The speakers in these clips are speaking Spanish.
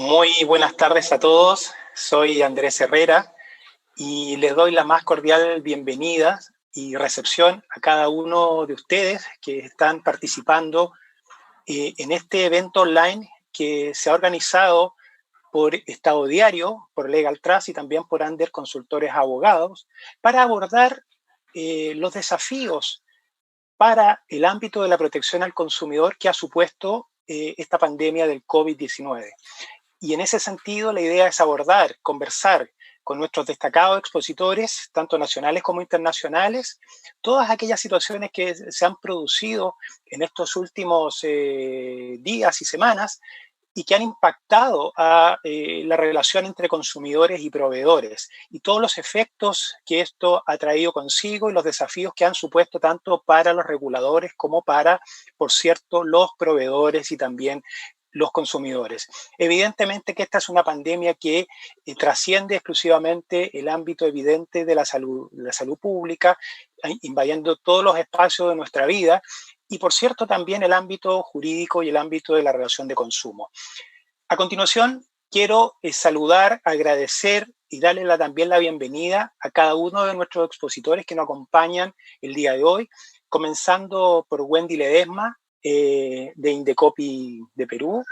Muy buenas tardes a todos, soy Andrés Herrera y les doy la más cordial bienvenida y recepción a cada uno de ustedes que están participando en este evento online que se ha organizado por Estado Diario, por Legal Trust y también por Ander Consultores Abogados para abordar los desafíos para el ámbito de la protección al consumidor que ha supuesto esta pandemia del COVID-19. Y en ese sentido, la idea es abordar, conversar con nuestros destacados expositores, tanto nacionales como internacionales, todas aquellas situaciones que se han producido en estos últimos días y semanas y que han impactado a la relación entre consumidores y proveedores y todos los efectos que esto ha traído consigo y los desafíos que han supuesto tanto para los reguladores como para, por cierto, los proveedores y también los consumidores. Evidentemente que esta es una pandemia que trasciende exclusivamente el ámbito evidente de la salud pública, invadiendo todos los espacios de nuestra vida y, por cierto, también el ámbito jurídico y el ámbito de la relación de consumo. A continuación, quiero saludar, agradecer y darle también la bienvenida a cada uno de nuestros expositores que nos acompañan el día de hoy, comenzando por Wendy Ledesma, de Indecopi de Perú,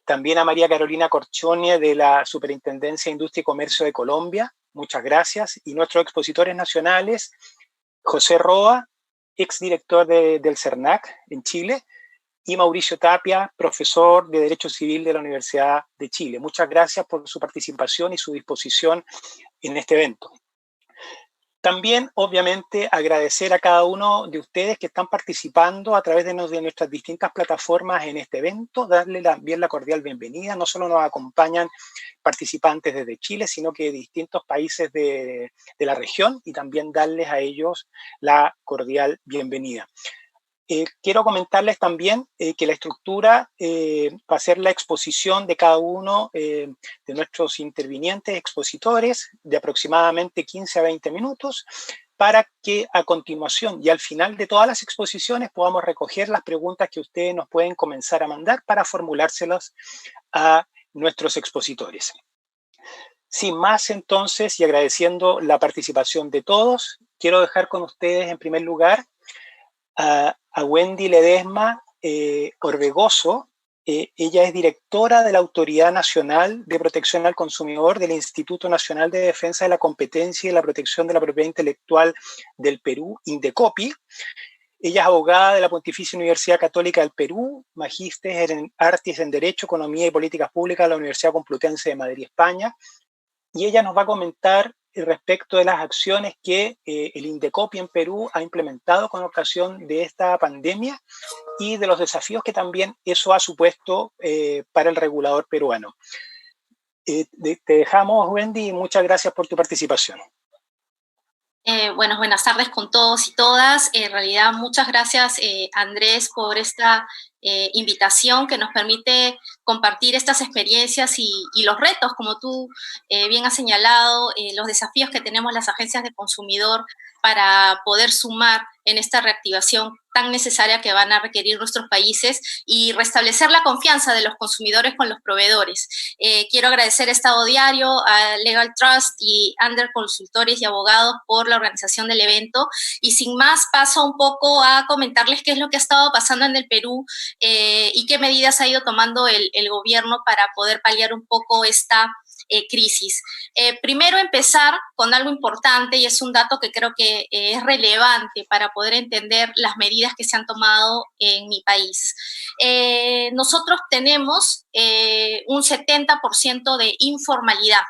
también a María Carolina Corchone de la Superintendencia de Industria y Comercio de Colombia, muchas gracias, y nuestros expositores nacionales, José Roa, exdirector del CERNAC en Chile, y Mauricio Tapia, profesor de Derecho Civil de la Universidad de Chile. Muchas gracias por su participación y su disposición en este evento. También, obviamente, agradecer a cada uno de ustedes que están participando a través de nuestras distintas plataformas en este evento, darle también la cordial bienvenida. No solo nos acompañan participantes desde Chile, sino que de distintos países de la región y también darles a ellos la cordial bienvenida. Quiero comentarles también que la estructura va a ser la exposición de cada uno de nuestros intervinientes, expositores, de aproximadamente 15 a 20 minutos, para que a continuación y al final de todas las exposiciones podamos recoger las preguntas que ustedes nos pueden comenzar a mandar para formulárselas a nuestros expositores. Sin más, entonces, y agradeciendo la participación de todos, quiero dejar con ustedes, en primer lugar, a Wendy Ledesma Orbegoso. Ella es directora de la Autoridad Nacional de Protección al Consumidor del Instituto Nacional de Defensa de la Competencia y la Protección de la Propiedad Intelectual del Perú, Indecopi. Ella es abogada de la Pontificia Universidad Católica del Perú, magíster en Artes en Derecho, Economía y Políticas Públicas de la Universidad Complutense de Madrid, España. Y ella nos va a comentar respecto de las acciones que el Indecopi en Perú ha implementado con ocasión de esta pandemia y de los desafíos que también eso ha supuesto para el regulador peruano. Te dejamos, Wendy, y muchas gracias por tu participación. Bueno, buenas tardes con todos y todas. En realidad, muchas gracias, Andrés, por esta invitación que nos permite compartir estas experiencias y los retos, como tú bien has señalado, los desafíos que tenemos las agencias de consumidor para poder sumar en esta reactivación tan necesaria que van a requerir nuestros países y restablecer la confianza de los consumidores con los proveedores. Quiero agradecer a Estado Diario, a Legal Trust y Ander Consultores y Abogados por la organización del evento. Y sin más, paso un poco a comentarles qué es lo que ha estado pasando en el Perú y qué medidas ha ido tomando el gobierno para poder paliar un poco esta crisis. Primero empezar con algo importante y es un dato que creo que es relevante para poder entender las medidas que se han tomado en mi país. Nosotros tenemos un 70% de informalidad,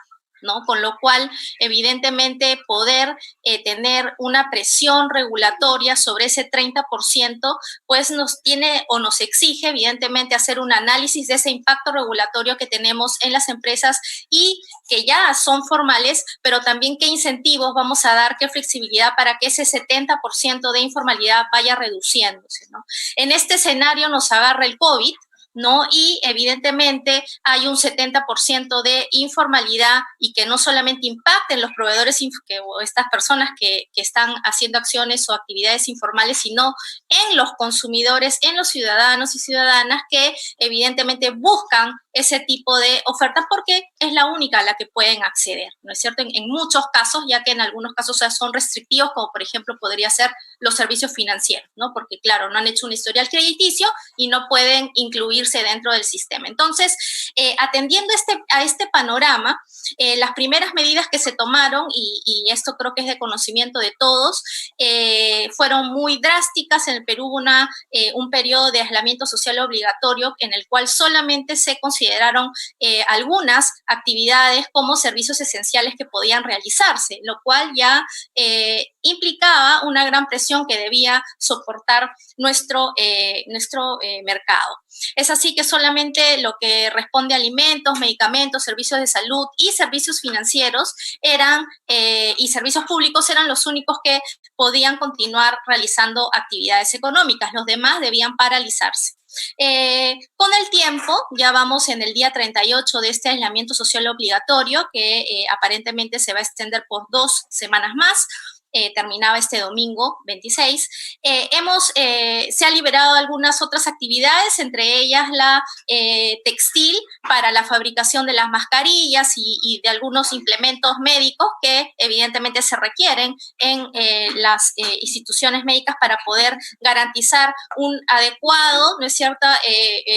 ¿no? Con lo cual, evidentemente, poder tener una presión regulatoria sobre ese 30%, pues nos tiene o nos exige, evidentemente, hacer un análisis de ese impacto regulatorio que tenemos en las empresas y que ya son formales, pero también qué incentivos vamos a dar, qué flexibilidad para que ese 70% de informalidad vaya reduciéndose, ¿no? En este escenario nos agarra el COVID, ¿no? Y evidentemente hay un 70% de informalidad y que no solamente impacta en los proveedores o estas personas que están haciendo acciones o actividades informales, sino en los consumidores, en los ciudadanos y ciudadanas que evidentemente buscan ese tipo de ofertas porque es la única a la que pueden acceder, ¿no es cierto? En muchos casos, ya que en algunos casos son restrictivos, como por ejemplo podría ser los servicios financieros, ¿no? Porque claro, no han hecho un historial crediticio y no pueden incluirse dentro del sistema. Entonces, atendiendo a este panorama, las primeras medidas que se tomaron, y esto creo que es de conocimiento de todos, fueron muy drásticas. En el Perú hubo un periodo de aislamiento social obligatorio en el cual solamente se consideraron algunas actividades como servicios esenciales que podían realizarse, lo cual ya implicaba una gran presión que debía soportar nuestro mercado. Es así que solamente lo que responde a alimentos, medicamentos, servicios de salud y servicios financieros y servicios públicos eran los únicos que podían continuar realizando actividades económicas. Los demás debían paralizarse. Con el tiempo, ya vamos en el día 38 de este aislamiento social obligatorio, que aparentemente se va a extender por 2 semanas más. Terminaba este domingo 26, se ha liberado algunas otras actividades, entre ellas la textil para la fabricación de las mascarillas y de algunos implementos médicos que evidentemente se requieren en las instituciones médicas para poder garantizar un adecuado, ¿no es cierto?,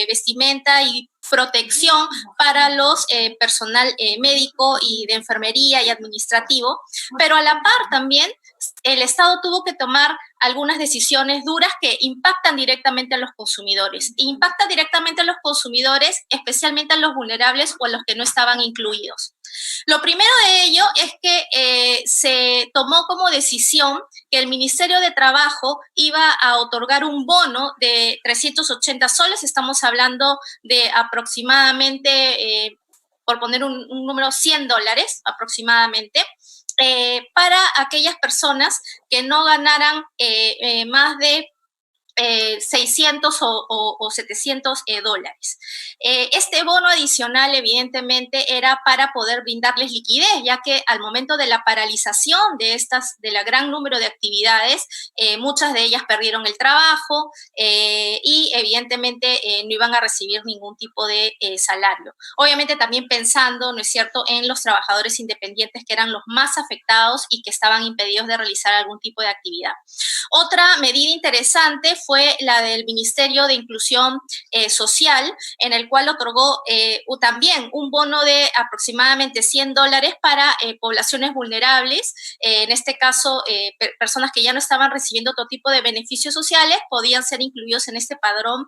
vestimenta y protección para los personal médico y de enfermería y administrativo, pero a la par también el Estado tuvo que tomar algunas decisiones duras que impactan directamente a los consumidores. E impactan directamente a los consumidores, especialmente a los vulnerables o a los que no estaban incluidos. Lo primero de ello es que se tomó como decisión que el Ministerio de Trabajo iba a otorgar un bono de 380 soles, estamos hablando de aproximadamente, por poner un número, $100 aproximadamente, para aquellas personas que no ganaran más de 600 o 700 dólares. Este bono adicional evidentemente era para poder brindarles liquidez, ya que al momento de la paralización de la gran número de actividades, muchas de ellas perdieron el trabajo y evidentemente no iban a recibir ningún tipo de salario. Obviamente también pensando, ¿no es cierto?, en los trabajadores independientes que eran los más afectados y que estaban impedidos de realizar algún tipo de actividad. Otra medida interesante fue la del Ministerio de Inclusión Social, en el cual otorgó también un bono de aproximadamente $100 para poblaciones vulnerables, en este caso personas que ya no estaban recibiendo otro tipo de beneficios sociales, podían ser incluidos en este padrón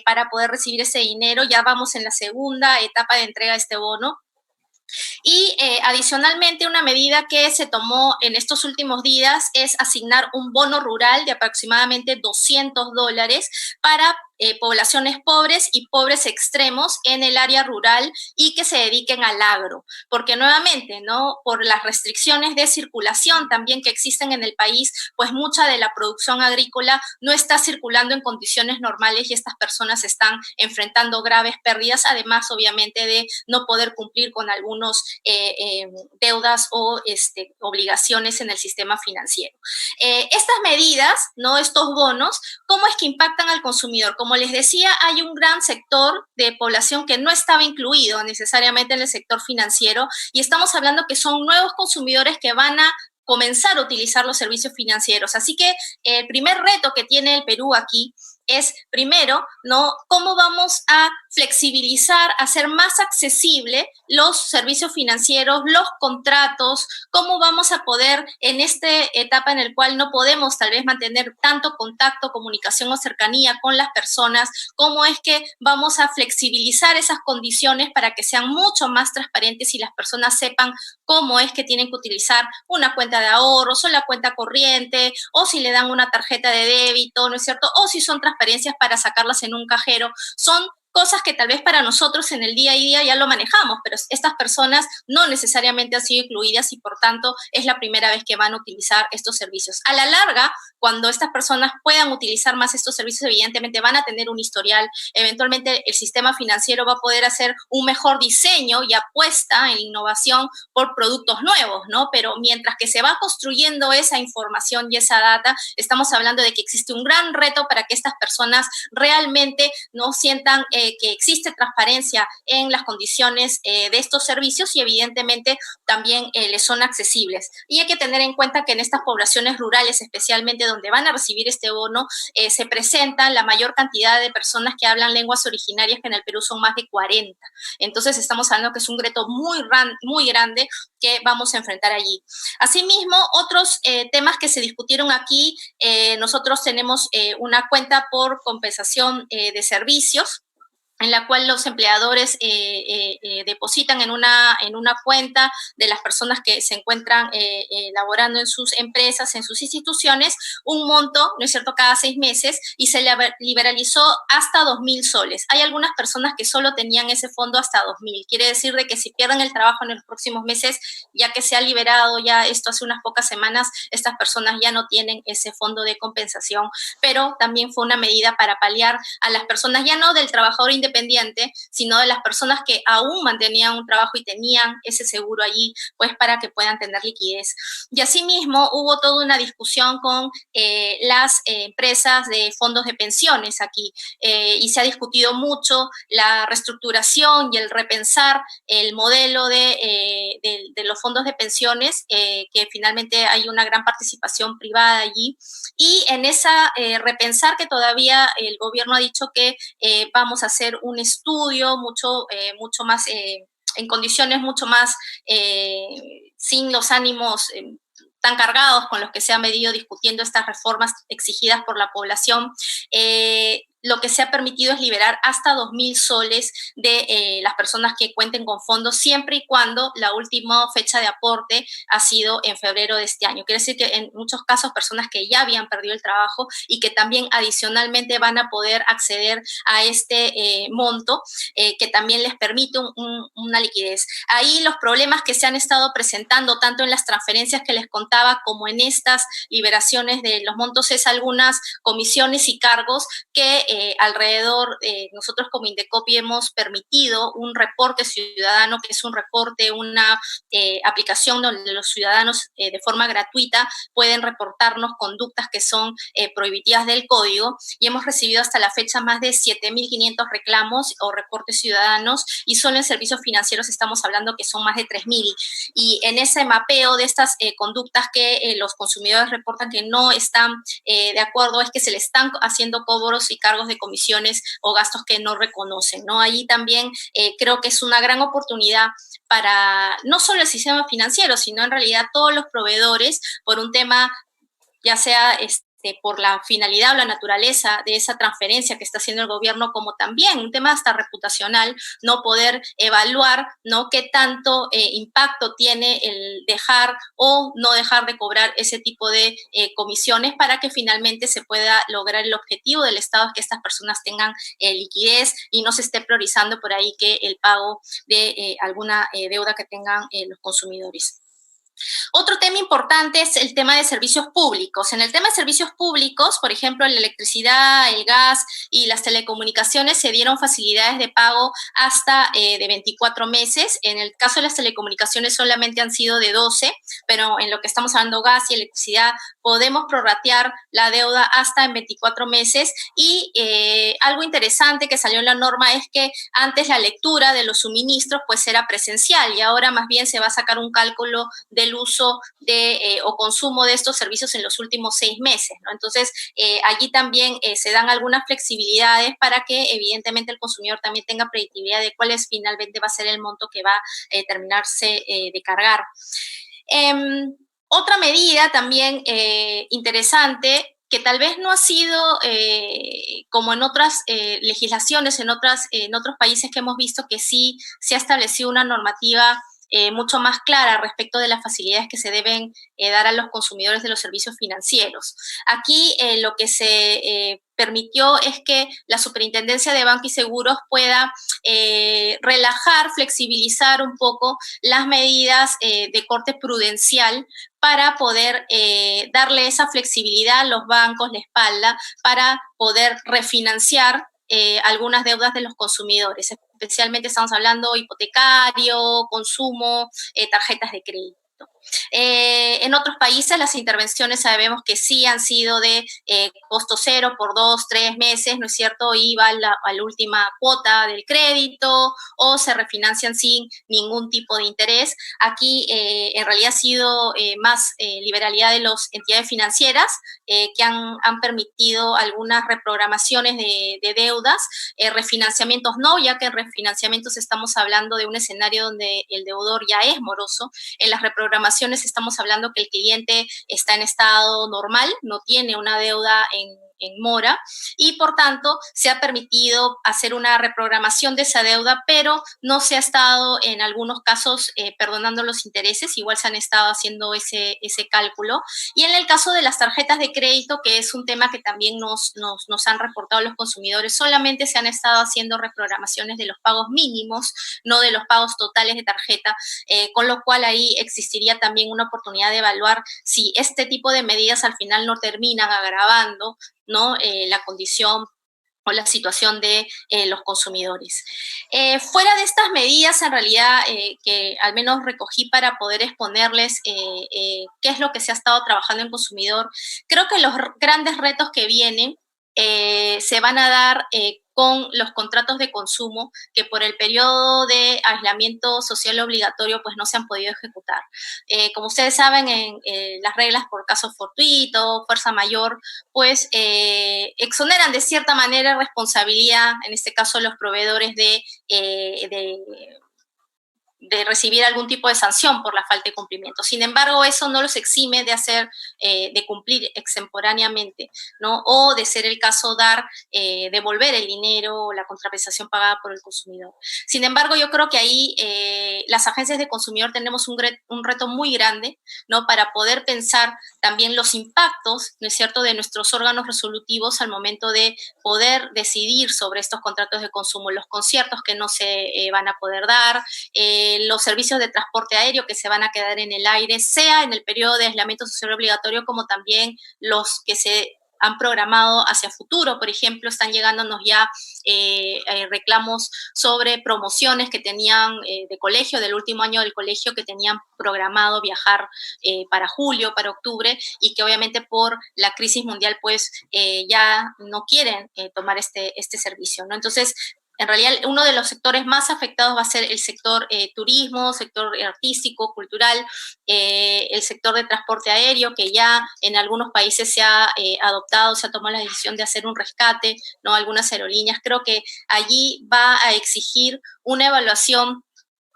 para poder recibir ese dinero. Ya vamos en la segunda etapa de entrega de este bono. Y adicionalmente, una medida que se tomó en estos últimos días es asignar un bono rural de aproximadamente $200 para poblaciones pobres y pobres extremos en el área rural y que se dediquen al agro, porque nuevamente, ¿no?, por las restricciones de circulación también que existen en el país, pues mucha de la producción agrícola no está circulando en condiciones normales y estas personas están enfrentando graves pérdidas, además obviamente de no poder cumplir con algunos deudas o obligaciones en el sistema financiero. Estas medidas, ¿no?, estos bonos, ¿cómo es que impactan al consumidor? Como les decía, hay un gran sector de población que no estaba incluido necesariamente en el sector financiero y estamos hablando que son nuevos consumidores que van a comenzar a utilizar los servicios financieros. Así que el primer reto que tiene el Perú aquí es, primero, ¿no?, cómo vamos a flexibilizar, hacer más accesible los servicios financieros, los contratos, cómo vamos a poder en esta etapa en la cual no podemos tal vez mantener tanto contacto, comunicación o cercanía con las personas, cómo es que vamos a flexibilizar esas condiciones para que sean mucho más transparentes y las personas sepan cómo es que tienen que utilizar una cuenta de ahorros o la cuenta corriente, o si le dan una tarjeta de débito, ¿no es cierto?, o si son transferencias para sacarlas en un cajero. Son cosas que tal vez para nosotros en el día a día ya lo manejamos, pero estas personas no necesariamente han sido incluidas y por tanto es la primera vez que van a utilizar estos servicios. A la larga, cuando estas personas puedan utilizar más estos servicios, evidentemente van a tener un historial, eventualmente el sistema financiero va a poder hacer un mejor diseño y apuesta en innovación por productos nuevos, ¿no? Pero mientras que se va construyendo esa información y esa data, estamos hablando de que existe un gran reto para que estas personas realmente no sientan que existe transparencia en las condiciones de estos servicios y evidentemente también les son accesibles. Y hay que tener en cuenta que en estas poblaciones rurales, especialmente donde van a recibir este bono, se presentan la mayor cantidad de personas que hablan lenguas originarias, que en el Perú son más de 40. Entonces estamos hablando que es un reto muy grande que vamos a enfrentar allí. Asimismo, otros temas que se discutieron aquí, nosotros tenemos una cuenta por compensación de servicios, en la cual los empleadores depositan en una cuenta de las personas que se encuentran laborando en sus empresas, en sus instituciones, un monto, ¿no es cierto?, cada 6 meses, y se liberalizó hasta 2.000 soles. Hay algunas personas que solo tenían ese fondo hasta 2.000. Quiere decir de que si pierden el trabajo en los próximos meses, ya que se ha liberado ya esto hace unas pocas semanas, estas personas ya no tienen ese fondo de compensación, pero también fue una medida para paliar a las personas, ya no del trabajador independiente, sino de las personas que aún mantenían un trabajo y tenían ese seguro allí, pues para que puedan tener liquidez. Y asimismo hubo toda una discusión con las empresas de fondos de pensiones aquí, y se ha discutido mucho la reestructuración y el repensar el modelo de los fondos de pensiones, que finalmente hay una gran participación privada allí, y en esa repensar que todavía el gobierno ha dicho que vamos a hacer un estudio mucho más, en condiciones mucho más sin los ánimos tan cargados con los que se han venido discutiendo estas reformas exigidas por la población. Lo que se ha permitido es liberar hasta 2.000 soles de las personas que cuenten con fondos, siempre y cuando la última fecha de aporte ha sido en febrero de este año. Quiere decir que en muchos casos personas que ya habían perdido el trabajo y que también adicionalmente van a poder acceder a este monto, que también les permite una liquidez. Ahí los problemas que se han estado presentando, tanto en las transferencias que les contaba como en estas liberaciones de los montos, es algunas comisiones y cargos que alrededor, nosotros como Indecopi hemos permitido un reporte ciudadano, que es un reporte, una aplicación donde los ciudadanos de forma gratuita pueden reportarnos conductas que son prohibitivas del código, y hemos recibido hasta la fecha más de 7.500 reclamos o reportes ciudadanos, y solo en servicios financieros estamos hablando que son más de 3.000, y en ese mapeo de estas conductas que los consumidores reportan que no están de acuerdo, es que se le están haciendo cobros y cargos de comisiones o gastos que no reconocen, ¿no? Allí también creo que es una gran oportunidad para no solo el sistema financiero, sino en realidad todos los proveedores, por un tema ya sea por la finalidad o la naturaleza de esa transferencia que está haciendo el gobierno, como también un tema hasta reputacional, no poder evaluar, ¿no?, qué tanto impacto tiene el dejar o no dejar de cobrar ese tipo de comisiones, para que finalmente se pueda lograr el objetivo del Estado, es que estas personas tengan liquidez y no se esté priorizando por ahí que el pago de alguna deuda que tengan los consumidores. Otro tema importante es el tema de servicios públicos. En el tema de servicios públicos, por ejemplo, la electricidad, el gas y las telecomunicaciones se dieron facilidades de pago hasta de 24 meses. En el caso de las telecomunicaciones solamente han sido de 12, pero en lo que estamos hablando, gas y electricidad, podemos prorratear la deuda hasta en 24 meses. Y algo interesante que salió en la norma es que antes la lectura de los suministros pues era presencial, y ahora más bien se va a sacar un cálculo del uso de o consumo de estos servicios en los últimos 6 meses, ¿no? Entonces, allí también se dan algunas flexibilidades para que evidentemente el consumidor también tenga predictibilidad de cuál es finalmente va a ser el monto que va a terminarse de cargar. Otra medida también interesante, que tal vez no ha sido como en otras legislaciones, en otros países que hemos visto que sí se ha establecido una normativa mucho más clara respecto de las facilidades que se deben dar a los consumidores de los servicios financieros. Aquí lo que se permitió es que la Superintendencia de Banco y Seguros pueda relajar, flexibilizar un poco las medidas de corte prudencial para poder darle esa flexibilidad a los bancos, la espalda, para poder refinanciar algunas deudas de los consumidores. Especialmente estamos hablando hipotecario, consumo, tarjetas de crédito. En otros países las intervenciones sabemos que sí han sido de costo cero por 2, 3 meses, ¿no es cierto? Y va a la última cuota del crédito o se refinancian sin ningún tipo de interés. Aquí en realidad ha sido más liberalidad de las entidades financieras que han permitido algunas reprogramaciones de deudas, refinanciamientos no, ya que en refinanciamientos estamos hablando de un escenario donde el deudor ya es moroso. En las reprogramaciones estamos hablando que el cliente está en estado normal, no tiene una deuda en mora y por tanto se ha permitido hacer una reprogramación de esa deuda, pero no se ha estado en algunos casos perdonando los intereses, igual se han estado haciendo ese cálculo. Y en el caso de las tarjetas de crédito, que es un tema que también nos han reportado los consumidores, solamente se han estado haciendo reprogramaciones de los pagos mínimos, no de los pagos totales de tarjeta, con lo cual ahí existiría también una oportunidad de evaluar si este tipo de medidas al final no terminan agravando, ¿no? La condición o la situación de los consumidores. Fuera de estas medidas, en realidad, que al menos recogí para poder exponerles qué es lo que se ha estado trabajando en consumidor, creo que los grandes retos que vienen se van a dar con los contratos de consumo que por el periodo de aislamiento social obligatorio pues no se han podido ejecutar. Como ustedes saben, en las reglas por caso fortuito, fuerza mayor, pues exoneran de cierta manera responsabilidad, en este caso los proveedores de recibir algún tipo de sanción por la falta de cumplimiento. Sin embargo, eso no los exime de hacer, de cumplir extemporáneamente, ¿no? O de ser el caso devolver el dinero o la contraprestación pagada por el consumidor. Sin embargo, yo creo que ahí las agencias de consumidor tenemos un reto muy grande, ¿no? Para poder pensar también los impactos, ¿no es cierto?, de nuestros órganos resolutivos al momento de poder decidir sobre estos contratos de consumo, los conciertos que no se van a poder dar, los servicios de transporte aéreo que se van a quedar en el aire, sea en el periodo de aislamiento social obligatorio como también los que se han programado hacia futuro. Por ejemplo, están llegándonos ya reclamos sobre promociones que tenían de colegio, del último año del colegio, que tenían programado viajar para julio, para octubre, y que obviamente por la crisis mundial pues ya no quieren tomar este servicio, ¿no? Entonces, en realidad, uno de los sectores más afectados va a ser el sector turismo, sector artístico, cultural, el sector de transporte aéreo, que ya en algunos países se ha adoptado, se ha tomado la decisión de hacer un rescate, ¿no? Algunas aerolíneas. Creo que allí va a exigir una evaluación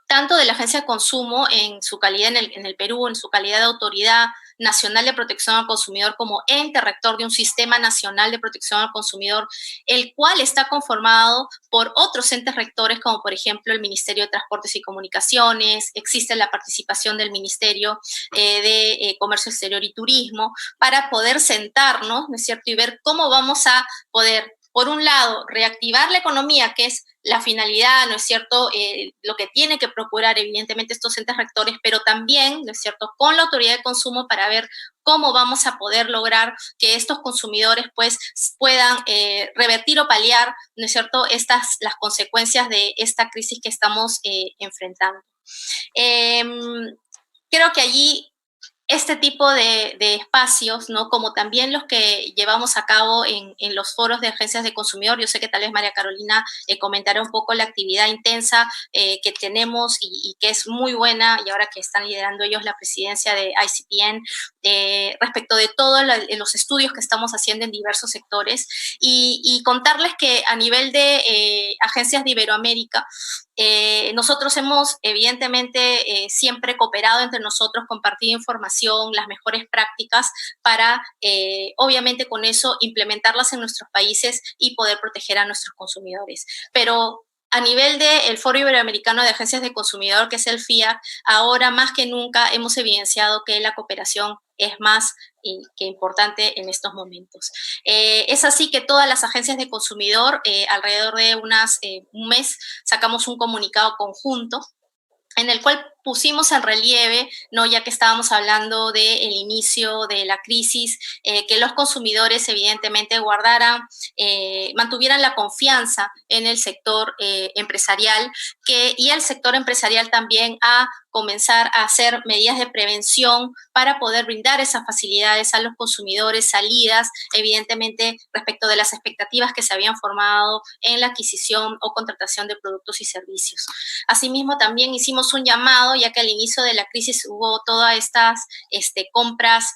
tanto de la Agencia de Consumo en su calidad en el Perú, en su calidad de Autoridad Nacional de Protección al Consumidor, como ente rector de un sistema nacional de protección al consumidor, el cual está conformado por otros entes rectores, como por ejemplo el Ministerio de Transportes y Comunicaciones, existe la participación del Ministerio de Comercio Exterior y Turismo, para poder sentarnos, ¿no es cierto?, y ver cómo vamos a poder, por un lado, reactivar la economía, que es la finalidad, ¿no es cierto?, lo que tiene que procurar evidentemente estos entes rectores, pero también, ¿no es cierto?, con la autoridad de consumo para ver cómo vamos a poder lograr que estos consumidores pues puedan revertir o paliar, ¿no es cierto?, las consecuencias de esta crisis que estamos enfrentando. Creo que allí este tipo de espacios, ¿no?, como también los que llevamos a cabo en los foros de agencias de consumidor. Yo sé que tal vez María Carolina comentará un poco la actividad intensa que tenemos y que es muy buena, y ahora que están liderando ellos la presidencia de ICPN, respecto de todos los estudios que estamos haciendo en diversos sectores, y contarles que a nivel de agencias de Iberoamérica, nosotros hemos evidentemente siempre cooperado entre nosotros, compartido información, las mejores prácticas para obviamente con eso implementarlas en nuestros países y poder proteger a nuestros consumidores. Pero a nivel del Foro Iberoamericano de Agencias de Consumidor, que es el FIAC, ahora más que nunca hemos evidenciado que la cooperación es más que importante en estos momentos. Es así que todas las agencias de consumidor, alrededor de un mes, sacamos un comunicado conjunto en el cual pusimos en relieve, ¿no? Ya que estábamos hablando del inicio de la crisis, que los consumidores evidentemente mantuvieran la confianza en el sector empresarial, y el sector empresarial también a comenzar a hacer medidas de prevención para poder brindar esas facilidades a los consumidores, salidas, evidentemente respecto de las expectativas que se habían formado en la adquisición o contratación de productos y servicios. Asimismo, también hicimos un llamado, ya que al inicio de la crisis hubo todas estas compras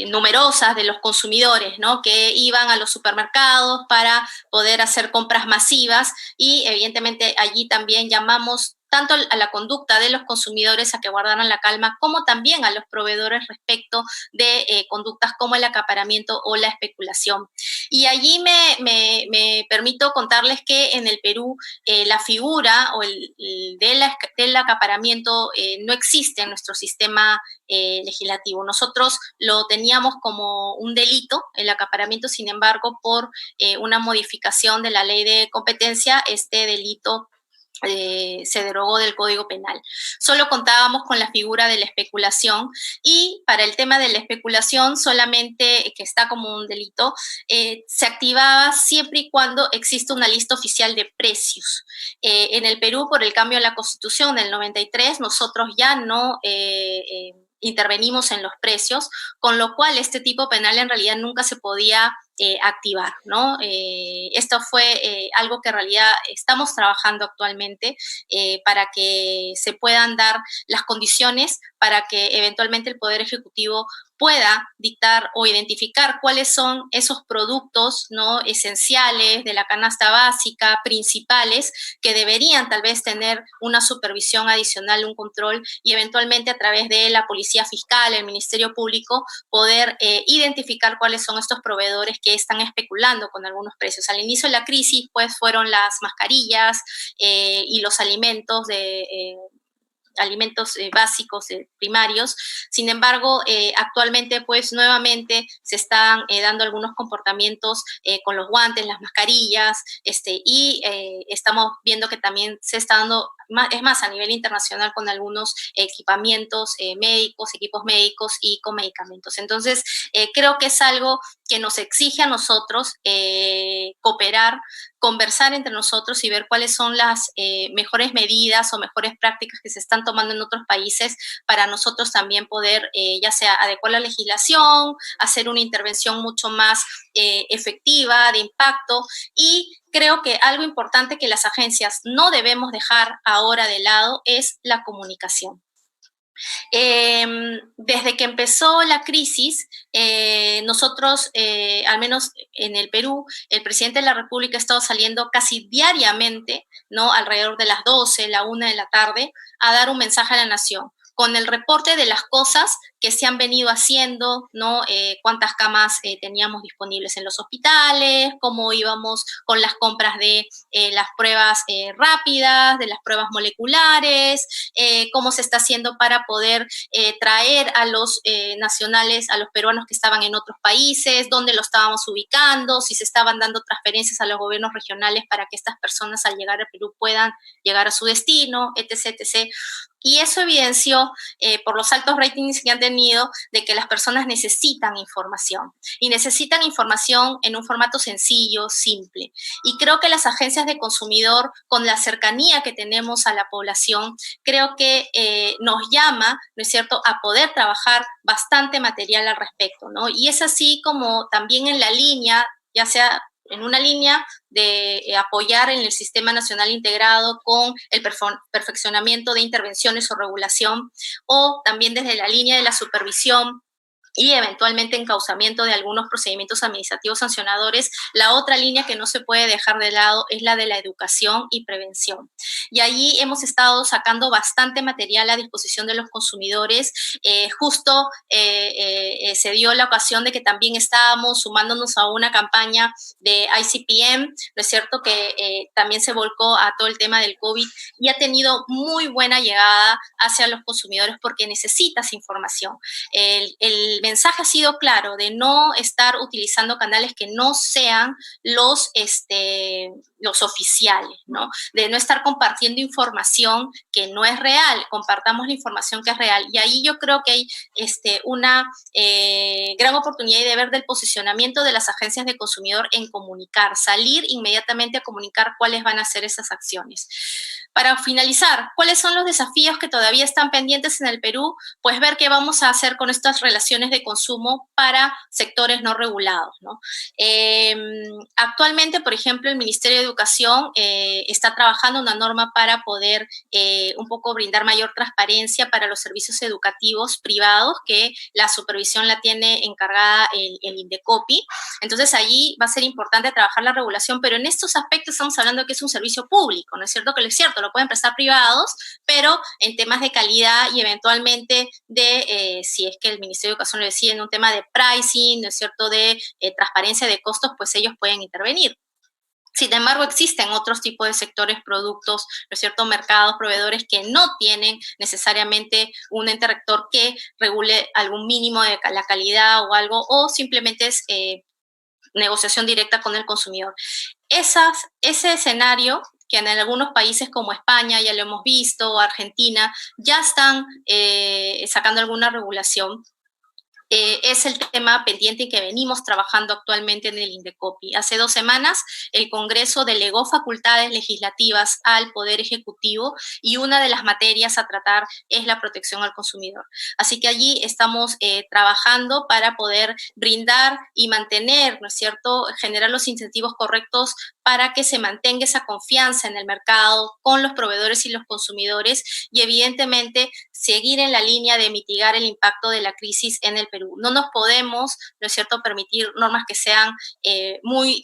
numerosas de los consumidores, ¿no? Que iban a los supermercados para poder hacer compras masivas, y evidentemente allí también llamamos tanto a la conducta de los consumidores a que guardaran la calma, como también a los proveedores respecto de conductas como el acaparamiento o la especulación. Y allí me permito contarles que en el Perú la figura del acaparamiento no existe en nuestro sistema legislativo. Nosotros lo teníamos como un delito, el acaparamiento. Sin embargo, por una modificación de la ley de competencia, este delito se derogó del Código Penal. Solo contábamos con la figura de la especulación, y para el tema de la especulación, solamente que está como un delito, se activaba siempre y cuando existe una lista oficial de precios. En el Perú, por el cambio a la Constitución del 93, nosotros ya no intervenimos en los precios, con lo cual este tipo penal en realidad nunca se podía activar, ¿no? Esto fue algo que en realidad estamos trabajando actualmente para que se puedan dar las condiciones para que eventualmente el Poder Ejecutivo pueda dictar o identificar cuáles son esos productos, ¿no?, esenciales de la canasta básica, principales, que deberían tal vez tener una supervisión adicional, un control, y eventualmente a través de la Policía Fiscal, el Ministerio Público, poder identificar cuáles son estos proveedores que están especulando con algunos precios. Al inicio de la crisis, pues, fueron las mascarillas y los alimentos básicos primarios. Sin embargo, actualmente pues nuevamente se están dando algunos comportamientos con los guantes, las mascarillas, y estamos viendo que también se está dando, es más, a nivel internacional, con algunos equipos médicos y con medicamentos. Entonces, creo que es algo que nos exige a nosotros cooperar, conversar entre nosotros y ver cuáles son las mejores medidas o mejores prácticas que se están tomando en otros países, para nosotros también poder ya sea adecuar la legislación, hacer una intervención mucho más efectiva, de impacto. Y creo que algo importante que las agencias no debemos dejar ahora de lado es la comunicación. Desde que empezó la crisis, nosotros, al menos en el Perú, el presidente de la República ha estado saliendo casi diariamente, ¿no?, alrededor de las 12, la 1 de la tarde, a dar un mensaje a la nación, con el reporte de las cosas que se han venido haciendo, ¿no? Cuántas camas teníamos disponibles en los hospitales, cómo íbamos con las compras de las pruebas rápidas, de las pruebas moleculares, cómo se está haciendo para poder traer a los nacionales, a los peruanos que estaban en otros países, dónde lo estábamos ubicando, si se estaban dando transferencias a los gobiernos regionales para que estas personas al llegar a Perú puedan llegar a su destino, etc., etc. Y eso evidenció, por los altos ratings que han tenido, de que las personas necesitan información, y necesitan información en un formato sencillo, simple. Y creo que las agencias de consumidor, con la cercanía que tenemos a la población, creo que nos llama, ¿no es cierto?, a poder trabajar bastante material al respecto, ¿no? Y es así como también en la línea, ya sea en una línea de apoyar en el Sistema Nacional Integrado con el perfeccionamiento de intervenciones o regulación, o también desde la línea de la supervisión y eventualmente encauzamiento de algunos procedimientos administrativos sancionadores. La otra línea que no se puede dejar de lado es la de la educación y prevención. Y allí hemos estado sacando bastante material a disposición de los consumidores. Justo se dio la ocasión de que también estábamos sumándonos a una campaña de ICPM, ¿no es cierto?, que también se volcó a todo el tema del COVID y ha tenido muy buena llegada hacia los consumidores porque necesitas información. El mensaje ha sido claro de no estar utilizando canales que no sean los oficiales, ¿no? De no estar compartiendo información que no es real, compartamos la información que es real. Y ahí yo creo que hay una gran oportunidad y deber del posicionamiento de las agencias de consumidor en comunicar, salir inmediatamente a comunicar cuáles van a ser esas acciones. Para finalizar, ¿cuáles son los desafíos que todavía están pendientes en el Perú? Pues ver qué vamos a hacer con estas relaciones de consumo para sectores no regulados, ¿no? Actualmente, por ejemplo, el Ministerio de Educación está trabajando una norma para poder un poco brindar mayor transparencia para los servicios educativos privados, que la supervisión la tiene encargada el INDECOPI. Entonces, allí va a ser importante trabajar la regulación, pero en estos aspectos estamos hablando de que es un servicio público, ¿no es cierto? Que es cierto, lo pueden prestar privados, pero en temas de calidad y eventualmente de, si es que el Ministerio de Educación lo decide, en un tema de pricing, ¿no es cierto?, de transparencia de costos, pues ellos pueden intervenir. Sin embargo, existen otros tipos de sectores, productos, ¿no es cierto?, mercados, proveedores que no tienen necesariamente un ente rector que regule algún mínimo de la calidad o algo, o simplemente es negociación directa con el consumidor. Ese escenario que en algunos países como España, ya lo hemos visto, Argentina, ya están sacando alguna regulación. Es el tema pendiente que venimos trabajando actualmente en el INDECOPI. Hace 2 semanas el Congreso delegó facultades legislativas al Poder Ejecutivo y una de las materias a tratar es la protección al consumidor. Así que allí estamos trabajando para poder brindar y mantener, ¿no es cierto?, generar los incentivos correctos para que se mantenga esa confianza en el mercado con los proveedores y los consumidores y evidentemente seguir en la línea de mitigar el impacto de la crisis en el Perú. No nos podemos, ¿no es cierto?, permitir normas que sean muy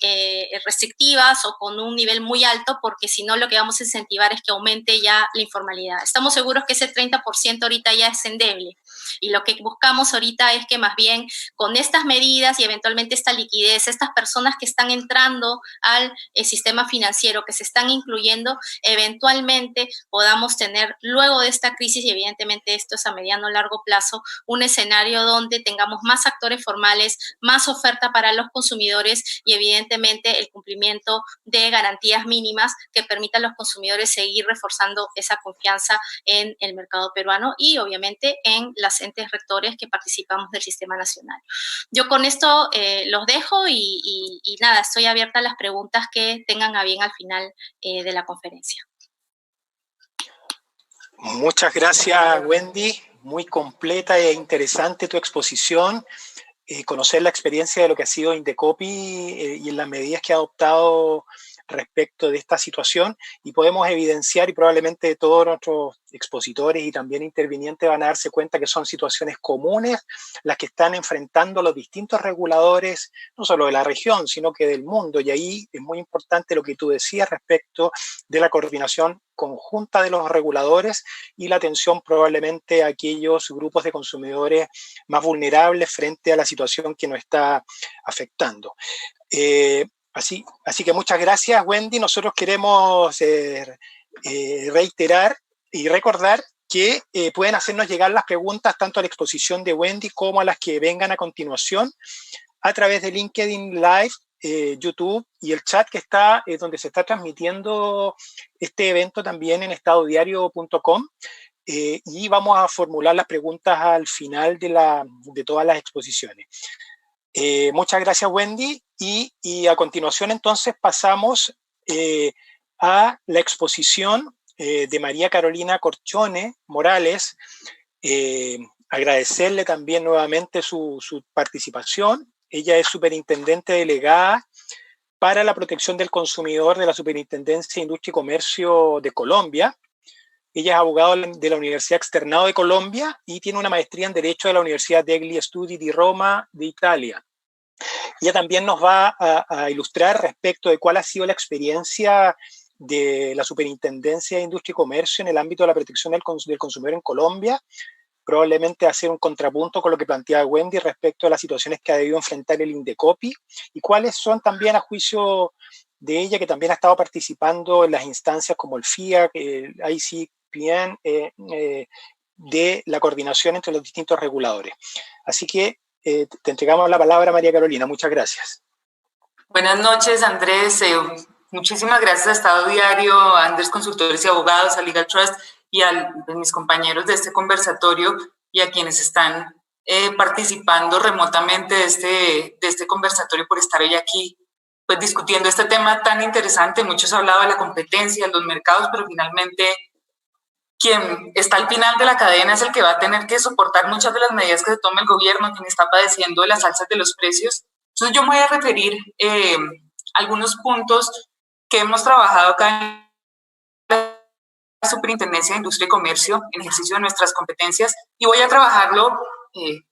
restrictivas o con un nivel muy alto, porque si no lo que vamos a incentivar es que aumente ya la informalidad. Estamos seguros que ese 30% ahorita ya es endeble y lo que buscamos ahorita es que más bien con estas medidas y eventualmente esta liquidez, estas personas que están entrando al sistema financiero, que se están incluyendo, eventualmente podamos tener luego de esta crisis, y evidentemente esto es a mediano o largo plazo, un escenario donde tengamos más actores formales, más oferta para los consumidores y evidentemente el cumplimiento de garantías mínimas que permitan a los consumidores seguir reforzando esa confianza en el mercado peruano y obviamente en las entes rectores que participamos del sistema nacional. Yo con esto los dejo y nada, estoy abierta a las preguntas que tengan a bien al final de la conferencia. Muchas gracias, Wendy. Muy completa e interesante tu exposición. Conocer la experiencia de lo que ha sido INDECOPI y en las medidas que ha adoptado respecto de esta situación, y podemos evidenciar, y probablemente todos nuestros expositores y también intervinientes van a darse cuenta que son situaciones comunes las que están enfrentando los distintos reguladores, no solo de la región, sino que del mundo, y ahí es muy importante lo que tú decías respecto de la coordinación conjunta de los reguladores y la atención probablemente a aquellos grupos de consumidores más vulnerables frente a la situación que nos está afectando. Así que muchas gracias, Wendy. Nosotros queremos reiterar y recordar que pueden hacernos llegar las preguntas tanto a la exposición de Wendy como a las que vengan a continuación a través de LinkedIn Live, YouTube y el chat que está donde se está transmitiendo este evento también en estadodiario.com. Y vamos a formular las preguntas al final de todas las exposiciones. Muchas gracias, Wendy, y a continuación entonces pasamos a la exposición de María Carolina Corchone Morales. Agradecerle también nuevamente su participación. Ella es superintendente delegada para la protección del consumidor de la Superintendencia de Industria y Comercio de Colombia. Ella es abogada de la Universidad Externado de Colombia y tiene una maestría en Derecho de la Universidad degli Studi di Roma de Italia. Ella también nos va a ilustrar respecto de cuál ha sido la experiencia de la Superintendencia de Industria y Comercio en el ámbito de la protección del consumidor en Colombia, probablemente hacer un contrapunto con lo que planteaba Wendy respecto a las situaciones que ha debido enfrentar el Indecopi y cuáles son también, a juicio de ella, que también ha estado participando en las instancias como el FIA, el ICPN, de la coordinación entre los distintos reguladores. Así que te entregamos la palabra, María Carolina. Muchas gracias. Buenas noches, Andrés. Muchísimas gracias a Estado Diario, a Andrés Consultores y Abogados, a Legal Trust y a mis compañeros de este conversatorio y a quienes están participando remotamente de este conversatorio por estar hoy aquí, pues discutiendo este tema tan interesante. Muchos han hablado de la competencia, de los mercados, pero finalmente quien está al final de la cadena es el que va a tener que soportar muchas de las medidas que se toma el gobierno, quien está padeciendo de las alzas de los precios. Entonces yo me voy a referir a algunos puntos que hemos trabajado acá en la Superintendencia de Industria y Comercio en ejercicio de nuestras competencias y voy a trabajarlo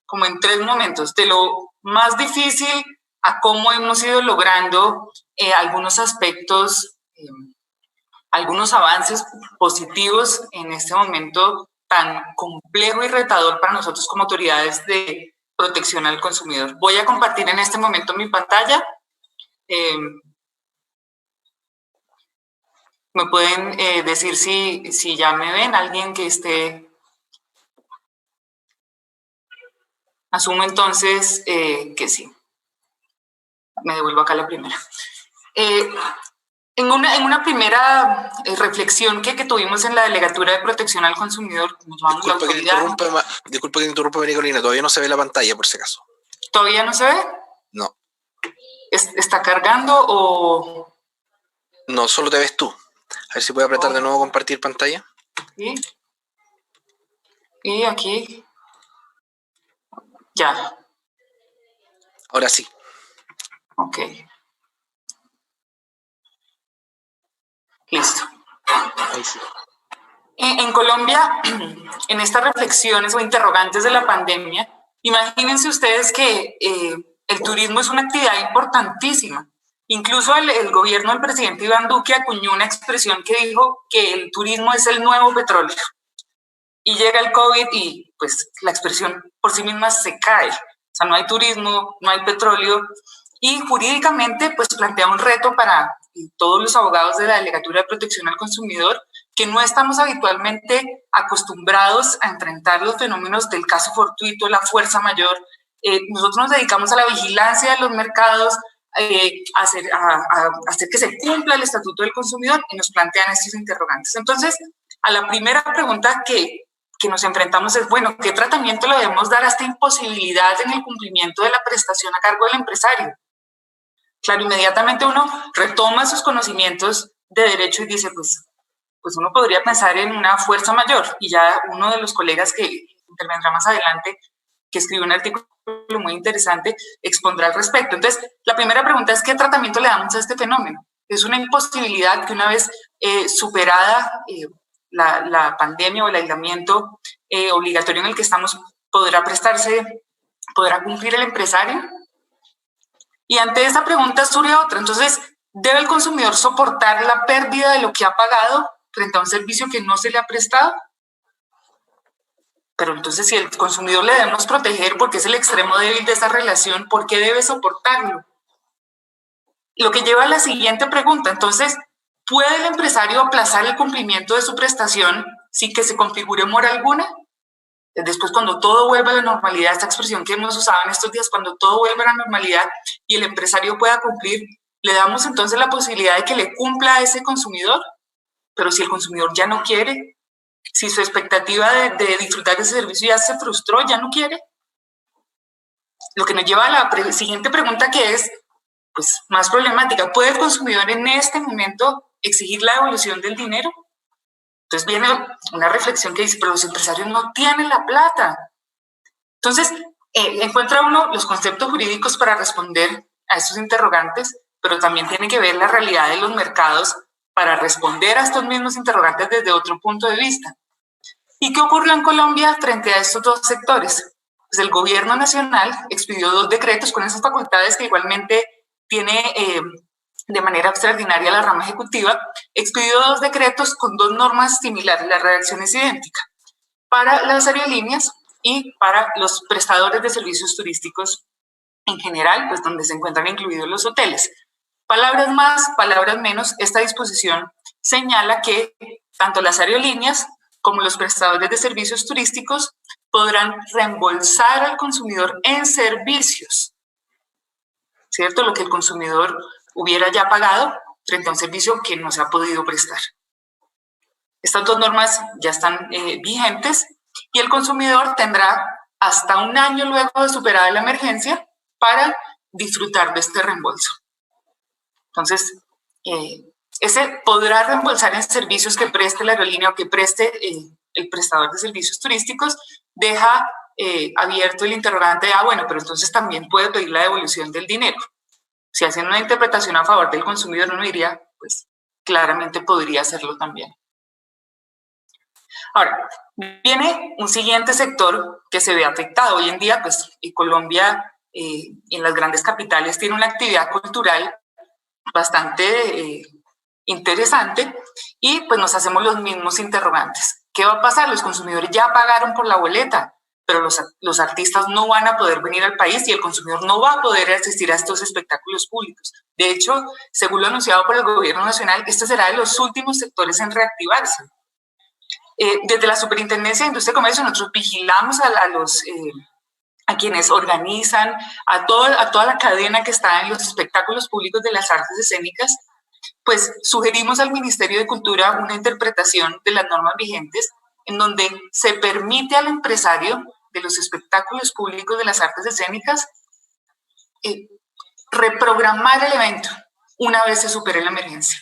como en 3 momentos, de lo más difícil a cómo hemos ido logrando algunos aspectos, algunos avances positivos en este momento tan complejo y retador para nosotros como autoridades de protección al consumidor. Voy a compartir en este momento mi pantalla. ¿Me pueden decir si ya me ven? ¿Alguien que esté? Asumo entonces que sí. Me devuelvo acá a la primera. En una primera reflexión que tuvimos en la Delegatura de Protección al Consumidor, nos llamamos la autoridad. Disculpe que interrumpa, María Carolina, todavía no se ve la pantalla, por si acaso. ¿Todavía no se ve? No. ¿Está cargando o...? No, solo te ves tú. A ver si puedo apretar de nuevo compartir pantalla. ¿Sí? Y aquí. Ya. Ahora sí. Ok. Listo. Ahí sí. En Colombia, en estas reflexiones o interrogantes de la pandemia, imagínense ustedes que el turismo es una actividad importantísima. Incluso el gobierno del presidente Iván Duque acuñó una expresión que dijo que el turismo es el nuevo petróleo. Y llega el COVID y pues la expresión por sí misma se cae. O sea, no hay turismo, no hay petróleo. Y jurídicamente pues plantea un reto para todos los abogados de la Delegatura de Protección al Consumidor, que no estamos habitualmente acostumbrados a enfrentar los fenómenos del caso fortuito, la fuerza mayor. Nosotros nos dedicamos a la vigilancia de los mercados, a hacer que se cumpla el Estatuto del Consumidor y nos plantean estos interrogantes. Entonces, a la primera pregunta que nos enfrentamos es, bueno, ¿qué tratamiento le debemos dar a esta imposibilidad en el cumplimiento de la prestación a cargo del empresario? Claro, inmediatamente uno retoma sus conocimientos de derecho y dice, pues uno podría pensar en una fuerza mayor. Y ya uno de los colegas que intervendrá más adelante, que escribió un artículo muy interesante, expondrá al respecto. Entonces, la primera pregunta es, ¿qué tratamiento le damos a este fenómeno? Es una imposibilidad que una vez superada la pandemia o el aislamiento obligatorio en el que estamos, podrá cumplir el empresario. Y ante esta pregunta surge otra. Entonces, ¿debe el consumidor soportar la pérdida de lo que ha pagado frente a un servicio que no se le ha prestado? Pero entonces, si el consumidor le debemos proteger porque es el extremo débil de esa relación, ¿por qué debe soportarlo? Lo que lleva a la siguiente pregunta. Entonces, ¿puede el empresario aplazar el cumplimiento de su prestación sin que se configure mora alguna? Después, cuando todo vuelva a la normalidad, esta expresión que hemos usado en estos días, cuando todo vuelva a la normalidad y el empresario pueda cumplir, ¿le damos entonces la posibilidad de que le cumpla a ese consumidor? Pero si el consumidor ya no quiere, si su expectativa de disfrutar de ese servicio ya se frustró, ya no quiere. Lo que nos lleva a la siguiente pregunta, que es pues, más problemática. ¿Puede el consumidor en este momento exigir la devolución del dinero? Entonces viene una reflexión que dice, pero los empresarios no tienen la plata. Entonces, encuentra uno los conceptos jurídicos para responder a estos interrogantes, pero también tiene que ver la realidad de los mercados para responder a estos mismos interrogantes desde otro punto de vista. ¿Y qué ocurrió en Colombia frente a estos dos sectores? Pues el gobierno nacional expidió 2 decretos con esas facultades que igualmente tiene de manera extraordinaria la rama ejecutiva, expidió 2 decretos con 2 normas similares, la redacción es idéntica, para las aerolíneas y para los prestadores de servicios turísticos en general, pues donde se encuentran incluidos los hoteles. Palabras más, palabras menos, esta disposición señala que tanto las aerolíneas como los prestadores de servicios turísticos podrán reembolsar al consumidor en servicios, ¿cierto? Lo que el consumidor hubiera ya pagado frente a un servicio que no se ha podido prestar. Estas 2 normas ya están vigentes y el consumidor tendrá hasta 1 año luego de superada la emergencia para disfrutar de este reembolso. Entonces, ese podrá reembolsar en servicios que preste la aerolínea o que preste el prestador de servicios turísticos, deja abierto el interrogante de, bueno, pero entonces también puede pedir la devolución del dinero. Si hacen una interpretación a favor del consumidor, uno diría, pues claramente podría hacerlo también. Ahora, viene un siguiente sector que se ve afectado. Hoy en día, pues Colombia, en las grandes capitales, tiene una actividad cultural bastante interesante y pues nos hacemos los mismos interrogantes. ¿Qué va a pasar? Los consumidores ya pagaron por la boleta, pero los artistas no van a poder venir al país y el consumidor no va a poder asistir a estos espectáculos públicos. De hecho, según lo anunciado por el gobierno nacional, este será de los últimos sectores en reactivarse. Desde la Superintendencia de Industria y Comercio nosotros vigilamos a quienes organizan, a toda la cadena que está en los espectáculos públicos de las artes escénicas, pues sugerimos al Ministerio de Cultura una interpretación de las normas vigentes en donde se permite al empresario de los espectáculos públicos de las artes escénicas reprogramar el evento una vez se supere la emergencia.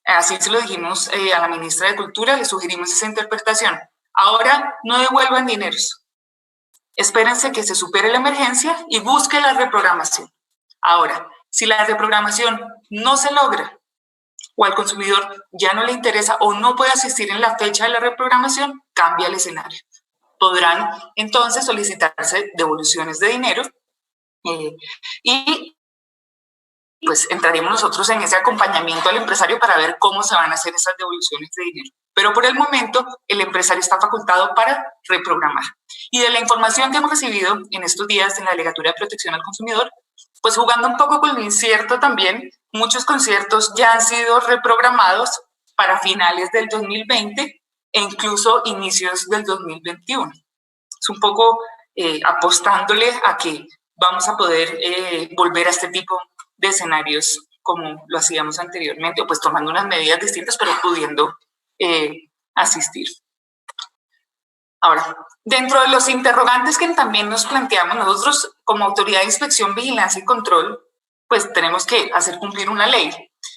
Así se lo dijimos a la ministra de Cultura, le sugerimos esa interpretación. Ahora no devuelvan dineros. Espérense que se supere la emergencia y busquen la reprogramación. Ahora, si la reprogramación no se logra o al consumidor ya no le interesa o no puede asistir en la fecha de la reprogramación, cambia el escenario. Podrán entonces solicitarse devoluciones de dinero y pues entraremos nosotros en ese acompañamiento al empresario para ver cómo se van a hacer esas devoluciones de dinero. Pero por el momento el empresario está facultado para reprogramar. Y de la información que hemos recibido en estos días en la Delegatura de Protección al Consumidor, pues jugando un poco con lo incierto también, muchos conciertos ya han sido reprogramados para finales del 2020 e incluso inicios del 2021. Es un poco apostándole a que vamos a poder volver a este tipo de escenarios como lo hacíamos anteriormente, o pues tomando unas medidas distintas, pero pudiendo asistir. Ahora, dentro de los interrogantes que también nos planteamos nosotros como Autoridad de Inspección, Vigilancia y Control, pues tenemos que hacer cumplir una ley.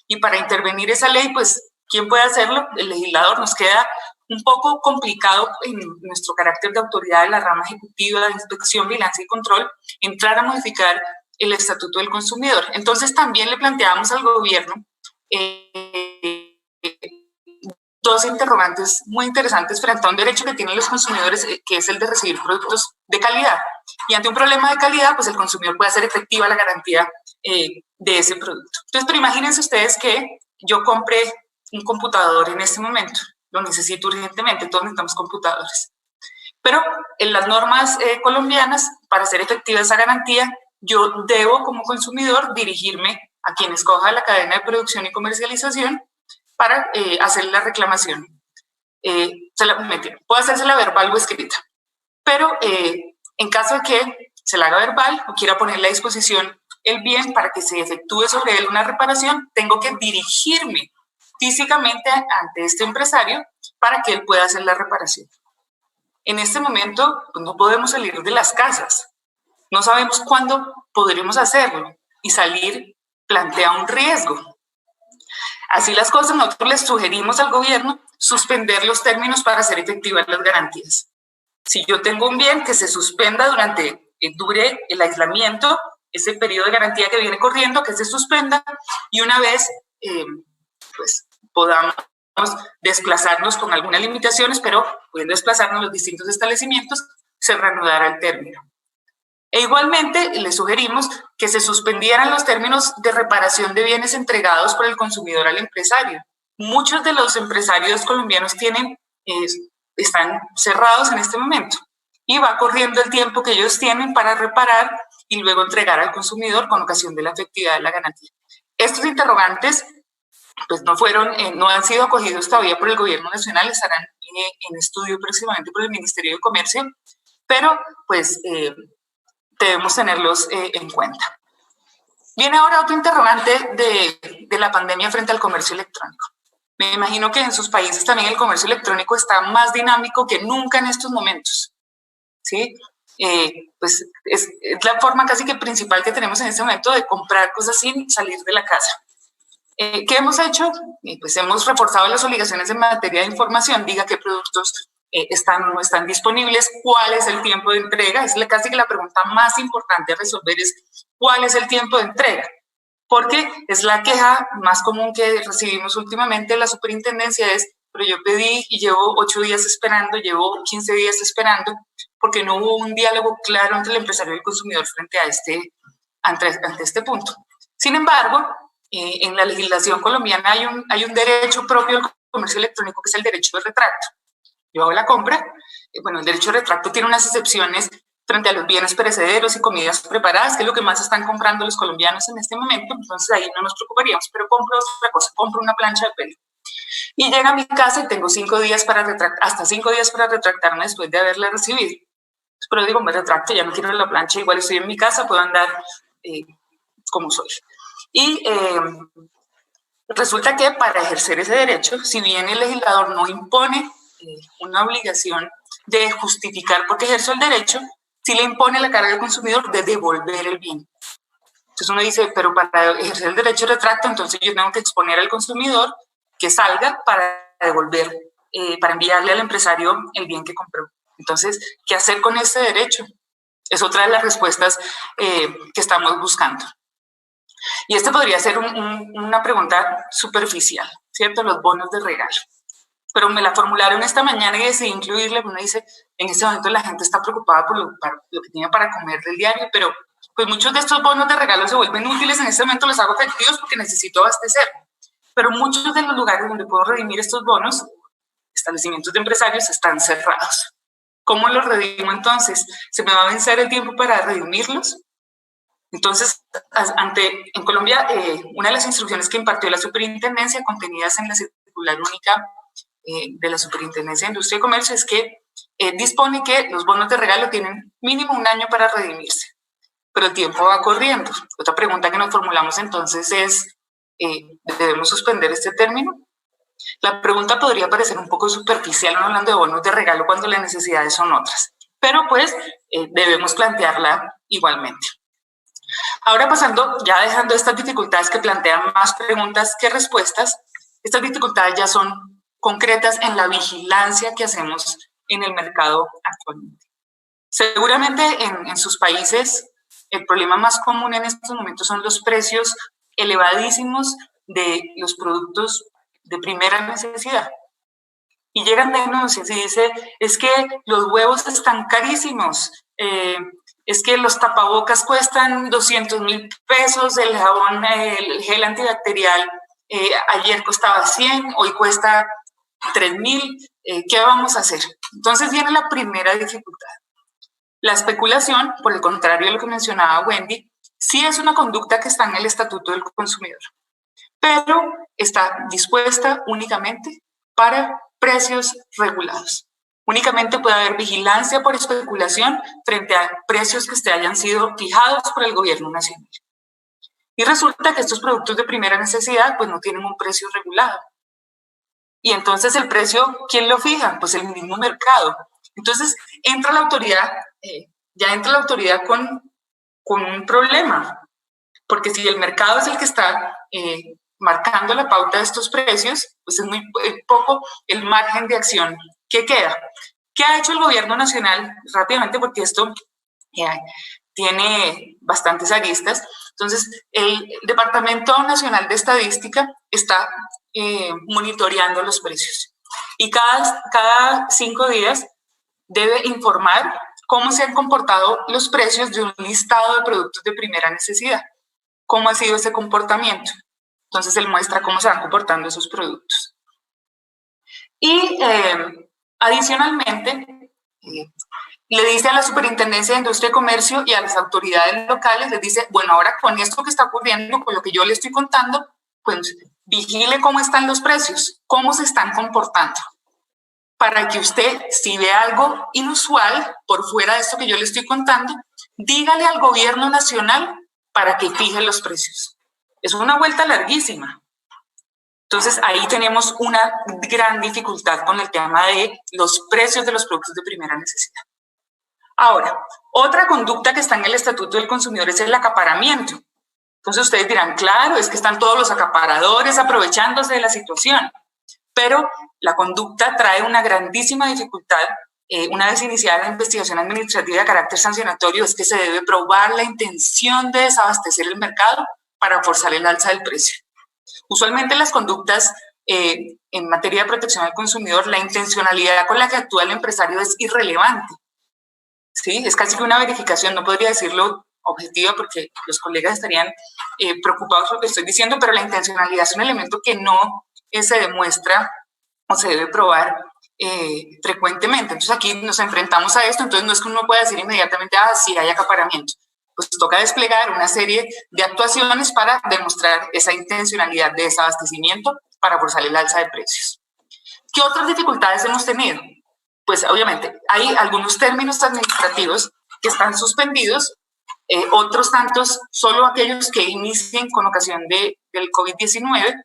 Y para intervenir esa ley, pues, ¿quién puede hacerlo? El legislador. Nos queda un poco complicado en nuestro carácter de autoridad de la rama ejecutiva de Inspección, Vigilancia y Control entrar a modificar el Estatuto del Consumidor. Entonces también le planteamos al gobierno 2 interrogantes muy interesantes frente a un derecho que tienen los consumidores, que es el de recibir productos de calidad. Y ante un problema de calidad, pues el consumidor puede hacer efectiva la garantía de ese producto. Entonces, pero imagínense ustedes que yo compré un computador en este momento, lo necesito urgentemente, todos necesitamos computadores. Pero en las normas colombianas, para hacer efectiva esa garantía, yo debo como consumidor dirigirme a quien escoja la cadena de producción y comercialización para hacer la reclamación. Puedo hacérsela verbal o escrita, pero en caso de que se la haga verbal o quiera ponerle a disposición el bien para que se efectúe sobre él una reparación, tengo que dirigirme físicamente ante este empresario para que él pueda hacer la reparación. En este momento pues, no podemos salir de las casas. No sabemos cuándo podremos hacerlo y salir plantea un riesgo. Así las cosas, nosotros les sugerimos al gobierno suspender los términos para hacer efectivas las garantías. Si yo tengo un bien, que se suspenda durante dure el aislamiento, ese periodo de garantía que viene corriendo, que se suspenda y una vez pues podamos desplazarnos con algunas limitaciones, pero pudiendo desplazarnos a los distintos establecimientos, se reanudará el término. E igualmente le sugerimos que se suspendieran los términos de reparación de bienes entregados por el consumidor al empresario. Muchos de los empresarios colombianos están cerrados en este momento y va corriendo el tiempo que ellos tienen para reparar y luego entregar al consumidor con ocasión de la efectividad de la garantía. Estos interrogantes pues no han sido acogidos todavía por el gobierno nacional, estarán en estudio próximamente por el Ministerio de Comercio, pero pues debemos tenerlos en cuenta. Viene ahora otro interrogante de la pandemia frente al comercio electrónico. Me imagino que en sus países también el comercio electrónico está más dinámico que nunca en estos momentos, ¿sí? Pues es la forma casi que principal que tenemos en este momento de comprar cosas sin salir de la casa. ¿Qué hemos hecho? Pues hemos reforzado las obligaciones en materia de información, diga qué productos están o no están disponibles, cuál es el tiempo de entrega. Es casi que la pregunta más importante a resolver es cuál es el tiempo de entrega, porque es la queja más común que recibimos últimamente de la superintendencia es, pero yo pedí y llevo 8 días esperando, llevo 15 días esperando, porque no hubo un diálogo claro entre el empresario y el consumidor frente a ante este punto. Sin embargo, en la legislación colombiana hay un derecho propio al comercio electrónico que es el derecho de retracto. Yo hago la compra, bueno, el derecho de retracto tiene unas excepciones frente a los bienes perecederos y comidas preparadas, que es lo que más están comprando los colombianos en este momento, entonces ahí no nos preocuparíamos, pero compro otra cosa, compro una plancha de pelo. Y llega a mi casa y tengo 5 días para hasta 5 días para retractarme después de haberla recibido. Pero digo, me retracto, ya no quiero la plancha, igual estoy en mi casa, puedo andar como soy. Y resulta que para ejercer ese derecho, si bien el legislador no impone una obligación de justificar por qué ejerzo el derecho, sí le impone la carga al consumidor de devolver el bien. Entonces uno dice, pero para ejercer el derecho de retracto, entonces yo tengo que exponer al consumidor que salga para devolver, para enviarle al empresario el bien que compró. Entonces, ¿qué hacer con ese derecho? Es otra de las respuestas que estamos buscando. Y podría ser una pregunta superficial, ¿cierto? Los bonos de regalo. Pero me la formularon esta mañana y decidí incluirle. Uno dice, en este momento la gente está preocupada por lo que tiene para comer del diario, pero pues muchos de estos bonos de regalo se vuelven útiles. En este momento los hago efectivos porque necesito abastecer. Pero muchos de los lugares donde puedo redimir estos bonos, establecimientos de empresarios, están cerrados. ¿Cómo los redimo entonces? ¿Se me va a vencer el tiempo para redimirlos? Entonces, en Colombia, una de las instrucciones que impartió la superintendencia contenidas en la circular única de la Superintendencia de Industria y Comercio es que dispone que los bonos de regalo tienen mínimo 1 año para redimirse, pero el tiempo va corriendo. Otra pregunta que nos formulamos entonces es, ¿debemos suspender este término? La pregunta podría parecer un poco superficial, no hablando de bonos de regalo cuando las necesidades son otras, pero pues debemos plantearla igualmente. Ahora pasando, ya dejando estas dificultades que plantean más preguntas que respuestas, estas dificultades ya son concretas en la vigilancia que hacemos en el mercado actualmente. Seguramente en sus países el problema más común en estos momentos son los precios elevadísimos de los productos de primera necesidad. Y llegan denuncias y dice, es que los huevos están carísimos, es que los tapabocas cuestan 200.000 pesos, el jabón, el gel antibacterial ayer costaba 100, hoy cuesta 3.000, ¿qué vamos a hacer? Entonces viene la primera dificultad. La especulación, por el contrario de lo que mencionaba Wendy, sí es una conducta que está en el Estatuto del Consumidor, pero está dispuesta únicamente para precios regulados. Únicamente puede haber vigilancia por especulación frente a precios que hayan sido fijados por el gobierno nacional. Y resulta que estos productos de primera necesidad pues no tienen un precio regulado. Y entonces el precio, ¿quién lo fija? Pues el mismo mercado. Entonces entra la autoridad, ya entra la autoridad con un problema, porque si el mercado es el que está marcando la pauta de estos precios, pues es muy poco el margen de acción que queda. ¿Qué ha hecho el gobierno nacional? Rápidamente, porque esto tiene bastantes aristas. Entonces, el Departamento Nacional de Estadística está monitoreando los precios. Y cada 5 días debe informar cómo se han comportado los precios de un listado de productos de primera necesidad, cómo ha sido ese comportamiento. Entonces, él muestra cómo se van comportando esos productos. Y adicionalmente, le dice a la Superintendencia de Industria y Comercio y a las autoridades locales, les dice, bueno, ahora con esto que está ocurriendo, con lo que yo le estoy contando, pues vigile cómo están los precios, cómo se están comportando, para que usted, si ve algo inusual por fuera de esto que yo le estoy contando, dígale al gobierno nacional para que fije los precios. Es una vuelta larguísima. Entonces, ahí tenemos una gran dificultad con el tema de los precios de los productos de primera necesidad. Ahora, otra conducta que está en el Estatuto del Consumidor es el acaparamiento. Entonces, ustedes dirán, claro, es que están todos los acaparadores aprovechándose de la situación. Pero la conducta trae una grandísima dificultad. Una vez iniciada la investigación administrativa de carácter sancionatorio, es que se debe probar la intención de desabastecer el mercado para forzar el alza del precio. Usualmente las conductas en materia de protección al consumidor, la intencionalidad con la que actúa el empresario es irrelevante. ¿Sí? Es casi que una verificación, no podría decirlo objetiva porque los colegas estarían preocupados por lo que estoy diciendo, pero la intencionalidad es un elemento que no se demuestra o se debe probar frecuentemente. Entonces aquí nos enfrentamos a esto, entonces no es que uno pueda decir inmediatamente, sí hay acaparamiento. Pues toca desplegar una serie de actuaciones para demostrar esa intencionalidad de desabastecimiento para forzar el alza de precios. ¿Qué otras dificultades hemos tenido? Pues obviamente hay algunos términos administrativos que están suspendidos, otros tantos solo aquellos que inicien con ocasión del COVID-19,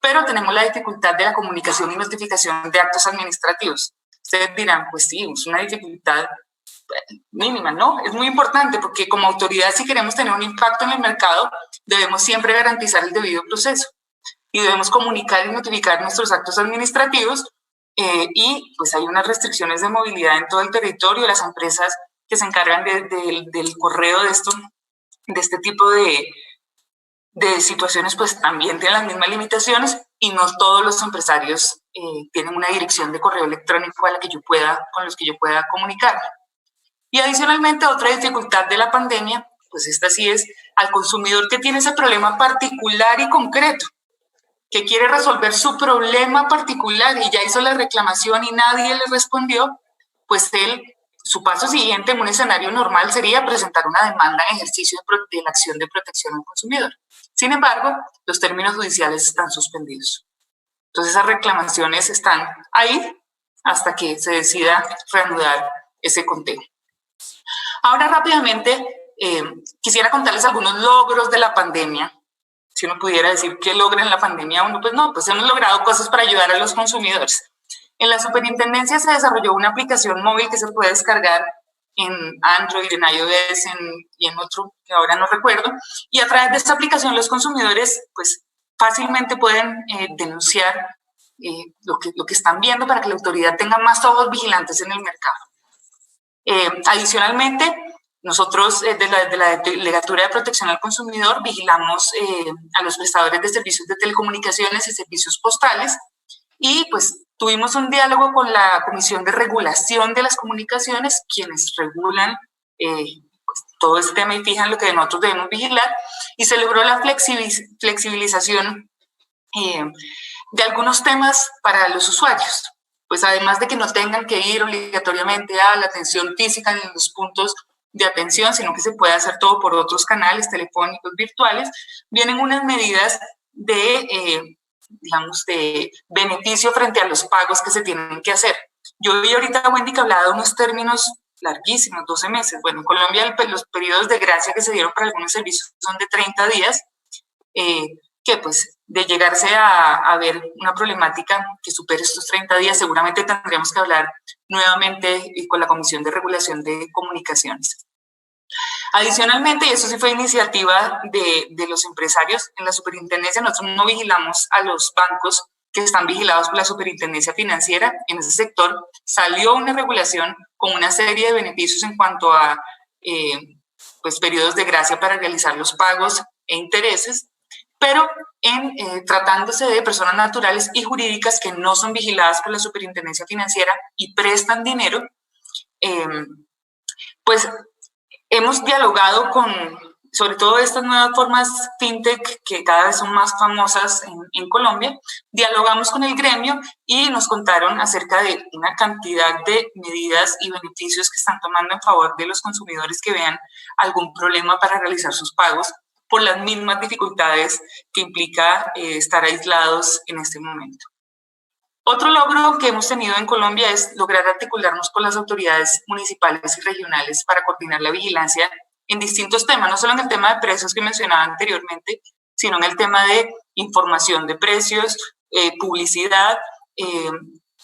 pero tenemos la dificultad de la comunicación y notificación de actos administrativos. Ustedes dirán, pues sí, es una dificultad mínima, ¿no? Es muy importante porque como autoridad, si queremos tener un impacto en el mercado, debemos siempre garantizar el debido proceso y debemos comunicar y notificar nuestros actos administrativos y pues hay unas restricciones de movilidad en todo el territorio. Las empresas que se encargan del correo de este tipo de situaciones, pues también tienen las mismas limitaciones y no todos los empresarios tienen una dirección de correo electrónico con los que yo pueda comunicarme. Y adicionalmente, otra dificultad de la pandemia, pues esta sí es al consumidor que tiene ese problema particular y concreto, que quiere resolver su problema particular y ya hizo la reclamación y nadie le respondió, pues su paso siguiente en un escenario normal sería presentar una demanda en ejercicio de la acción de protección al consumidor. Sin embargo, los términos judiciales están suspendidos. Entonces, esas reclamaciones están ahí hasta que se decida reanudar ese conteo. Ahora, rápidamente, quisiera contarles algunos logros de la pandemia. Si uno pudiera decir qué logra en la pandemia, pues hemos logrado cosas para ayudar a los consumidores. En la superintendencia se desarrolló una aplicación móvil que se puede descargar en Android, en iOS y en otro que ahora no recuerdo. Y a través de esta aplicación los consumidores pues fácilmente pueden denunciar lo que están viendo para que la autoridad tenga más ojos vigilantes en el mercado. Adicionalmente, nosotros desde la Delegatura de Protección al Consumidor vigilamos a los prestadores de servicios de telecomunicaciones y servicios postales y pues tuvimos un diálogo con la Comisión de Regulación de las Comunicaciones, quienes regulan pues, todo este tema y fijan lo que nosotros debemos vigilar, y se logró la flexibilización de algunos temas para los usuarios. Pues además de que no tengan que ir obligatoriamente a la atención física en los puntos de atención, sino que se puede hacer todo por otros canales telefónicos virtuales, vienen unas medidas de beneficio frente a los pagos que se tienen que hacer. Yo vi ahorita, Wendy, que hablaba de unos términos larguísimos, 12 meses. Bueno, en Colombia los periodos de gracia que se dieron para algunos servicios son de 30 días, que pues de llegarse a ver una problemática que supere estos 30 días, seguramente tendríamos que hablar nuevamente con la Comisión de Regulación de Comunicaciones. Adicionalmente, y eso sí fue iniciativa de los empresarios, en la superintendencia nosotros no vigilamos a los bancos que están vigilados por la superintendencia financiera. En ese sector salió una regulación con una serie de beneficios en cuanto a pues, periodos de gracia para realizar los pagos e intereses. pero tratándose de personas naturales y jurídicas que no son vigiladas por la Superintendencia Financiera y prestan dinero, pues hemos dialogado sobre todo estas nuevas formas fintech que cada vez son más famosas en Colombia, dialogamos con el gremio y nos contaron acerca de una cantidad de medidas y beneficios que están tomando en favor de los consumidores que vean algún problema para realizar sus pagos por las mismas dificultades que implica estar aislados en este momento. Otro logro que hemos tenido en Colombia es lograr articularnos con las autoridades municipales y regionales para coordinar la vigilancia en distintos temas, no solo en el tema de precios que mencionaba anteriormente, sino en el tema de información de precios, publicidad,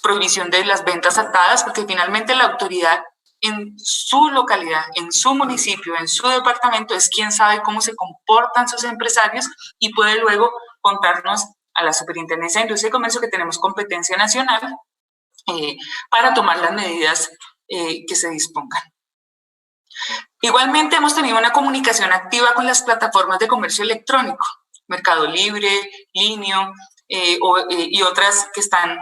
prohibición de las ventas atadas, porque finalmente la autoridad en su localidad, en su municipio, en su departamento, es quien sabe cómo se comportan sus empresarios y puede luego contarnos a la Superintendencia de Industria y Comercio que tenemos competencia nacional para tomar las medidas que se dispongan. Igualmente hemos tenido una comunicación activa con las plataformas de comercio electrónico, Mercado Libre, Linio y otras que están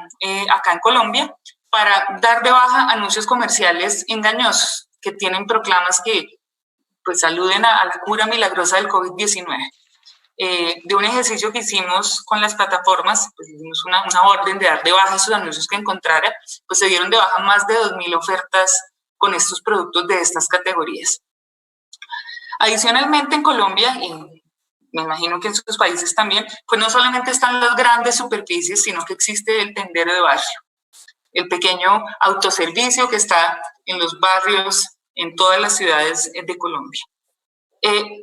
acá en Colombia, para dar de baja anuncios comerciales engañosos que tienen proclamas que pues aluden a la cura milagrosa del COVID-19. De un ejercicio que hicimos con las plataformas, pues hicimos una orden de dar de baja esos anuncios que encontrara, pues se dieron de baja más de 2.000 ofertas con estos productos de estas categorías. Adicionalmente en Colombia, y me imagino que en sus países también, pues no solamente están las grandes superficies, sino que existe el tendero de barrio, el pequeño autoservicio que está en los barrios, en todas las ciudades de Colombia.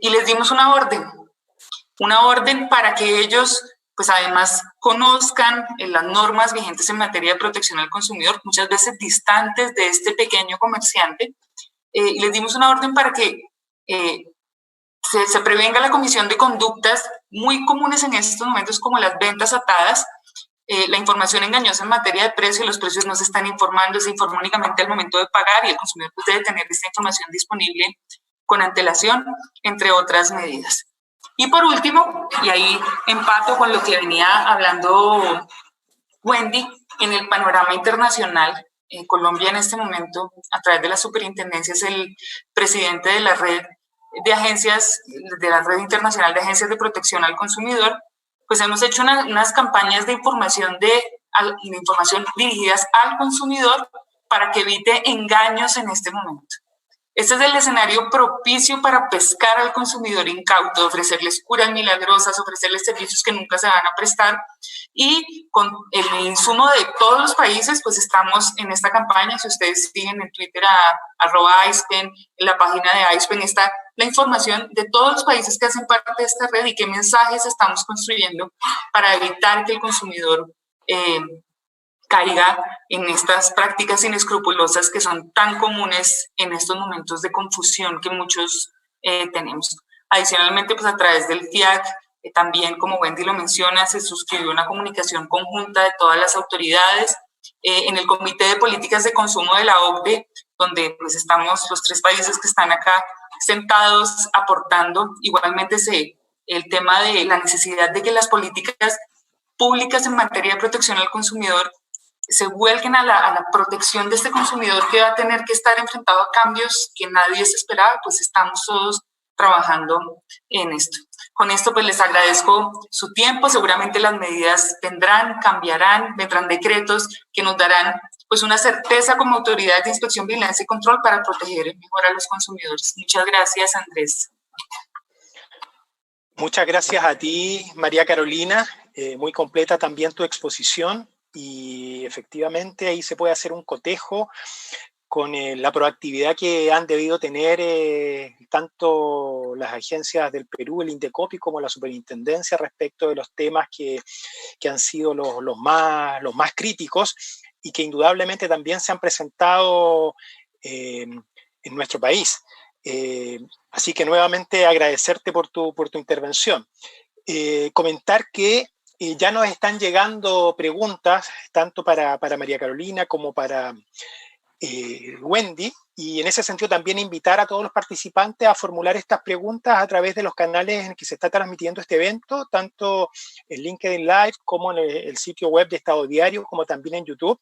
Y les dimos una orden para que ellos, pues además conozcan las normas vigentes en materia de protección al consumidor, muchas veces distantes de este pequeño comerciante, y les dimos una orden para que se prevenga la comisión de conductas muy comunes en estos momentos como las ventas atadas, la información engañosa en materia de precio, los precios no se están informando, se informa únicamente al momento de pagar y el consumidor pues debe tener esta información disponible con antelación, entre otras medidas. Y por último, y ahí empato con lo que venía hablando Wendy, en el panorama internacional, Colombia en este momento, a través de la superintendencia, es el presidente de la red de agencias, de la red internacional de agencias de protección al consumidor, pues hemos hecho unas campañas de información dirigidas al consumidor para que evite engaños en este momento. Este es el escenario propicio para pescar al consumidor incauto, ofrecerles curas milagrosas, ofrecerles servicios que nunca se van a prestar. Y con el insumo de todos los países, pues estamos en esta campaña. Si ustedes siguen en Twitter a @ISPEN, en la página de ISPEN está la información de todos los países que hacen parte de esta red y qué mensajes estamos construyendo para evitar que el consumidor caiga en estas prácticas inescrupulosas que son tan comunes en estos momentos de confusión que muchos tenemos. Adicionalmente, pues a través del FIAC, también, como Wendy lo menciona, se suscribió una comunicación conjunta de todas las autoridades en el Comité de Políticas de Consumo de la OCDE, donde pues estamos los 3 países que están acá sentados aportando. Igualmente el tema de la necesidad de que las políticas públicas en materia de protección al consumidor se vuelquen a la protección de este consumidor que va a tener que estar enfrentado a cambios que nadie se esperaba, pues estamos todos trabajando en esto. Con esto pues les agradezco su tiempo, seguramente las medidas vendrán, cambiarán, vendrán decretos que nos darán pues una certeza como autoridad de inspección, vigilancia y control para proteger mejor a los consumidores. Muchas gracias, Andrés. Muchas gracias a ti, María Carolina, muy completa también tu exposición. Y efectivamente ahí se puede hacer un cotejo con la proactividad que han debido tener tanto las agencias del Perú, el Indecopi, como la Superintendencia respecto de los temas que han sido los más críticos y que indudablemente también se han presentado en nuestro país. Así que nuevamente agradecerte por tu intervención. Comentar que ya nos están llegando preguntas, tanto para María Carolina como para Wendy, y en ese sentido también invitar a todos los participantes a formular estas preguntas a través de los canales en que se está transmitiendo este evento, tanto en LinkedIn Live como en el sitio web de Estado Diario, como también en YouTube.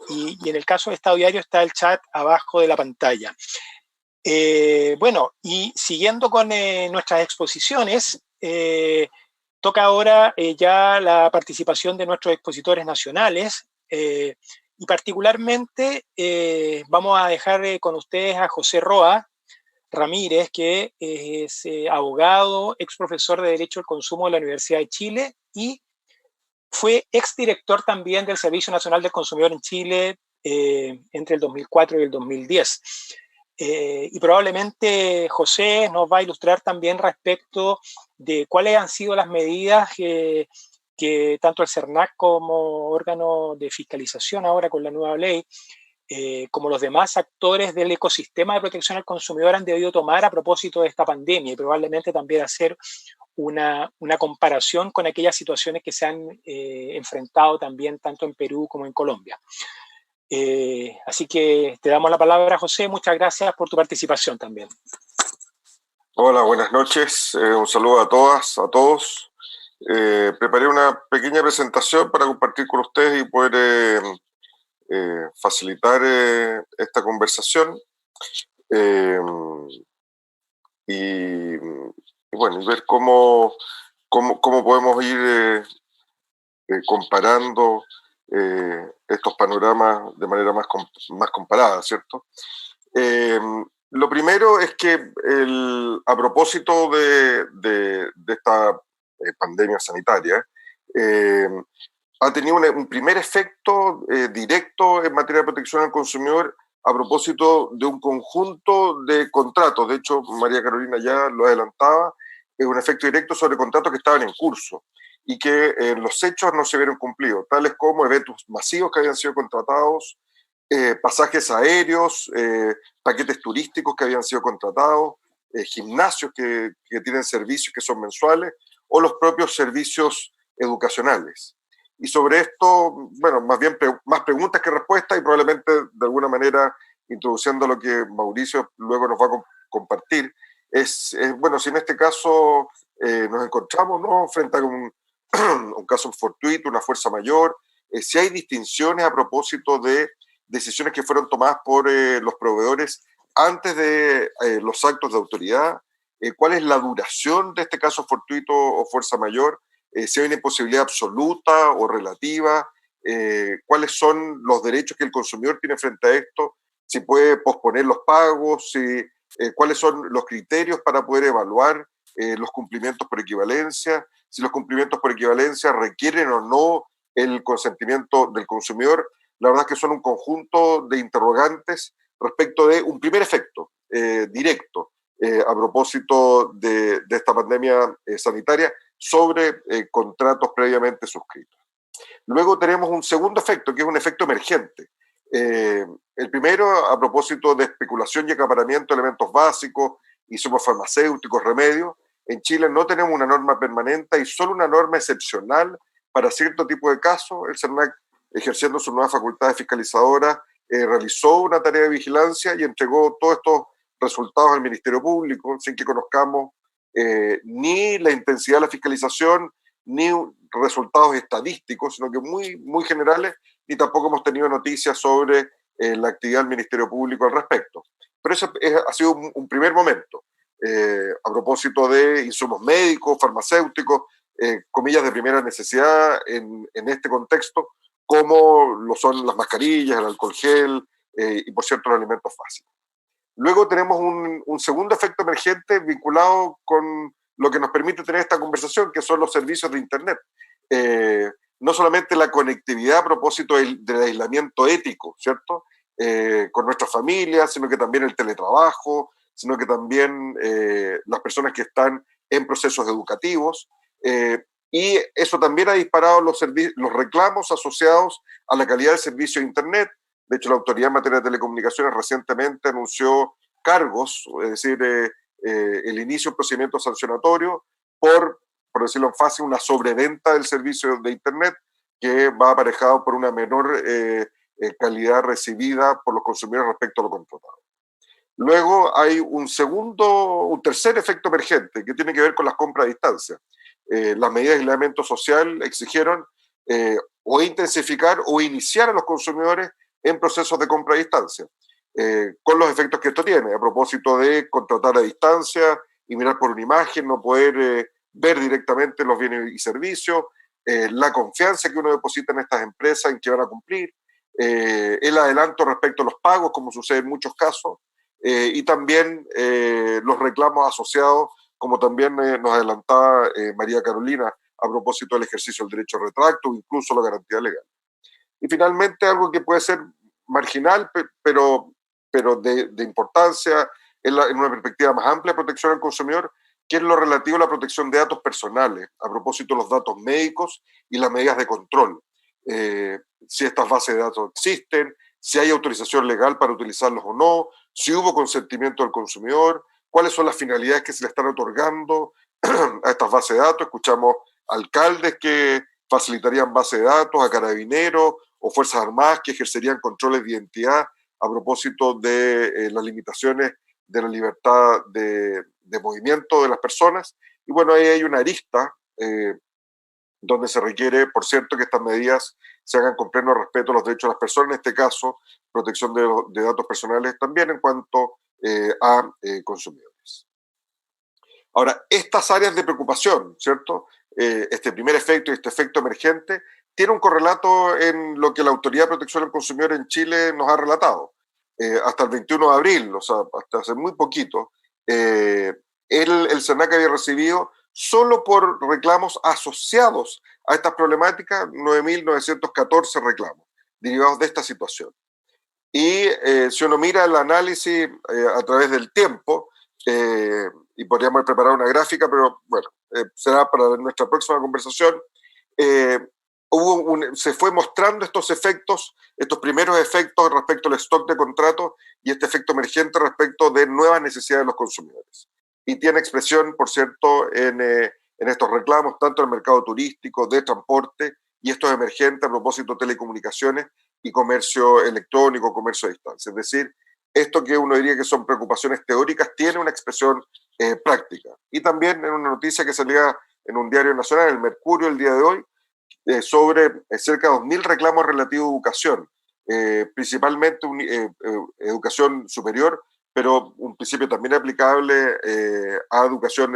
Y en el caso de Estado Diario está el chat abajo de la pantalla. Bueno, y siguiendo con nuestras exposiciones, toca ahora ya la participación de nuestros expositores nacionales, y particularmente vamos a dejar con ustedes a José Roa Ramírez, que es abogado, ex profesor de Derecho al Consumo de la Universidad de Chile y fue exdirector también del Servicio Nacional del Consumidor en Chile entre el 2004 y el 2010. Y probablemente José nos va a ilustrar también respecto de cuáles han sido las medidas que tanto el CERNAC como órgano de fiscalización ahora con la nueva ley, como los demás actores del ecosistema de protección al consumidor han debido tomar a propósito de esta pandemia y probablemente también hacer una comparación con aquellas situaciones que se han enfrentado también tanto en Perú como en Colombia. Así que te damos la palabra, José. Muchas gracias por tu participación también. Hola, buenas noches. Un saludo a todas, a todos. Preparé una pequeña presentación para compartir con ustedes y poder facilitar esta conversación. Y bueno, y ver cómo podemos ir comparando estos panoramas de manera más comparada, ¿cierto? Lo primero es que a propósito de esta pandemia sanitaria, ha tenido un primer efecto directo en materia de protección al consumidor a propósito de un conjunto de contratos. De hecho, María Carolina ya lo adelantaba, es un efecto directo sobre contratos que estaban en curso y que los hechos no se vieron cumplidos, tales como eventos masivos que habían sido contratados, pasajes aéreos, paquetes turísticos que habían sido contratados, gimnasios que tienen servicios que son mensuales, o los propios servicios educacionales. Y sobre esto, bueno, más bien más preguntas que respuestas y probablemente de alguna manera introduciendo lo que Mauricio luego nos va a compartir, es bueno, si en este caso nos encontramos, ¿no?, frente a un caso fortuito, una fuerza mayor, si hay distinciones a propósito de decisiones que fueron tomadas por los proveedores antes de los actos de autoridad, cuál es la duración de este caso fortuito o fuerza mayor, si hay una imposibilidad absoluta o relativa, cuáles son los derechos que el consumidor tiene frente a esto, si puede posponer los pagos, cuáles son los criterios para poder evaluar los cumplimientos por equivalencia, si los cumplimientos por equivalencia requieren o no el consentimiento del consumidor. La verdad es que son un conjunto de interrogantes respecto de un primer efecto directo a propósito de esta pandemia sanitaria sobre contratos previamente suscritos. Luego tenemos un segundo efecto, que es un efecto emergente. El primero, a propósito de especulación y acaparamiento de elementos básicos, insumos farmacéuticos, remedios. En Chile no tenemos una norma permanente, hay solo una norma excepcional para cierto tipo de casos. El CERNAC, ejerciendo su nueva facultad fiscalizadora, realizó una tarea de vigilancia y entregó todos estos resultados al Ministerio Público, sin que conozcamos ni la intensidad de la fiscalización, ni resultados estadísticos, sino que muy generales, ni tampoco hemos tenido noticias sobre la actividad del Ministerio Público al respecto. Pero eso ha sido un primer momento. A propósito de insumos médicos, farmacéuticos, comillas de primera necesidad en este contexto, como lo son las mascarillas, el alcohol gel y, por cierto, los alimentos básicos. Luego tenemos un segundo efecto emergente vinculado con lo que nos permite tener esta conversación, que son los servicios de Internet. No solamente la conectividad a propósito del aislamiento ético, ¿cierto?, con nuestras familias, sino que también el teletrabajo, sino que también las personas que están en procesos educativos. Y eso también ha disparado los reclamos asociados a la calidad del servicio de Internet. De hecho, la Autoridad en Materia de Telecomunicaciones recientemente anunció cargos, es decir, el inicio de un procedimiento sancionatorio por decirlo en fácil, una sobreventa del servicio de Internet que va aparejado por una menor calidad recibida por los consumidores respecto a lo contratado. Luego hay un tercer efecto emergente que tiene que ver con las compras a distancia. Las medidas de aislamiento social exigieron o intensificar o iniciar a los consumidores en procesos de compra a distancia, con los efectos que esto tiene, a propósito de contratar a distancia y mirar por una imagen, no poder ver directamente los bienes y servicios, la confianza que uno deposita en estas empresas en que van a cumplir, el adelanto respecto a los pagos, como sucede en muchos casos, y también los reclamos asociados, como también nos adelantaba María Carolina, a propósito del ejercicio del derecho a retracto o incluso la garantía legal. Y finalmente algo que puede ser marginal, pero de importancia en una perspectiva más amplia de protección al consumidor, que es lo relativo a la protección de datos personales, a propósito de los datos médicos y las medidas de control. Si estas bases de datos existen, si hay autorización legal para utilizarlos o no, si hubo consentimiento del consumidor, cuáles son las finalidades que se le están otorgando a estas bases de datos. Escuchamos alcaldes que facilitarían bases de datos, a carabineros o fuerzas armadas que ejercerían controles de identidad a propósito de las limitaciones de la libertad de movimiento de las personas. Y bueno, ahí hay una arista donde se requiere, por cierto, que estas medidas se hagan con pleno respeto a los derechos de las personas, en este caso, protección de datos personales también en cuanto a consumidores. Ahora, estas áreas de preocupación, ¿cierto? Este primer efecto y este efecto emergente, tiene un correlato en lo que la Autoridad de Protección al Consumidor en Chile nos ha relatado. Hasta el 21 de abril, o sea, hasta hace muy poquito, el SERNAC había recibido solo por reclamos asociados a estas problemáticas 9.914 reclamos derivados de esta situación. Y si uno mira el análisis a través del tiempo, y podríamos preparar una gráfica, pero bueno, será para nuestra próxima conversación, se fue mostrando estos efectos, estos primeros efectos respecto al stock de contratos y este efecto emergente respecto de nuevas necesidades de los consumidores. Y tiene expresión, por cierto, en estos reclamos, tanto en el mercado turístico, de transporte, y estos emergentes a propósito de telecomunicaciones y comercio electrónico, comercio a distancia. Es decir, esto que uno diría que son preocupaciones teóricas tiene una expresión práctica. Y también en una noticia que salía en un diario nacional, el Mercurio, el día de hoy, sobre cerca de 2.000 reclamos relativos a educación, principalmente educación superior, pero un principio también aplicable a educación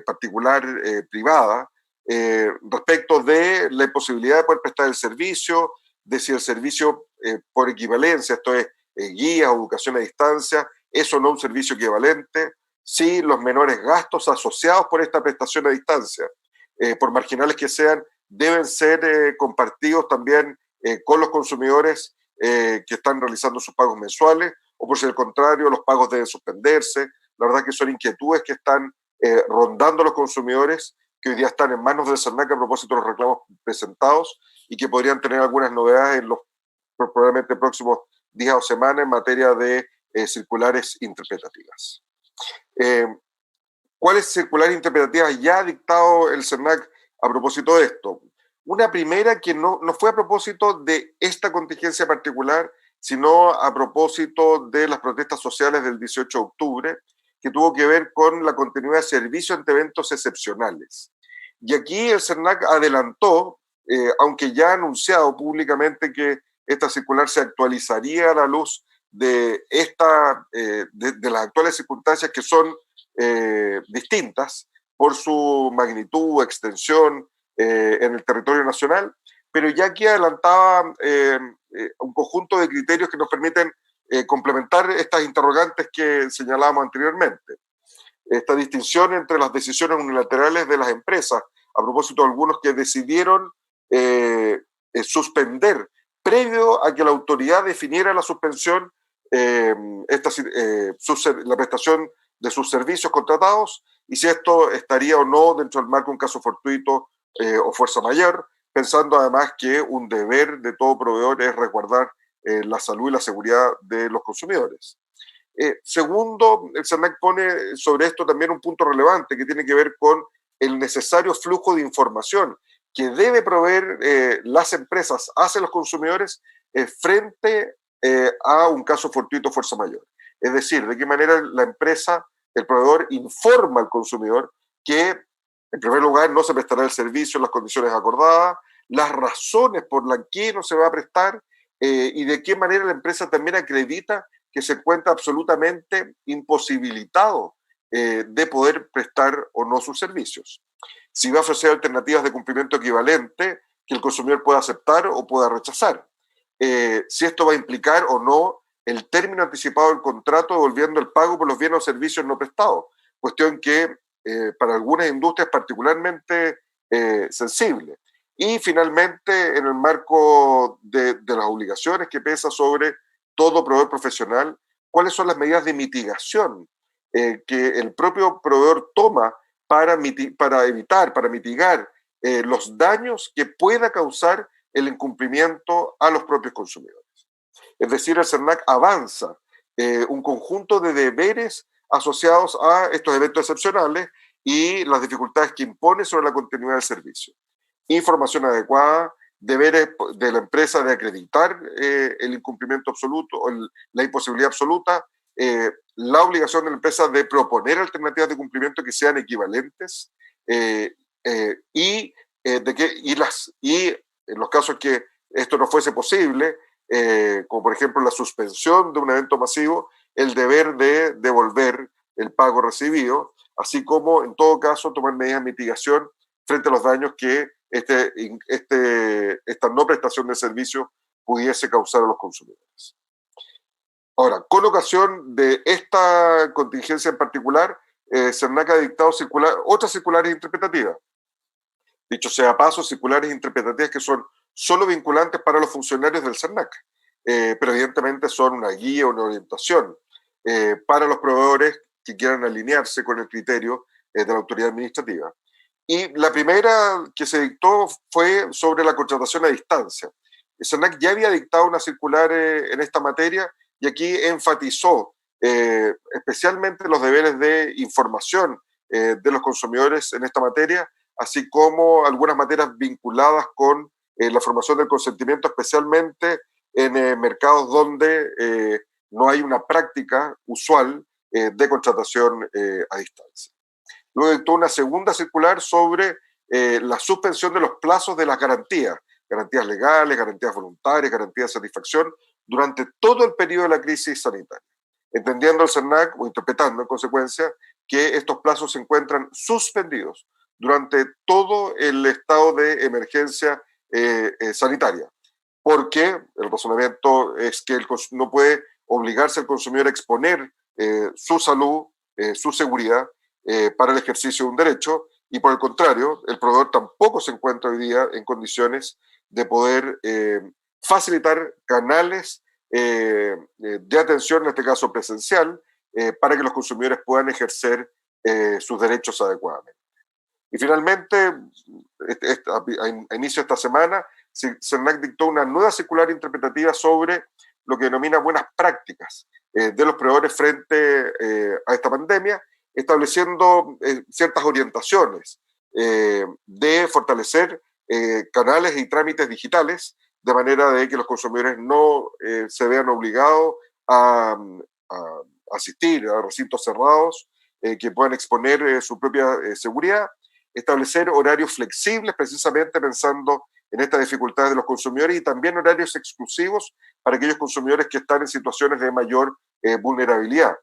particular privada, respecto de la imposibilidad de poder prestar el servicio, de si el servicio por equivalencia, esto es guías o educación a distancia, es o no un servicio equivalente, si los menores gastos asociados por esta prestación a distancia, por marginales que sean, deben ser compartidos también con los consumidores que están realizando sus pagos mensuales, o por si al contrario, los pagos deben suspenderse. La verdad que son inquietudes que están rondando a los consumidores, que hoy día están en manos del SERNAC a propósito de los reclamos presentados y que podrían tener algunas novedades en los probablemente próximos días o semanas en materia de circulares interpretativas. ¿Cuáles circulares interpretativas ya ha dictado el SERNAC a propósito de esto? Una primera que no fue a propósito de esta contingencia particular, sino a propósito de las protestas sociales del 18 de octubre, que tuvo que ver con la continuidad de servicio ante eventos excepcionales. Y aquí el SERNAC adelantó, aunque ya ha anunciado públicamente que esta circular se actualizaría a la luz de las actuales circunstancias que son distintas por su magnitud, extensión en el territorio nacional, pero ya aquí adelantaba un conjunto de criterios que nos permiten complementar estas interrogantes que señalábamos anteriormente. Esta distinción entre las decisiones unilaterales de las empresas, a propósito de algunos que decidieron suspender, previo a que la autoridad definiera la suspensión, la prestación de sus servicios contratados, y si esto estaría o no dentro del marco de un caso fortuito o fuerza mayor, pensando además que un deber de todo proveedor es resguardar la salud y la seguridad de los consumidores. Segundo, el SERNAC pone sobre esto también un punto relevante que tiene que ver con el necesario flujo de información que debe proveer las empresas hacia los consumidores frente a un caso fortuito o fuerza mayor. Es decir, de qué manera la empresa, el proveedor, informa al consumidor que, en primer lugar, no se prestará el servicio en las condiciones acordadas, las razones por las que no se va a prestar y de qué manera la empresa también acredita que se encuentra absolutamente imposibilitado de poder prestar o no sus servicios. Si va a ofrecer alternativas de cumplimiento equivalente que el consumidor pueda aceptar o pueda rechazar. Si esto va a implicar o no el término anticipado del contrato devolviendo el pago por los bienes o servicios no prestados, cuestión que para algunas industrias es particularmente sensible. Y finalmente, en el marco de las obligaciones que pesa sobre todo proveedor profesional, cuáles son las medidas de mitigación que el propio proveedor toma para evitar, para mitigar los daños que pueda causar el incumplimiento a los propios consumidores. Es decir, el CERNAC avanza un conjunto de deberes asociados a estos eventos excepcionales y las dificultades que impone sobre la continuidad del servicio. Información adecuada, deberes de la empresa de acreditar el incumplimiento absoluto o la imposibilidad absoluta, la obligación de la empresa de proponer alternativas de cumplimiento que sean equivalentes y en los casos que esto no fuese posible, como por ejemplo la suspensión de un evento masivo, el deber de devolver el pago recibido, así como en todo caso tomar medidas de mitigación frente a los daños que esta no prestación de servicio pudiese causar a los consumidores. Ahora, con ocasión de esta contingencia en particular, CERNAC ha dictado otras circulares interpretativas. Dicho sea paso, circulares interpretativas que son solo vinculantes para los funcionarios del CERNAC, pero evidentemente son una guía, una orientación para los proveedores que quieran alinearse con el criterio de la autoridad administrativa. Y la primera que se dictó fue sobre la contratación a distancia. El CERNAC ya había dictado una circular en esta materia y aquí enfatizó especialmente los deberes de información de los consumidores en esta materia, así como algunas materias vinculadas con la formación del consentimiento, especialmente en mercados donde no hay una práctica usual de contratación a distancia. Luego dictó una segunda circular sobre la suspensión de los plazos de las garantías legales, garantías voluntarias, garantías de satisfacción, durante todo el periodo de la crisis sanitaria, entendiendo el CERNAC o interpretando en consecuencia que estos plazos se encuentran suspendidos durante todo el estado de emergencia sanitaria, porque el razonamiento es que no puede obligarse al consumidor a exponer su salud, su seguridad para el ejercicio de un derecho, y por el contrario, el proveedor tampoco se encuentra hoy día en condiciones de poder facilitar canales de atención, en este caso presencial, para que los consumidores puedan ejercer sus derechos adecuadamente. Y finalmente, a inicio de esta semana, CERNAC dictó una nueva circular interpretativa sobre lo que denomina buenas prácticas de los proveedores frente a esta pandemia, estableciendo ciertas orientaciones de fortalecer canales y trámites digitales, de manera de que los consumidores no se vean obligados a asistir a recintos cerrados que puedan exponer su propia seguridad, establecer horarios flexibles precisamente pensando en estas dificultades de los consumidores y también horarios exclusivos para aquellos consumidores que están en situaciones de mayor vulnerabilidad.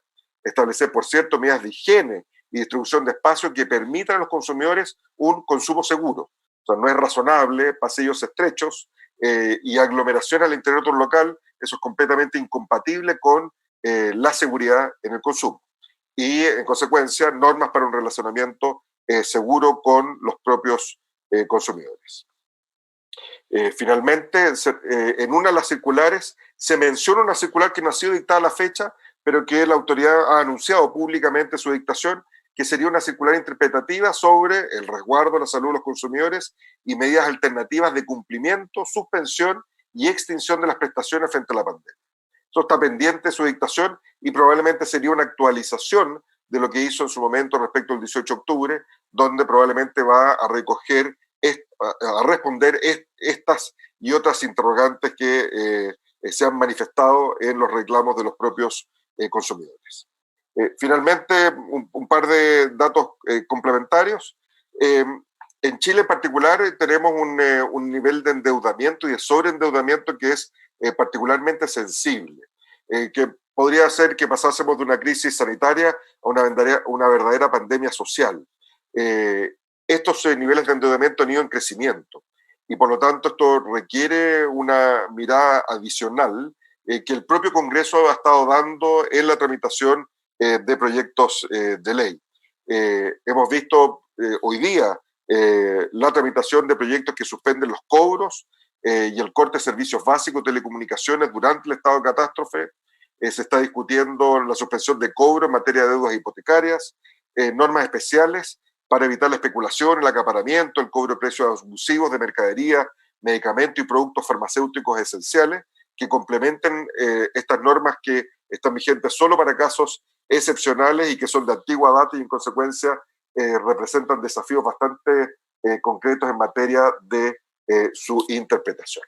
Establecer, por cierto, medidas de higiene y distribución de espacios que permitan a los consumidores un consumo seguro. O sea, no es razonable pasillos estrechos y aglomeración al interior de un local, eso es completamente incompatible con la seguridad en el consumo. Y, en consecuencia, normas para un relacionamiento seguro con los propios consumidores. Finalmente, en una de las circulares se menciona una circular que no ha sido dictada a la fecha, pero que la autoridad ha anunciado públicamente su dictación, que sería una circular interpretativa sobre el resguardo de la salud de los consumidores y medidas alternativas de cumplimiento, suspensión y extinción de las prestaciones frente a la pandemia. Eso está pendiente de su dictación y probablemente sería una actualización de lo que hizo en su momento respecto al 18 de octubre, donde probablemente va a recoger, a responder estas y otras interrogantes que se han manifestado en los reclamos de los propios consumidores. Finalmente, un par de datos complementarios. En Chile en particular tenemos un nivel de endeudamiento y de sobreendeudamiento que es particularmente sensible, que podría hacer que pasásemos de una crisis sanitaria a una verdadera pandemia social. Estos niveles de endeudamiento han ido en crecimiento y por lo tanto esto requiere una mirada adicional que el propio Congreso ha estado dando en la tramitación de proyectos de ley. Hemos visto hoy día la tramitación de proyectos que suspenden los cobros y el corte de servicios básicos de telecomunicaciones durante el estado de catástrofe. Se está discutiendo la suspensión de cobro en materia de deudas hipotecarias, normas especiales para evitar la especulación, el acaparamiento, el cobro de precios abusivos de mercadería, medicamentos y productos farmacéuticos esenciales que complementen estas normas que están vigentes solo para casos excepcionales y que son de antigua data y en consecuencia representan desafíos bastante concretos en materia de su interpretación.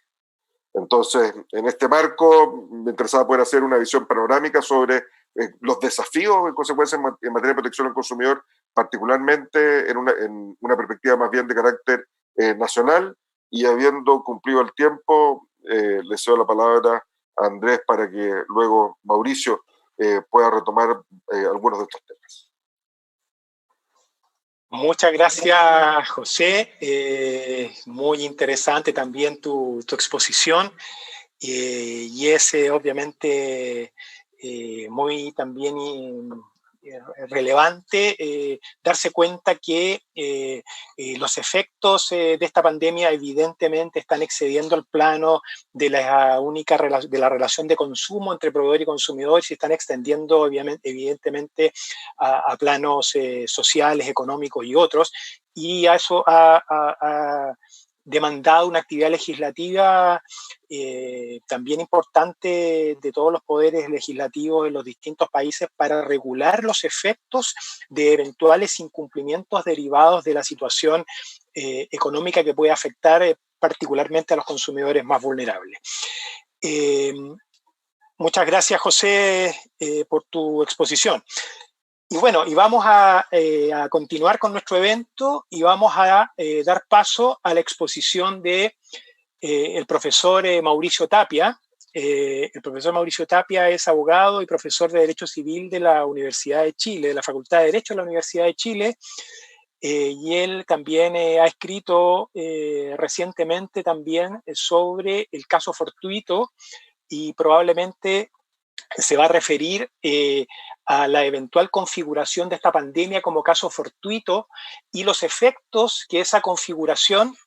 Entonces, en este marco, me interesaba poder hacer una visión panorámica sobre los desafíos en consecuencia en materia de protección al consumidor, particularmente en una perspectiva más bien de carácter nacional, y habiendo cumplido el tiempo, le cedo la palabra a Andrés para que luego Mauricio pueda retomar algunos de estos temas. Muchas gracias, José. Muy interesante también tu exposición y es obviamente muy también relevante darse cuenta que los efectos de esta pandemia evidentemente están excediendo el plano de de la relación de consumo entre proveedor y consumidor y se están extendiendo evidentemente a planos sociales, económicos y otros, y eso ha demandado una actividad legislativa también importante de todos los poderes legislativos de los distintos países para regular los efectos de eventuales incumplimientos derivados de la situación económica que puede afectar particularmente a los consumidores más vulnerables. Muchas gracias, José, por tu exposición. Y bueno, y vamos a continuar con nuestro evento y vamos a dar paso a la exposición de el profesor Mauricio Tapia. El profesor Mauricio Tapia es abogado y profesor de Derecho Civil de la Universidad de Chile, de la Facultad de Derecho de la Universidad de Chile, y él también ha escrito recientemente también sobre el caso Fortuito y probablemente se va a referir a la eventual configuración de esta pandemia como caso fortuito y los efectos que esa configuración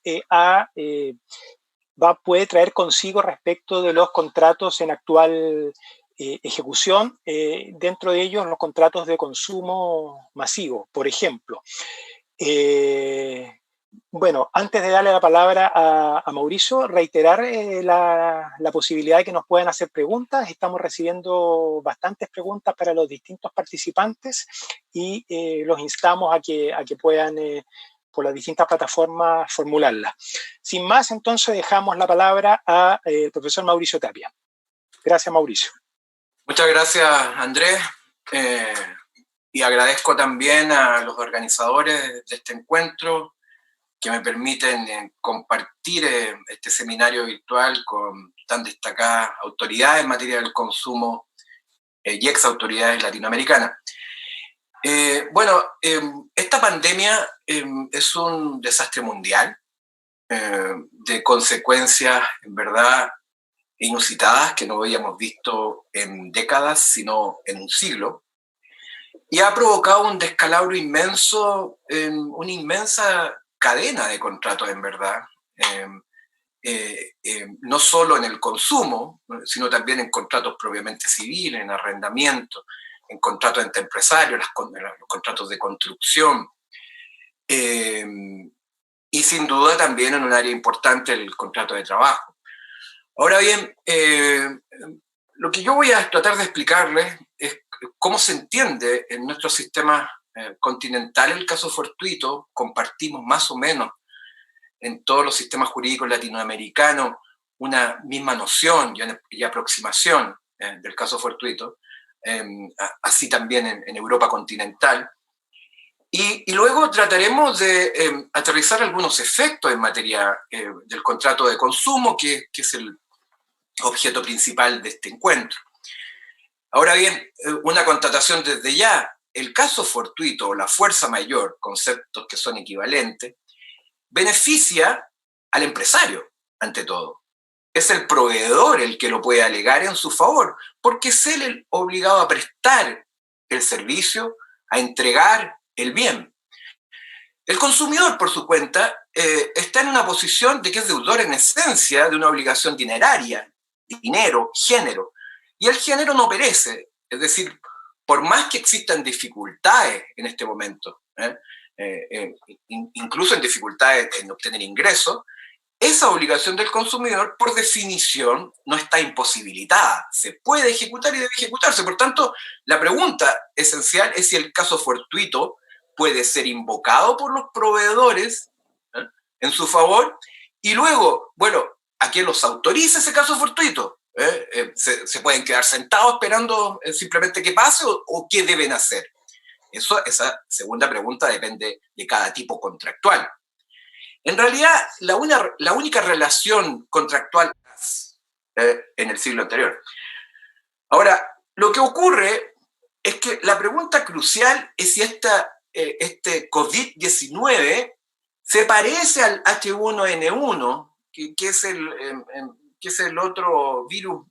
puede traer consigo respecto de los contratos en actual ejecución, dentro de ellos los contratos de consumo masivo, por ejemplo. Bueno, antes de darle la palabra a Mauricio, reiterar la posibilidad de que nos puedan hacer preguntas. Estamos recibiendo bastantes preguntas para los distintos participantes y los instamos a que puedan, por las distintas plataformas, formularlas. Sin más, entonces dejamos la palabra al profesor Mauricio Tapia. Gracias, Mauricio. Muchas gracias, Andrés. Y agradezco también a los organizadores de este encuentro que me permiten compartir este seminario virtual con tan destacadas autoridades en materia del consumo y ex autoridades latinoamericanas. Bueno, esta pandemia es un desastre mundial de consecuencias, en verdad, inusitadas que no habíamos visto en décadas, sino en un siglo. Y ha provocado un descalabro inmenso, una inmensa cadena de contratos, en verdad, no solo en el consumo, sino también en contratos propiamente civiles, en arrendamiento, en contratos entre empresarios, los contratos de construcción, y sin duda también en un área importante el contrato de trabajo. Ahora bien, lo que yo voy a tratar de explicarles es cómo se entiende en nuestro sistema continental el caso fortuito. Compartimos más o menos en todos los sistemas jurídicos latinoamericanos una misma noción y aproximación del caso fortuito. así también en Europa continental. Y luego trataremos de aterrizar algunos efectos en materia del contrato de consumo, que es el objeto principal de este encuentro. Ahora bien, una constatación desde ya: el caso fortuito o la fuerza mayor, conceptos que son equivalentes, beneficia al empresario, ante todo. Es el proveedor el que lo puede alegar en su favor, porque es él el obligado a prestar el servicio, a entregar el bien. El consumidor, por su cuenta, está en una posición de que es deudor en esencia de una obligación dineraria, dinero, género, y el género no perece. Es decir, por más que existan dificultades en este momento, incluso en dificultades en obtener ingresos, esa obligación del consumidor, por definición, no está imposibilitada. Se puede ejecutar y debe ejecutarse. Por tanto, la pregunta esencial es si el caso fortuito puede ser invocado por los proveedores en su favor, y luego, bueno, ¿a quién los autoriza ese caso fortuito? ¿Se pueden quedar sentados esperando simplemente que pase o qué deben hacer? Esa segunda pregunta depende de cada tipo contractual. En realidad, la única relación contractual en el siglo anterior. Ahora, lo que ocurre es que la pregunta crucial es si este COVID-19 se parece al H1N1, que es el otro virus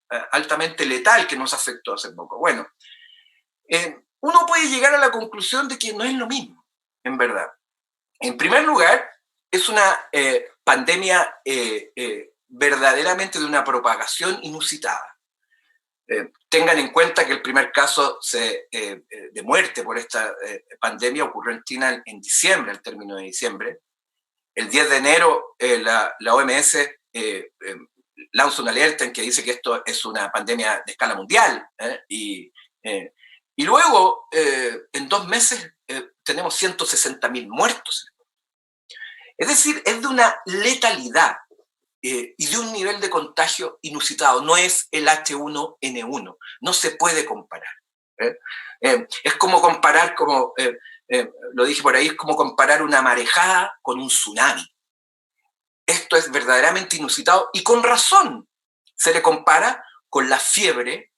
altamente letal que nos afectó hace poco. Bueno, uno puede llegar a la conclusión de que no es lo mismo, en verdad. En primer lugar, es una pandemia verdaderamente de una propagación inusitada. Tengan en cuenta que el primer caso de muerte por esta pandemia ocurrió en China en diciembre, al término de diciembre. El 10 de enero la OMS lanza una alerta en que dice que esto es una pandemia de escala mundial. Y luego, en 2 meses, tenemos 160.000 muertos. Es decir, es de una letalidad y de un nivel de contagio inusitado. No es el H1N1, no se puede comparar. Es como comparar, lo dije por ahí, es como comparar una marejada con un tsunami. Esto es verdaderamente inusitado y con razón se le compara con la fiebre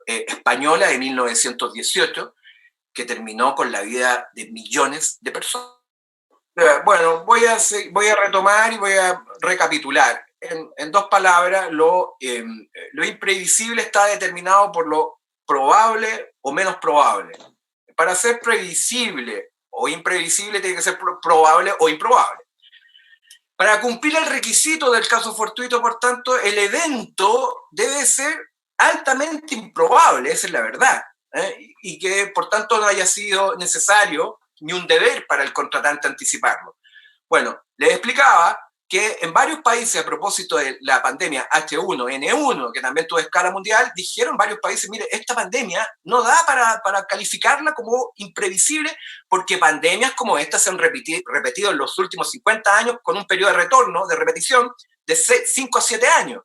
española de 1918, que terminó con la vida de millones de personas. Bueno, voy a retomar y voy a recapitular. En 2 palabras, lo imprevisible está determinado por lo probable o menos probable. Para ser previsible o imprevisible tiene que ser probable o improbable. Para cumplir el requisito del caso fortuito, por tanto, el evento debe ser altamente improbable, esa es la verdad, y que por tanto no haya sido necesario ni un deber para el contratante anticiparlo. Bueno, les explicaba que en varios países, a propósito de la pandemia H1N1, que también tuvo escala mundial, dijeron varios países: mire, esta pandemia no da para calificarla como imprevisible, porque pandemias como esta se han repetido en los últimos 50 años con un periodo de retorno, de repetición, de 5 a 7 años.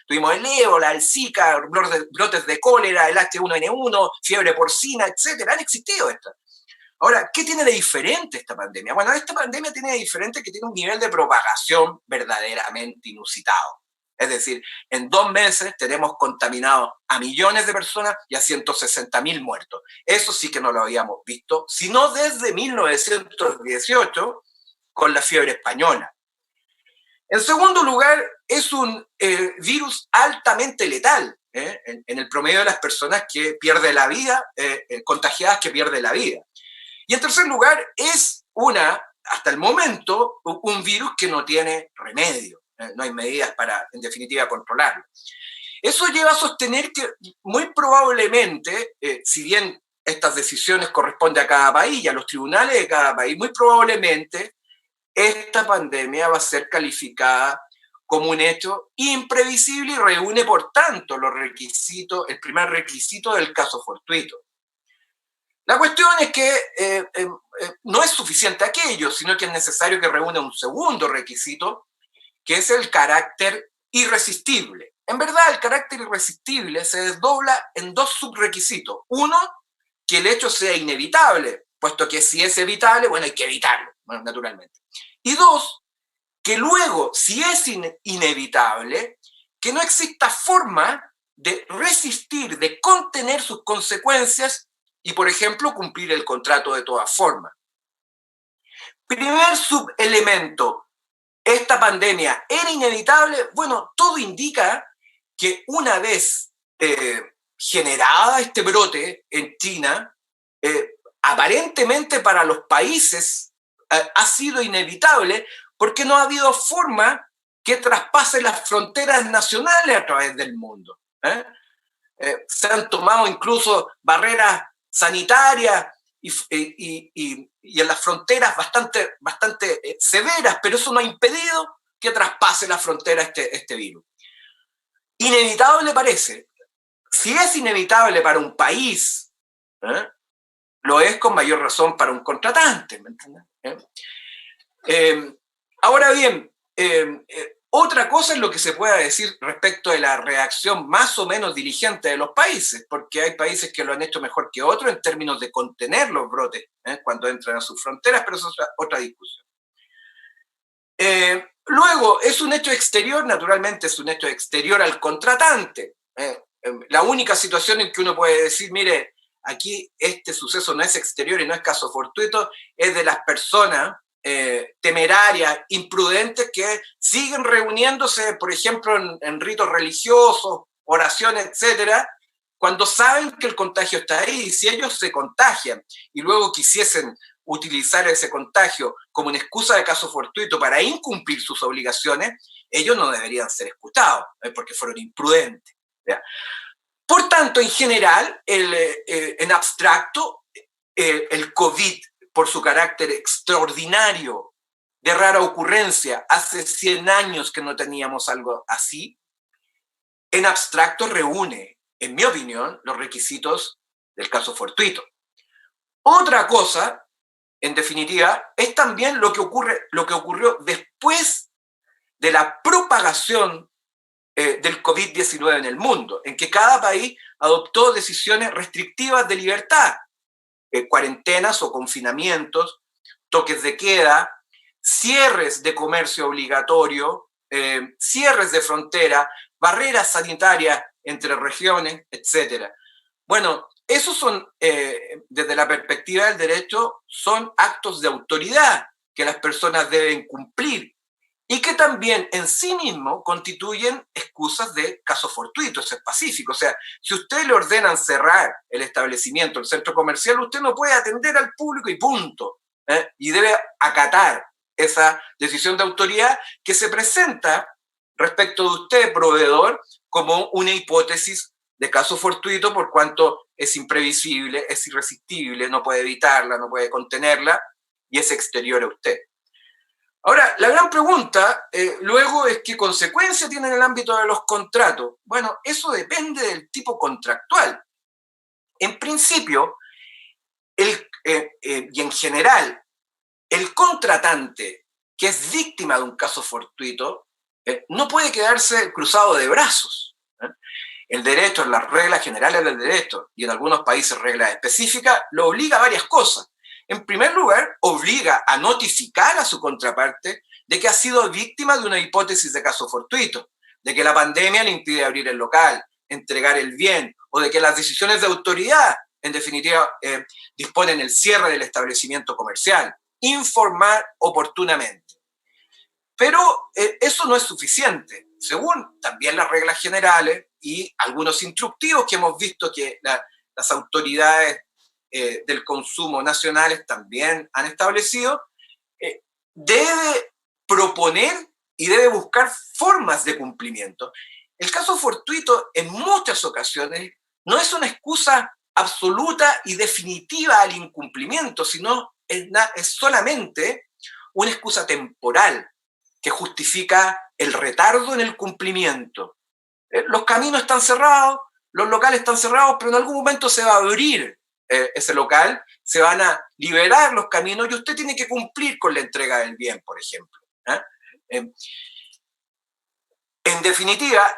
Tuvimos el ébola, el Zika, brotes de cólera, el H1N1, fiebre porcina, etc. Han existido estas. Ahora, ¿qué tiene de diferente esta pandemia? Bueno, esta pandemia tiene de diferente que tiene un nivel de propagación verdaderamente inusitado. Es decir, en 2 meses tenemos contaminados a millones de personas y a 160.000 muertos. Eso sí que no lo habíamos visto, sino desde 1918 con la fiebre española. En segundo lugar, es un virus altamente letal, en el promedio de las personas que pierden la vida, contagiadas que pierden la vida. Y en tercer lugar, es hasta el momento, un virus que no tiene remedio. No hay medidas para, en definitiva, controlarlo. Eso lleva a sostener que muy probablemente, si bien estas decisiones corresponden a cada país y a los tribunales de cada país, muy probablemente esta pandemia va a ser calificada como un hecho imprevisible y reúne, por tanto, el primer requisito del caso fortuito. La cuestión es que no es suficiente aquello, sino que es necesario que reúna un segundo requisito, que es el carácter irresistible. en verdad el carácter irresistible se desdobla en dos subrequisitos. Uno, que el hecho sea inevitable, puesto que si es evitable, bueno, hay que evitarlo, bueno, naturalmente. Y dos, que luego, si es inevitable, que no exista forma de resistir, de contener sus consecuencias y, por ejemplo, cumplir el contrato de todas formas. Primer subelemento, esta pandemia era inevitable. Bueno, todo indica que una vez generada este brote en China, aparentemente para los países ha sido inevitable porque no ha habido forma que traspase las fronteras nacionales a través del mundo. Se han tomado incluso barreras sanitarias y en las fronteras bastante severas, pero eso no ha impedido que traspase la frontera este virus. Inevitable parece. Si es inevitable para un país, lo es con mayor razón para un contratante, ¿me entiendes? Ahora bien, otra cosa es lo que se pueda decir respecto de la reacción más o menos diligente de los países, porque hay países que lo han hecho mejor que otros en términos de contener los brotes cuando entran a sus fronteras, pero eso es otra discusión. Luego, es un hecho exterior, naturalmente es un hecho exterior al contratante. La única situación en que uno puede decir, mire, aquí este suceso no es exterior y no es caso fortuito, es de las personas temerarias, imprudentes, que siguen reuniéndose, por ejemplo, en ritos religiosos, oraciones, etcétera, cuando saben que el contagio está ahí. Y si ellos se contagian y luego quisiesen utilizar ese contagio como una excusa de caso fortuito para incumplir sus obligaciones, ellos no deberían ser escuchados, porque fueron imprudentes. ¿Ya? Por tanto, en general, en abstracto, el COVID, por su carácter extraordinario, de rara ocurrencia, hace 100 años que no teníamos algo así, en abstracto reúne, en mi opinión, los requisitos del caso fortuito. Otra cosa, en definitiva, es también lo que ocurrió después de la propagación del COVID-19 en el mundo, en que cada país adoptó decisiones restrictivas de libertad, cuarentenas o confinamientos, toques de queda, cierres de comercio obligatorio, cierres de frontera, barreras sanitarias entre regiones, etc. Bueno, esos son, desde la perspectiva del derecho, son actos de autoridad que las personas deben cumplir y que también en sí mismo constituyen excusas de caso fortuito, eso es pacífico. O sea, si usted le ordenan cerrar el establecimiento, el centro comercial, usted no puede atender al público y punto. Y debe acatar esa decisión de autoridad que se presenta respecto de usted, proveedor, como una hipótesis de caso fortuito, por cuanto es imprevisible, es irresistible, no puede evitarla, no puede contenerla y es exterior a usted. Ahora, la gran pregunta luego es ¿qué consecuencia tiene en el ámbito de los contratos? Bueno, eso depende del tipo contractual. En principio, y en general, el contratante que es víctima de un caso fortuito no puede quedarse cruzado de brazos. El derecho, las reglas generales del derecho, y en algunos países reglas específicas, lo obliga a varias cosas. En primer lugar, obliga a notificar a su contraparte de que ha sido víctima de una hipótesis de caso fortuito, de que la pandemia le impide abrir el local, entregar el bien, o de que las decisiones de autoridad, en definitiva, disponen el cierre del establecimiento comercial. Informar oportunamente. Pero eso no es suficiente. Según también las reglas generales y algunos instructivos que hemos visto que las autoridades del consumo nacionales también han establecido, debe proponer y debe buscar formas de cumplimiento. El caso fortuito en muchas ocasiones no es una excusa absoluta y definitiva al incumplimiento, sino es solamente una excusa temporal que justifica el retardo en el cumplimiento. Los caminos están cerrados, los locales están cerrados, pero en algún momento se va a abrir ese local, se van a liberar los caminos y usted tiene que cumplir con la entrega del bien, por ejemplo. En definitiva,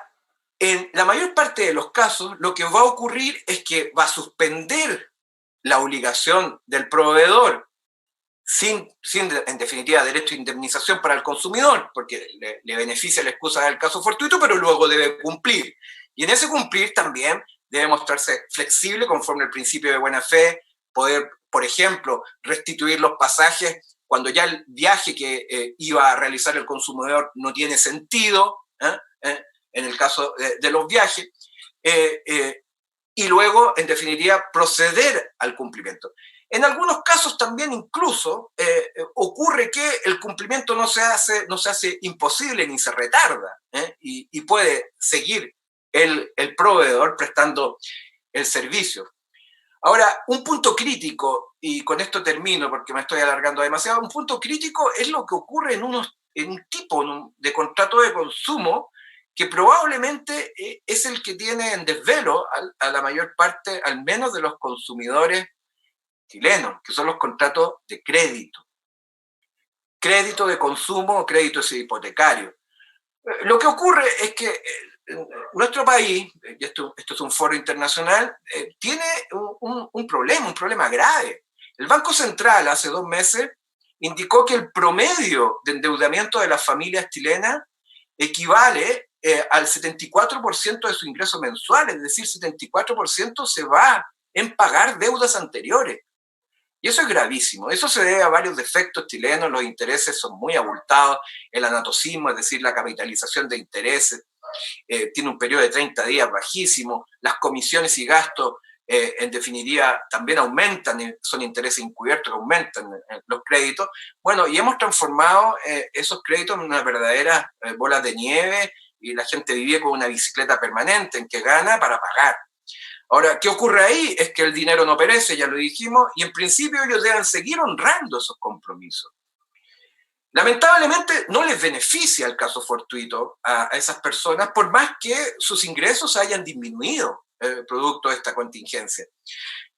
En la mayor parte de los casos, lo que va a ocurrir es que va a suspender la obligación del proveedor sin en definitiva, derecho a indemnización para el consumidor, porque le beneficia la excusa del caso fortuito, pero luego debe cumplir. Y en ese cumplir también debe mostrarse flexible conforme al principio de buena fe, poder, por ejemplo, restituir los pasajes cuando ya el viaje que iba a realizar el consumidor no tiene sentido, en el caso de los viajes, y luego, en definitiva, proceder al cumplimiento. En algunos casos también incluso ocurre que el cumplimiento no se hace imposible ni se retarda, y puede seguir el proveedor prestando el servicio. Ahora, un punto crítico, y con esto termino porque me estoy alargando demasiado, un punto crítico es lo que ocurre en un tipo de contrato de consumo que probablemente es el que tiene en desvelo a la mayor parte, al menos de los consumidores chilenos, que son los contratos de crédito. Crédito de consumo o crédito hipotecario. Lo que ocurre es que nuestro país, y esto es un foro internacional, tiene un problema grave. El Banco Central hace 2 meses indicó que el promedio de endeudamiento de las familias chilenas equivale al 74% de su ingreso mensual, es decir, 74% se va en pagar deudas anteriores. Y eso es gravísimo. Eso se debe a varios defectos chilenos. Los intereses son muy abultados. El anatocismo, es decir, la capitalización de intereses, tiene un periodo de 30 días bajísimo. Las comisiones y gastos, en definitiva, también aumentan. Son intereses encubiertos que aumentan los créditos. Bueno, y hemos transformado esos créditos en unas verdaderas bolas de nieve, y la gente vive con una bicicleta permanente en que gana para pagar. Ahora, ¿qué ocurre ahí? Es que el dinero no perece, ya lo dijimos, y en principio ellos deben seguir honrando esos compromisos. Lamentablemente no les beneficia el caso fortuito a esas personas, por más que sus ingresos hayan disminuido producto de esta contingencia.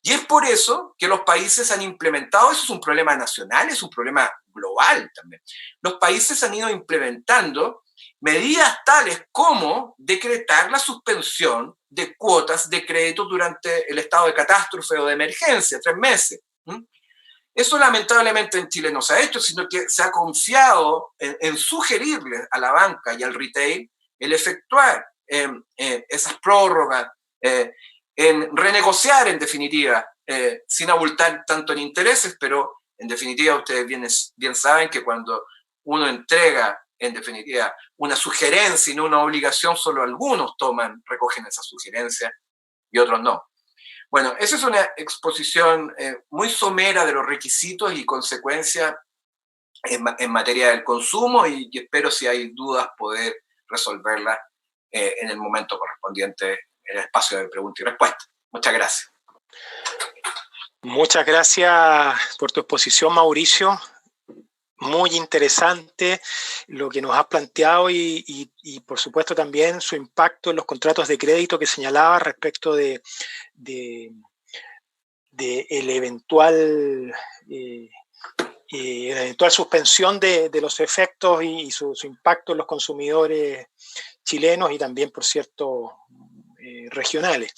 Y es por eso que los países han implementado, eso es un problema nacional, es un problema global también. Los países han ido implementando medidas tales como decretar la suspensión de cuotas de crédito durante el estado de catástrofe o de emergencia, 3 meses. Eso lamentablemente en Chile no se ha hecho, sino que se ha confiado en sugerirle a la banca y al retail el efectuar esas prórrogas, en renegociar en definitiva, sin abultar tanto en intereses, pero en definitiva ustedes bien saben que cuando uno entrega en definitiva una sugerencia y no una obligación, solo algunos recogen esa sugerencia y otros no. Bueno, esa es una exposición muy somera de los requisitos y consecuencias en materia del consumo, y espero, si hay dudas, poder resolverlas en el momento correspondiente en el espacio de preguntas y respuestas. Muchas gracias. Muchas gracias por tu exposición, Mauricio. Muy interesante lo que nos has planteado y por supuesto también su impacto en los contratos de crédito que señalaba respecto de el eventual suspensión de los efectos y su impacto en los consumidores chilenos y también, por cierto, regionales.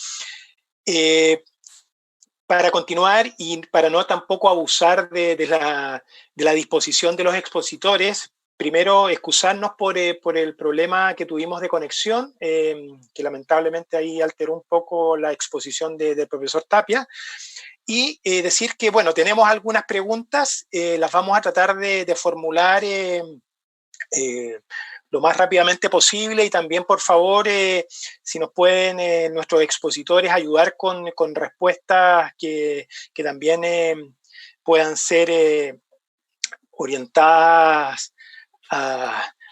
Para continuar y para no tampoco abusar de la disposición de los expositores, primero excusarnos por el problema que tuvimos de conexión, que lamentablemente ahí alteró un poco la exposición del profesor Tapia, y decir que, bueno, tenemos algunas preguntas, las vamos a tratar de formular lo más rápidamente posible, y también, por favor, si nos pueden nuestros expositores ayudar con respuestas que también puedan ser orientadas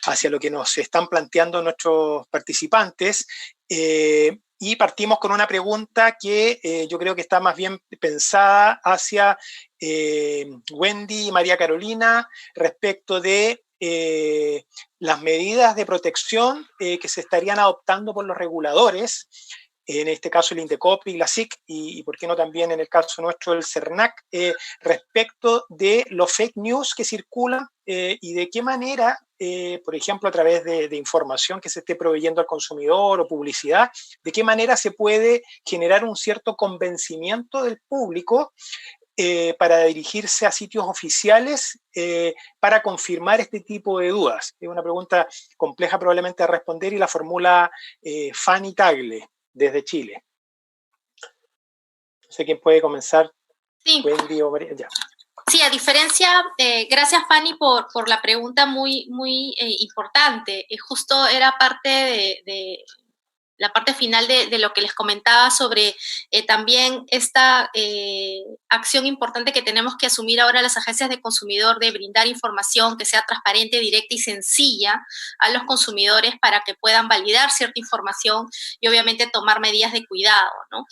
hacia lo que nos están planteando nuestros participantes. Y partimos con una pregunta que yo creo que está más bien pensada hacia Wendy y María Carolina respecto de las medidas de protección que se estarían adoptando por los reguladores, en este caso el INDECOP y la SIC, y por qué no también en el caso nuestro el CERNAC, respecto de los fake news que circulan y de qué manera por ejemplo, a través de información que se esté proveyendo al consumidor o publicidad, de qué manera se puede generar un cierto convencimiento del público para dirigirse a sitios oficiales para confirmar este tipo de dudas. Es una pregunta compleja probablemente de responder y la formula Fanny Tagle desde Chile. No sé quién puede comenzar. Sí. Wendy o María. Ya. Sí, a diferencia, gracias Fanny por la pregunta muy importante. Justo era parte de la parte final de lo que les comentaba sobre también esta acción importante que tenemos que asumir ahora las agencias de consumidor de brindar información que sea transparente, directa y sencilla a los consumidores para que puedan validar cierta información y obviamente tomar medidas de cuidado, ¿no?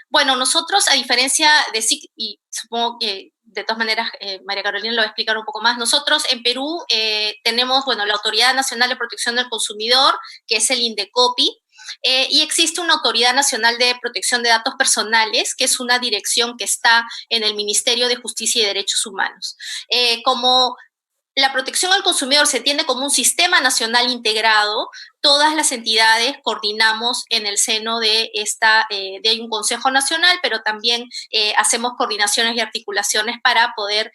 Bueno, nosotros a diferencia de SIC, y supongo que de todas maneras, María Carolina lo va a explicar un poco más. Nosotros en Perú tenemos, bueno, la Autoridad Nacional de Protección del Consumidor, que es el INDECOPI, y existe una Autoridad Nacional de Protección de Datos Personales, que es una dirección que está en el Ministerio de Justicia y Derechos Humanos. Como la protección al consumidor se entiende como un sistema nacional integrado, todas las entidades coordinamos en el seno de un Consejo Nacional, pero también hacemos coordinaciones y articulaciones para poder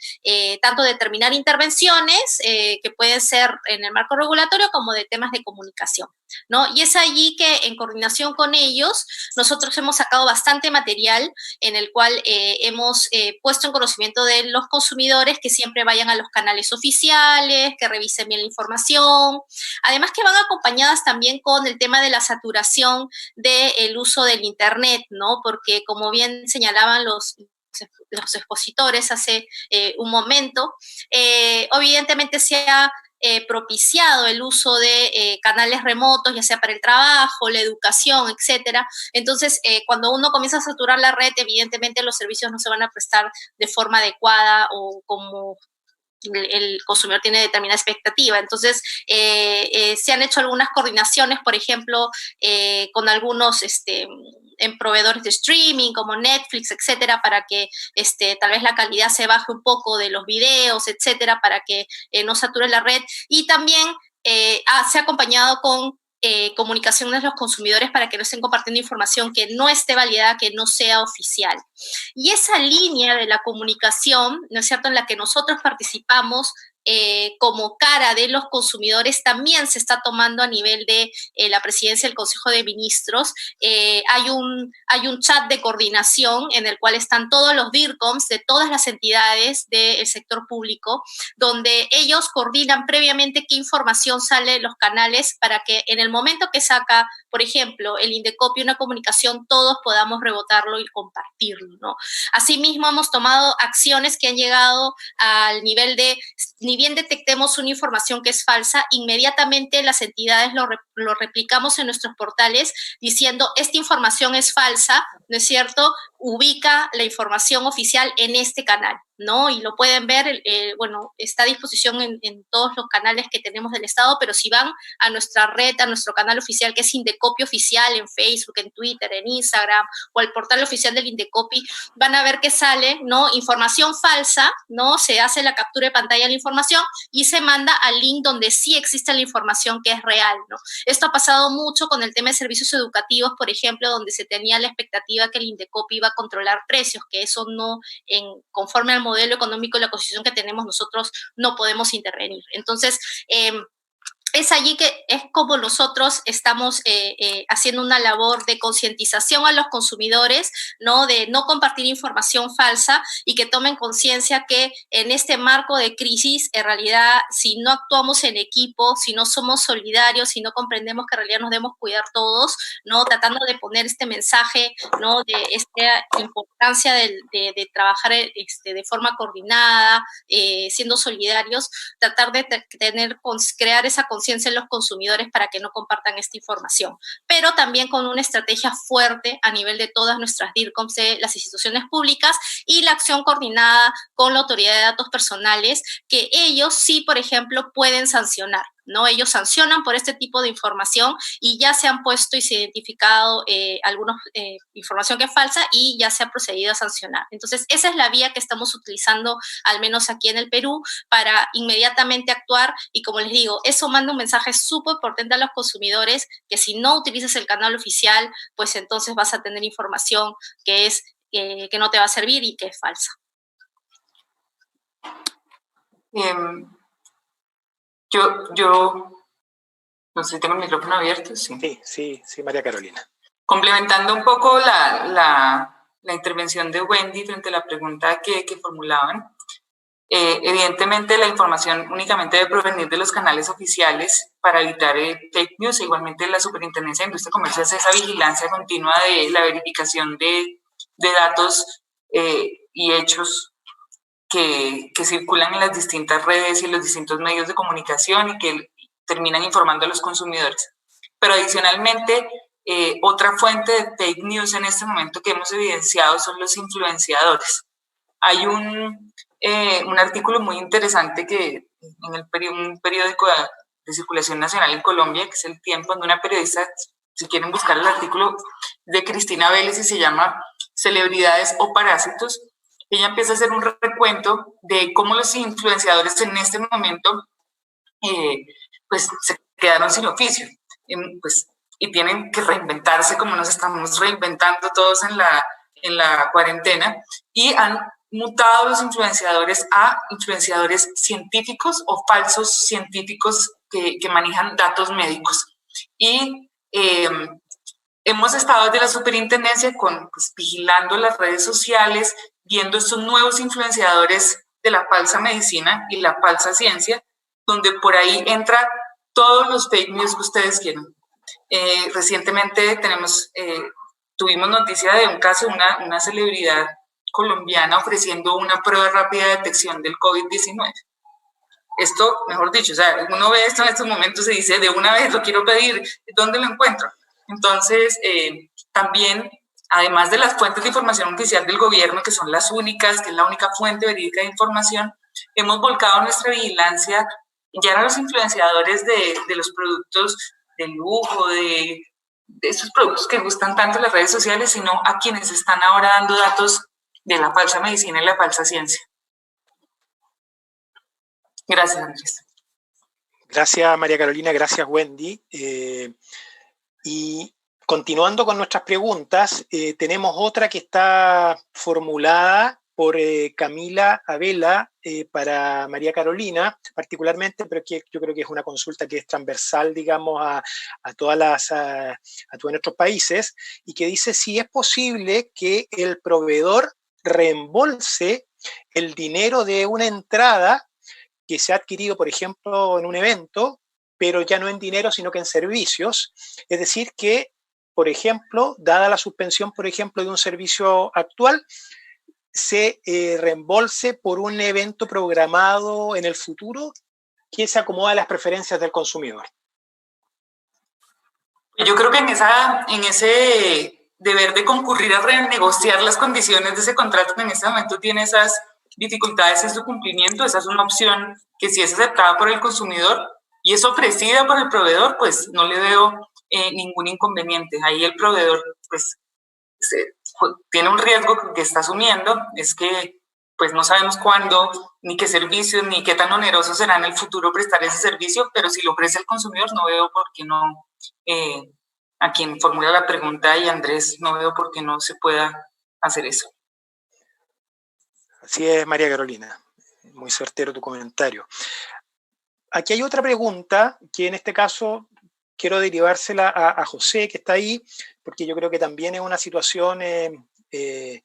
tanto determinar intervenciones que pueden ser en el marco regulatorio como de temas de comunicación, ¿no? Y es allí que en coordinación con ellos nosotros hemos sacado bastante material en el cual hemos puesto en conocimiento de los consumidores que siempre vayan a los canales oficiales, que revisen bien la información, además que van acompañadas también con el tema de la saturación del uso del Internet, ¿no? Porque como bien señalaban los expositores hace un momento, evidentemente se ha propiciado el uso de canales remotos, ya sea para el trabajo, la educación, etcétera. Entonces, cuando uno comienza a saturar la red, evidentemente los servicios no se van a prestar de forma adecuada o como el consumidor tiene determinada expectativa. Entonces, se han hecho algunas coordinaciones, por ejemplo, con algunos en proveedores de streaming como Netflix, etcétera, para que tal vez la calidad se baje un poco de los videos, etcétera, para que no sature la red. Y también se ha acompañado con comunicación de los consumidores para que no estén compartiendo información que no esté validada, que no sea oficial. Y esa línea de la comunicación, ¿no es cierto?, en la que nosotros participamos como cara de los consumidores, también se está tomando a nivel de la presidencia del Consejo de Ministros. Hay un chat de coordinación en el cual están todos los DIRCOMs de todas las entidades del sector público, donde ellos coordinan previamente qué información sale de los canales para que en el momento que saca, por ejemplo, el INDECOPI una comunicación, todos podamos rebotarlo y compartirlo, ¿no? Asimismo, hemos tomado acciones que han llegado al nivel de, ni bien detectemos una información que es falsa, inmediatamente las entidades lo replicamos en nuestros portales diciendo, esta información es falsa, ¿no es cierto? Ubica la información oficial en este canal, ¿no? Y lo pueden ver, bueno, está a disposición en todos los canales que tenemos del Estado, pero si van a nuestra red, a nuestro canal oficial, que es Indecopi Oficial, en Facebook, en Twitter, en Instagram, o el portal oficial del Indecopi, van a ver que sale, ¿no?, información falsa, ¿no? Se hace la captura de pantalla de la información y se manda al link donde sí existe la información que es real, ¿no? Esto ha pasado mucho con el tema de servicios educativos, por ejemplo, donde se tenía la expectativa que el Indecopi iba a controlar precios, que eso no, conforme al modelo económico y la constitución que tenemos, nosotros no podemos intervenir. Entonces, es allí que es como nosotros estamos haciendo una labor de concientización a los consumidores, ¿no?, de no compartir información falsa y que tomen conciencia que en este marco de crisis, en realidad, si no actuamos en equipo, si no somos solidarios, si no comprendemos que en realidad nos debemos cuidar todos, ¿no?, tratando de poner este mensaje, ¿no?, de esta importancia de trabajar de forma coordinada, siendo solidarios, tratar de crear esa conciencia en los consumidores para que no compartan esta información, pero también con una estrategia fuerte a nivel de todas nuestras DIRCOMs de las instituciones públicas y la acción coordinada con la Autoridad de Datos Personales, que ellos sí, por ejemplo, pueden sancionar, ¿no? Ellos sancionan por este tipo de información y ya se han puesto y se ha identificado alguna información que es falsa y ya se ha procedido a sancionar. Entonces, esa es la vía que estamos utilizando, al menos aquí en el Perú, para inmediatamente actuar y, como les digo, eso manda un mensaje súper potente a los consumidores que si no utilizas el canal oficial, pues entonces vas a tener información que no te va a servir y que es falsa. Yo no sé si tengo el micrófono abierto. Sí, María Carolina. Complementando un poco la intervención de Wendy frente a la pregunta que formulaban, evidentemente la información únicamente debe provenir de los canales oficiales para evitar fake news. Igualmente la Superintendencia de Industria y Comercio hace esa vigilancia continua de la verificación de datos y hechos que circulan en las distintas redes y los distintos medios de comunicación y que terminan informando a los consumidores. Pero adicionalmente, otra fuente de fake news en este momento que hemos evidenciado son los influenciadores. Hay un artículo muy interesante que en un periódico de circulación nacional en Colombia, que es El Tiempo, donde una periodista, si quieren buscar el artículo, de Cristina Vélez y se llama Celebridades o Parásitos. Ella empieza a hacer un recuento de cómo los influenciadores en este momento pues se quedaron sin oficio y tienen que reinventarse como nos estamos reinventando todos en la cuarentena, y han mutado los influenciadores a influenciadores científicos o falsos científicos que manejan datos médicos. Y hemos estado desde la superintendencia vigilando las redes sociales, viendo estos nuevos influenciadores de la falsa medicina y la falsa ciencia, donde por ahí entra todos los fake news que ustedes quieran. Recientemente tuvimos noticia de un caso, una celebridad colombiana ofreciendo una prueba rápida de detección del COVID-19. Esto, mejor dicho, o sea, uno ve esto en estos momentos y dice, de una vez lo quiero pedir, ¿dónde lo encuentro? Entonces, también, además de las fuentes de información oficial del gobierno, que son las únicas, que es la única fuente verídica de información, hemos volcado nuestra vigilancia ya no a los influenciadores de los productos de lujo, de esos productos que gustan tanto en las redes sociales, sino a quienes están ahora dando datos de la falsa medicina y la falsa ciencia. Gracias, Andrés. Gracias, María Carolina. Gracias, Wendy. Y continuando con nuestras preguntas, tenemos otra que está formulada por Camila Abela para María Carolina, particularmente, pero que yo creo que es una consulta que es transversal, digamos, a todos nuestros países, y que dice si es posible que el proveedor reembolse el dinero de una entrada que se ha adquirido, por ejemplo, en un evento, pero ya no en dinero, sino que en servicios. Es decir, que, por ejemplo, dada la suspensión, por ejemplo, de un servicio actual, se reembolse por un evento programado en el futuro que se acomoda a las preferencias del consumidor. Yo creo que en ese deber de concurrir a renegociar las condiciones de ese contrato que en este momento tiene esas dificultades en su cumplimiento, esa es una opción que si es aceptada por el consumidor y es ofrecida por el proveedor, pues no le veo ningún inconveniente. Ahí el proveedor pues tiene un riesgo que está asumiendo, es que pues no sabemos cuándo, ni qué servicios, ni qué tan oneroso será en el futuro prestar ese servicio, pero si lo ofrece el consumidor, no veo por qué no, a quien formula la pregunta y Andrés, no veo por qué no se pueda hacer eso. Así es, María Carolina. Muy certero tu comentario. Aquí hay otra pregunta que en este caso quiero derivársela a José, que está ahí, porque yo creo que también es una situación que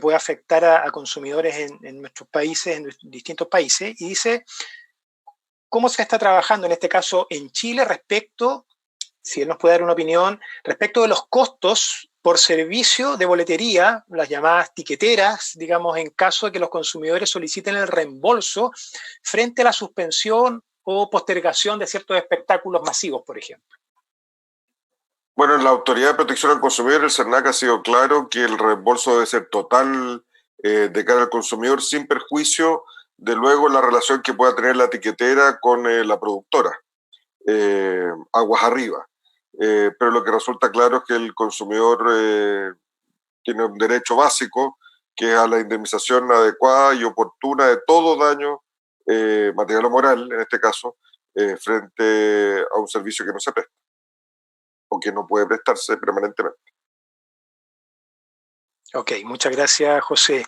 puede afectar a consumidores en nuestros países, en distintos países, y dice, ¿cómo se está trabajando en este caso en Chile respecto, si él nos puede dar una opinión, respecto de los costos por servicio de boletería, las llamadas tiqueteras, digamos, en caso de que los consumidores soliciten el reembolso frente a la suspensión o postergación de ciertos espectáculos masivos, por ejemplo? Bueno, en la Autoridad de Protección al Consumidor, el CERNAC ha sido claro que el reembolso debe ser total de cara al consumidor, sin perjuicio de luego la relación que pueda tener la tiquetera con la productora. aguas arriba. Pero lo que resulta claro es que el consumidor tiene un derecho básico, que es a la indemnización adecuada y oportuna de todo daño material o moral, en este caso, frente a un servicio que no se presta o que no puede prestarse permanentemente. Ok, muchas gracias, José.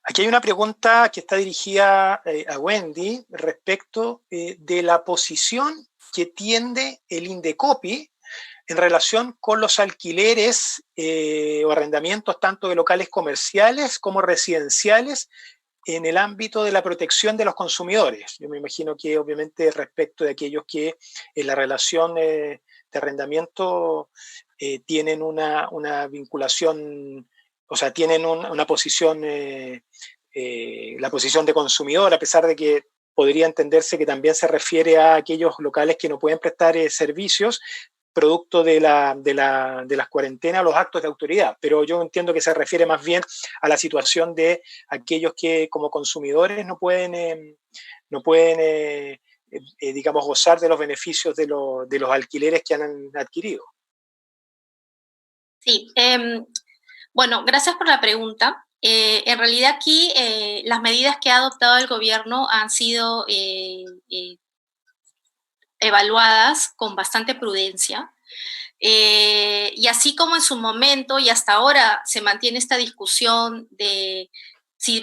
Aquí hay una pregunta que está dirigida a Wendy respecto de la posición que tiende el Indecopi en relación con los alquileres o arrendamientos tanto de locales comerciales como residenciales en el ámbito de la protección de los consumidores. Yo me imagino que obviamente respecto de aquellos que en la relación de arrendamiento tienen una vinculación, o sea, tienen una posición, la posición de consumidor, a pesar de que podría entenderse que también se refiere a aquellos locales que no pueden prestar servicios producto de las cuarentenas o los actos de autoridad. Pero yo entiendo que se refiere más bien a la situación de aquellos que como consumidores no pueden digamos, gozar de los beneficios de los alquileres que han adquirido. Sí, bueno, gracias por la pregunta. En realidad aquí las medidas que ha adoptado el gobierno han sido evaluadas con bastante prudencia. Y así como en su momento y hasta ahora se mantiene esta discusión de si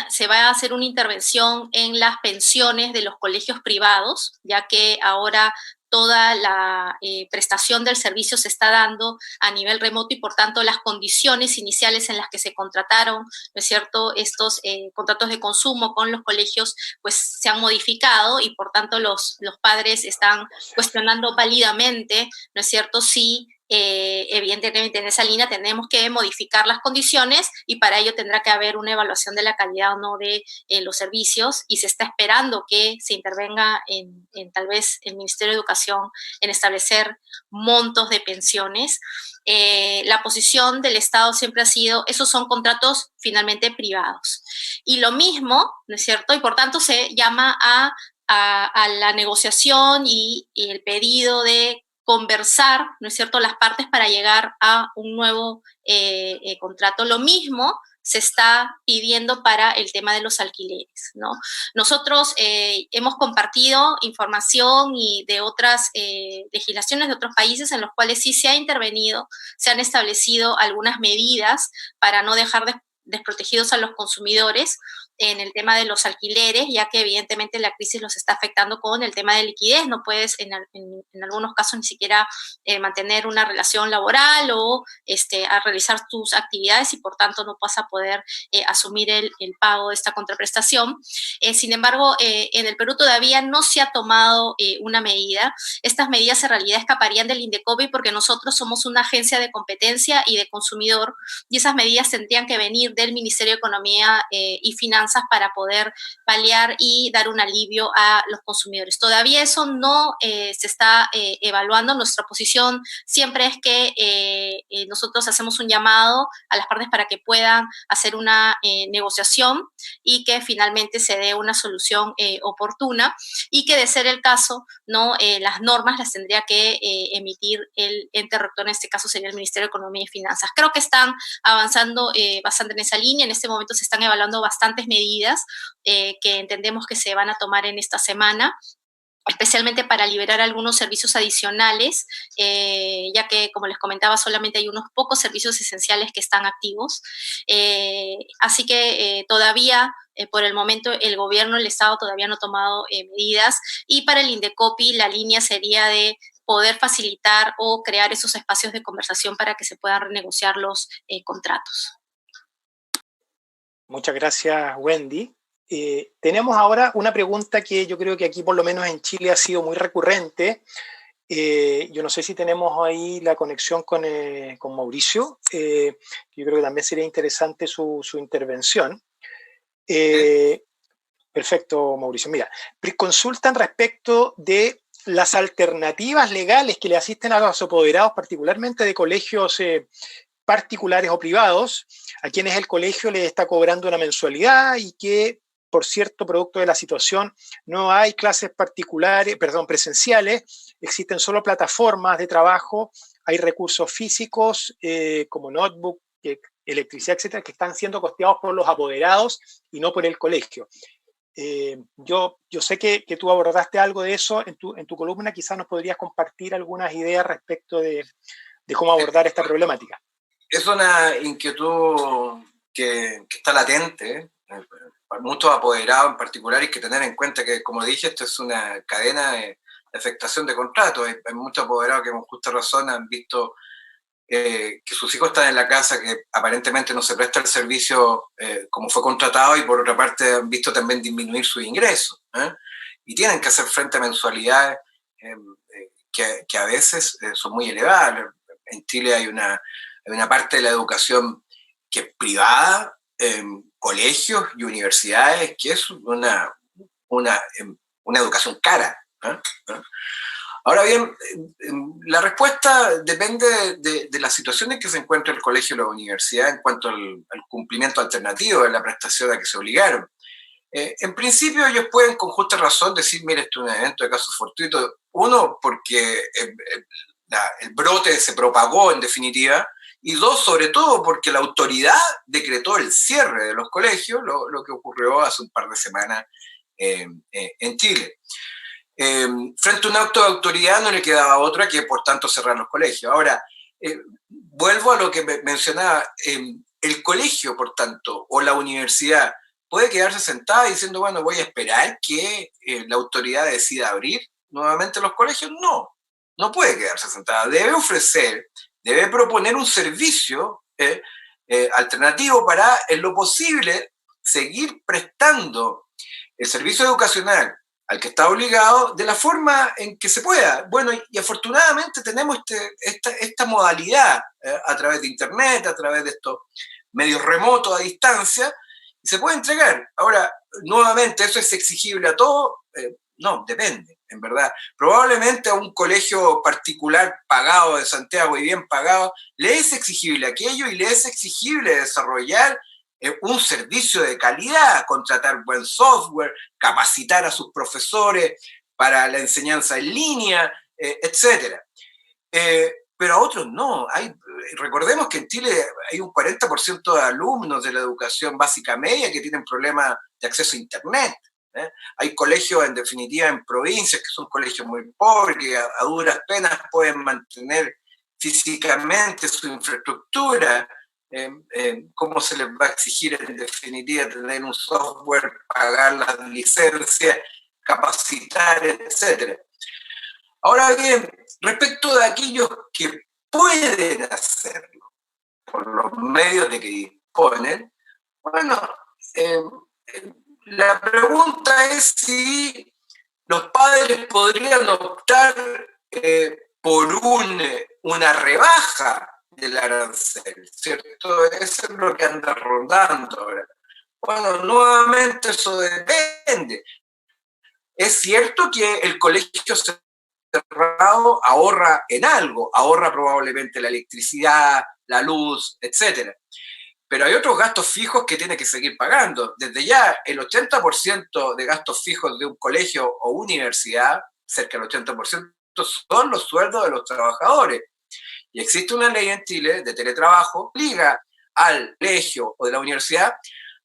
se va a hacer una intervención en las pensiones de los colegios privados, ya que ahora toda la prestación del servicio se está dando a nivel remoto y por tanto las condiciones iniciales en las que se contrataron, ¿no es cierto?, estos contratos de consumo con los colegios, pues se han modificado y por tanto los padres están cuestionando válidamente, ¿no es cierto?, si evidentemente en esa línea tenemos que modificar las condiciones y para ello tendrá que haber una evaluación de la calidad o no de los servicios y se está esperando que se intervenga en tal vez el Ministerio de Educación en establecer montos de pensiones. La posición del Estado siempre ha sido, esos son contratos finalmente privados. Y lo mismo, ¿no es cierto? Y por tanto se llama a la negociación y el pedido de conversar, ¿no es cierto?, las partes para llegar a un nuevo contrato. Lo mismo se está pidiendo para el tema de los alquileres, ¿no? Nosotros hemos compartido información y de otras legislaciones de otros países en los cuales sí se ha intervenido, se han establecido algunas medidas para no dejar desprotegidos a los consumidores en el tema de los alquileres, ya que evidentemente la crisis los está afectando con el tema de liquidez. No puedes en algunos casos ni siquiera mantener una relación laboral o a realizar tus actividades y por tanto no vas a poder asumir el pago de esta contraprestación. Sin embargo, en el Perú todavía no se ha tomado una medida. Estas medidas en realidad escaparían del Indecopi porque nosotros somos una agencia de competencia y de consumidor y esas medidas tendrían que venir del Ministerio de Economía y Finanzas para poder paliar y dar un alivio a los consumidores. Todavía eso no se está evaluando. Nuestra posición siempre es que nosotros hacemos un llamado a las partes para que puedan hacer una negociación y que finalmente se dé una solución oportuna y que de ser el caso, ¿no? Las normas las tendría que emitir el ente rector, en este caso sería el Ministerio de Economía y Finanzas. Creo que están avanzando bastante en esa línea. En este momento se están evaluando bastantes medidas que entendemos que se van a tomar en esta semana, especialmente para liberar algunos servicios adicionales, ya que, como les comentaba, solamente hay unos pocos servicios esenciales que están activos. Así que todavía, por el momento, el gobierno, el Estado todavía no ha tomado medidas y para el Indecopi la línea sería de poder facilitar o crear esos espacios de conversación para que se puedan renegociar los contratos. Muchas gracias, Wendy. Tenemos ahora una pregunta que yo creo que aquí, por lo menos en Chile, ha sido muy recurrente. Yo no sé si tenemos ahí la conexión con Mauricio. Yo creo que también sería interesante su intervención. Perfecto, Mauricio. Mira, consultan respecto de las alternativas legales que le asisten a los apoderados, particularmente de colegios particulares o privados, a quienes el colegio les está cobrando una mensualidad y que por cierto, producto de la situación, no hay clases presenciales, existen solo plataformas de trabajo, hay recursos físicos como notebook, electricidad, etcétera, que están siendo costeados por los apoderados y no por el colegio. Yo sé que tú abordaste algo de eso en tu columna, quizás nos podrías compartir algunas ideas respecto de cómo abordar esta problemática. Es una inquietud que está latente, para muchos apoderados en particular, hay que tener en cuenta que, como dije, esto es una cadena de afectación de contratos. Hay muchos apoderados que con justa razón han visto que sus hijos están en la casa, que aparentemente no se presta el servicio como fue contratado, y por otra parte han visto también disminuir sus ingresos, y tienen que hacer frente a mensualidades que a veces son muy elevadas. En Chile hay una parte de la educación que es privada, colegios y universidades, que es una educación cara. Ahora bien, la respuesta depende de la situación en que se encuentra el colegio o la universidad en cuanto al cumplimiento alternativo de la prestación a que se obligaron. En principio ellos pueden con justa razón decir, mire, esto es un evento de casos fortuitos. Uno, porque el brote se propagó en definitiva, y dos, sobre todo, porque la autoridad decretó el cierre de los colegios, lo que ocurrió hace un par de semanas en Chile. Frente a un acto de autoridad no le quedaba otra que, por tanto, cerrar los colegios. Ahora, vuelvo a lo que mencionaba, el colegio, por tanto, o la universidad puede quedarse sentada diciendo, bueno, voy a esperar que la autoridad decida abrir nuevamente los colegios. No puede quedarse sentada, debe ofrecer, debe proponer un servicio alternativo para, en lo posible, seguir prestando el servicio educacional al que está obligado de la forma en que se pueda. Bueno, y afortunadamente tenemos esta modalidad a través de Internet, a través de estos medios remotos a distancia, y se puede entregar. Ahora, nuevamente, ¿eso es exigible a todo? No, depende, en verdad. Probablemente a un colegio particular pagado de Santiago y bien pagado, le es exigible aquello y le es exigible desarrollar un servicio de calidad, contratar buen software, capacitar a sus profesores para la enseñanza en línea, etc. Pero a otros no. Recordemos que en Chile hay un 40% de alumnos de la educación básica media que tienen problemas de acceso a Internet. Hay colegios, en definitiva, en provincias, que son colegios muy pobres, que a duras penas pueden mantener físicamente su infraestructura. ¿Cómo se les va a exigir, en definitiva, tener un software, pagar las licencias, capacitar, etcétera? Ahora bien, respecto de aquellos que pueden hacerlo por los medios de que disponen, bueno, la pregunta es si los padres podrían optar por una rebaja del arancel, ¿cierto? Eso es lo que anda rondando ahora. Bueno, nuevamente eso depende. Es cierto que el colegio cerrado ahorra en algo, ahorra probablemente la electricidad, la luz, etc. Pero hay otros gastos fijos que tiene que seguir pagando. Desde ya, el 80% de gastos fijos de un colegio o universidad, cerca del 80%, son los sueldos de los trabajadores. Y existe una ley en Chile de teletrabajo que obliga al colegio o de la universidad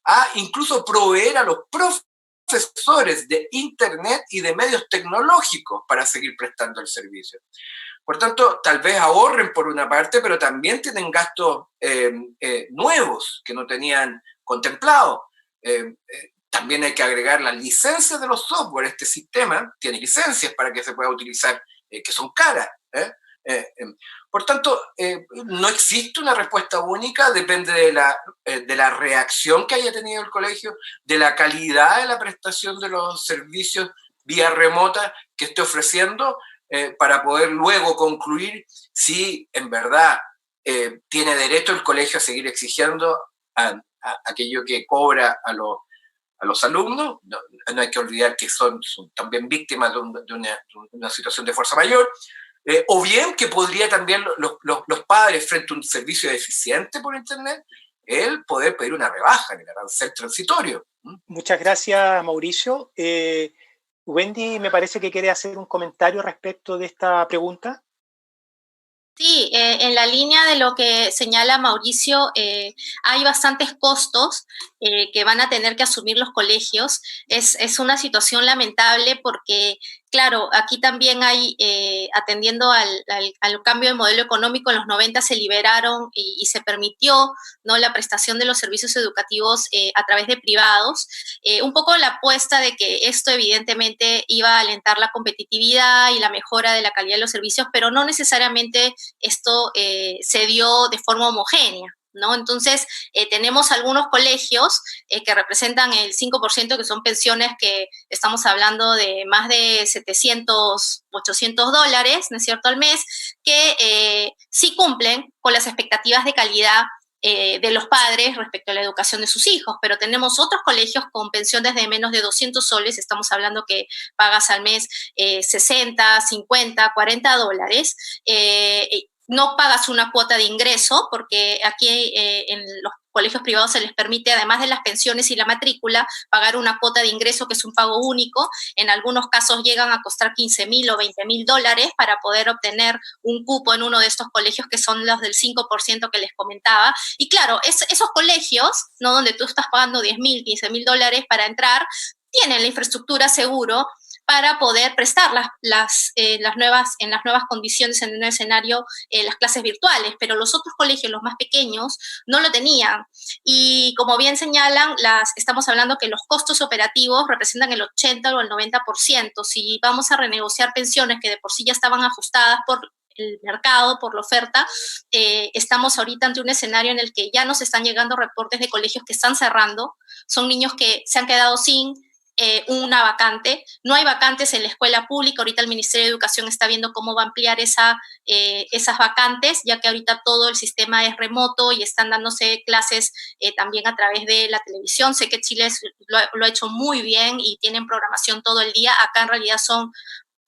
a incluso proveer a los profesores de Internet y de medios tecnológicos para seguir prestando el servicio. Por tanto, tal vez ahorren por una parte, pero también tienen gastos nuevos que no tenían contemplado. También hay que agregar las licencias de los software. Este sistema tiene licencias para que se pueda utilizar, que son caras. Por tanto, no existe una respuesta única, depende de la reacción que haya tenido el colegio, de la calidad de la prestación de los servicios vía remota que esté ofreciendo, para poder luego concluir si en verdad tiene derecho el colegio a seguir exigiendo a aquello que cobra a los alumnos. No hay que olvidar que son también víctimas de una situación de fuerza mayor. O bien que podría también los padres, frente a un servicio deficiente por Internet, el poder pedir una rebaja en el arancel transitorio. Muchas gracias, Mauricio. Wendy, me parece que quiere hacer un comentario respecto de esta pregunta. Sí, en la línea de lo que señala Mauricio, hay bastantes costos que van a tener que asumir los colegios. Es una situación lamentable porque, claro, aquí también hay, atendiendo al cambio de modelo económico, en los 90 se liberaron y se permitió, ¿no?, la prestación de los servicios educativos a través de privados. Un poco la apuesta de que esto evidentemente iba a alentar la competitividad y la mejora de la calidad de los servicios, pero no necesariamente esto se dio de forma homogénea, ¿no? Entonces, tenemos algunos colegios que representan el 5%, que son pensiones que estamos hablando de más de 700, 800 dólares, ¿no es cierto?, al mes, que sí cumplen con las expectativas de calidad de los padres respecto a la educación de sus hijos, pero tenemos otros colegios con pensiones de menos de 200 soles, estamos hablando que pagas al mes 60, 50, 40 dólares, no pagas una cuota de ingreso, porque aquí en los colegios privados se les permite, además de las pensiones y la matrícula, pagar una cuota de ingreso que es un pago único. En algunos casos llegan a costar 15,000 o 20,000 dólares para poder obtener un cupo en uno de estos colegios, que son los del 5% que les comentaba. Y claro, esos colegios, ¿no?, donde tú estás pagando 10,000, 15,000 dólares para entrar, tienen la infraestructura seguro para poder prestar en las nuevas condiciones, en un escenario, las clases virtuales, pero los otros colegios, los más pequeños, no lo tenían. Y como bien señalan, estamos hablando que los costos operativos representan el 80 o el 90%. Si vamos a renegociar pensiones que de por sí ya estaban ajustadas por el mercado, por la oferta, estamos ahorita ante un escenario en el que ya nos están llegando reportes de colegios que están cerrando, son niños que se han quedado sin una vacante. No hay vacantes en la escuela pública. Ahorita el Ministerio de Educación está viendo cómo va a ampliar esas vacantes, ya que ahorita todo el sistema es remoto y están dándose clases también a través de la televisión. Sé que Chile lo ha hecho muy bien y tienen programación todo el día. Acá en realidad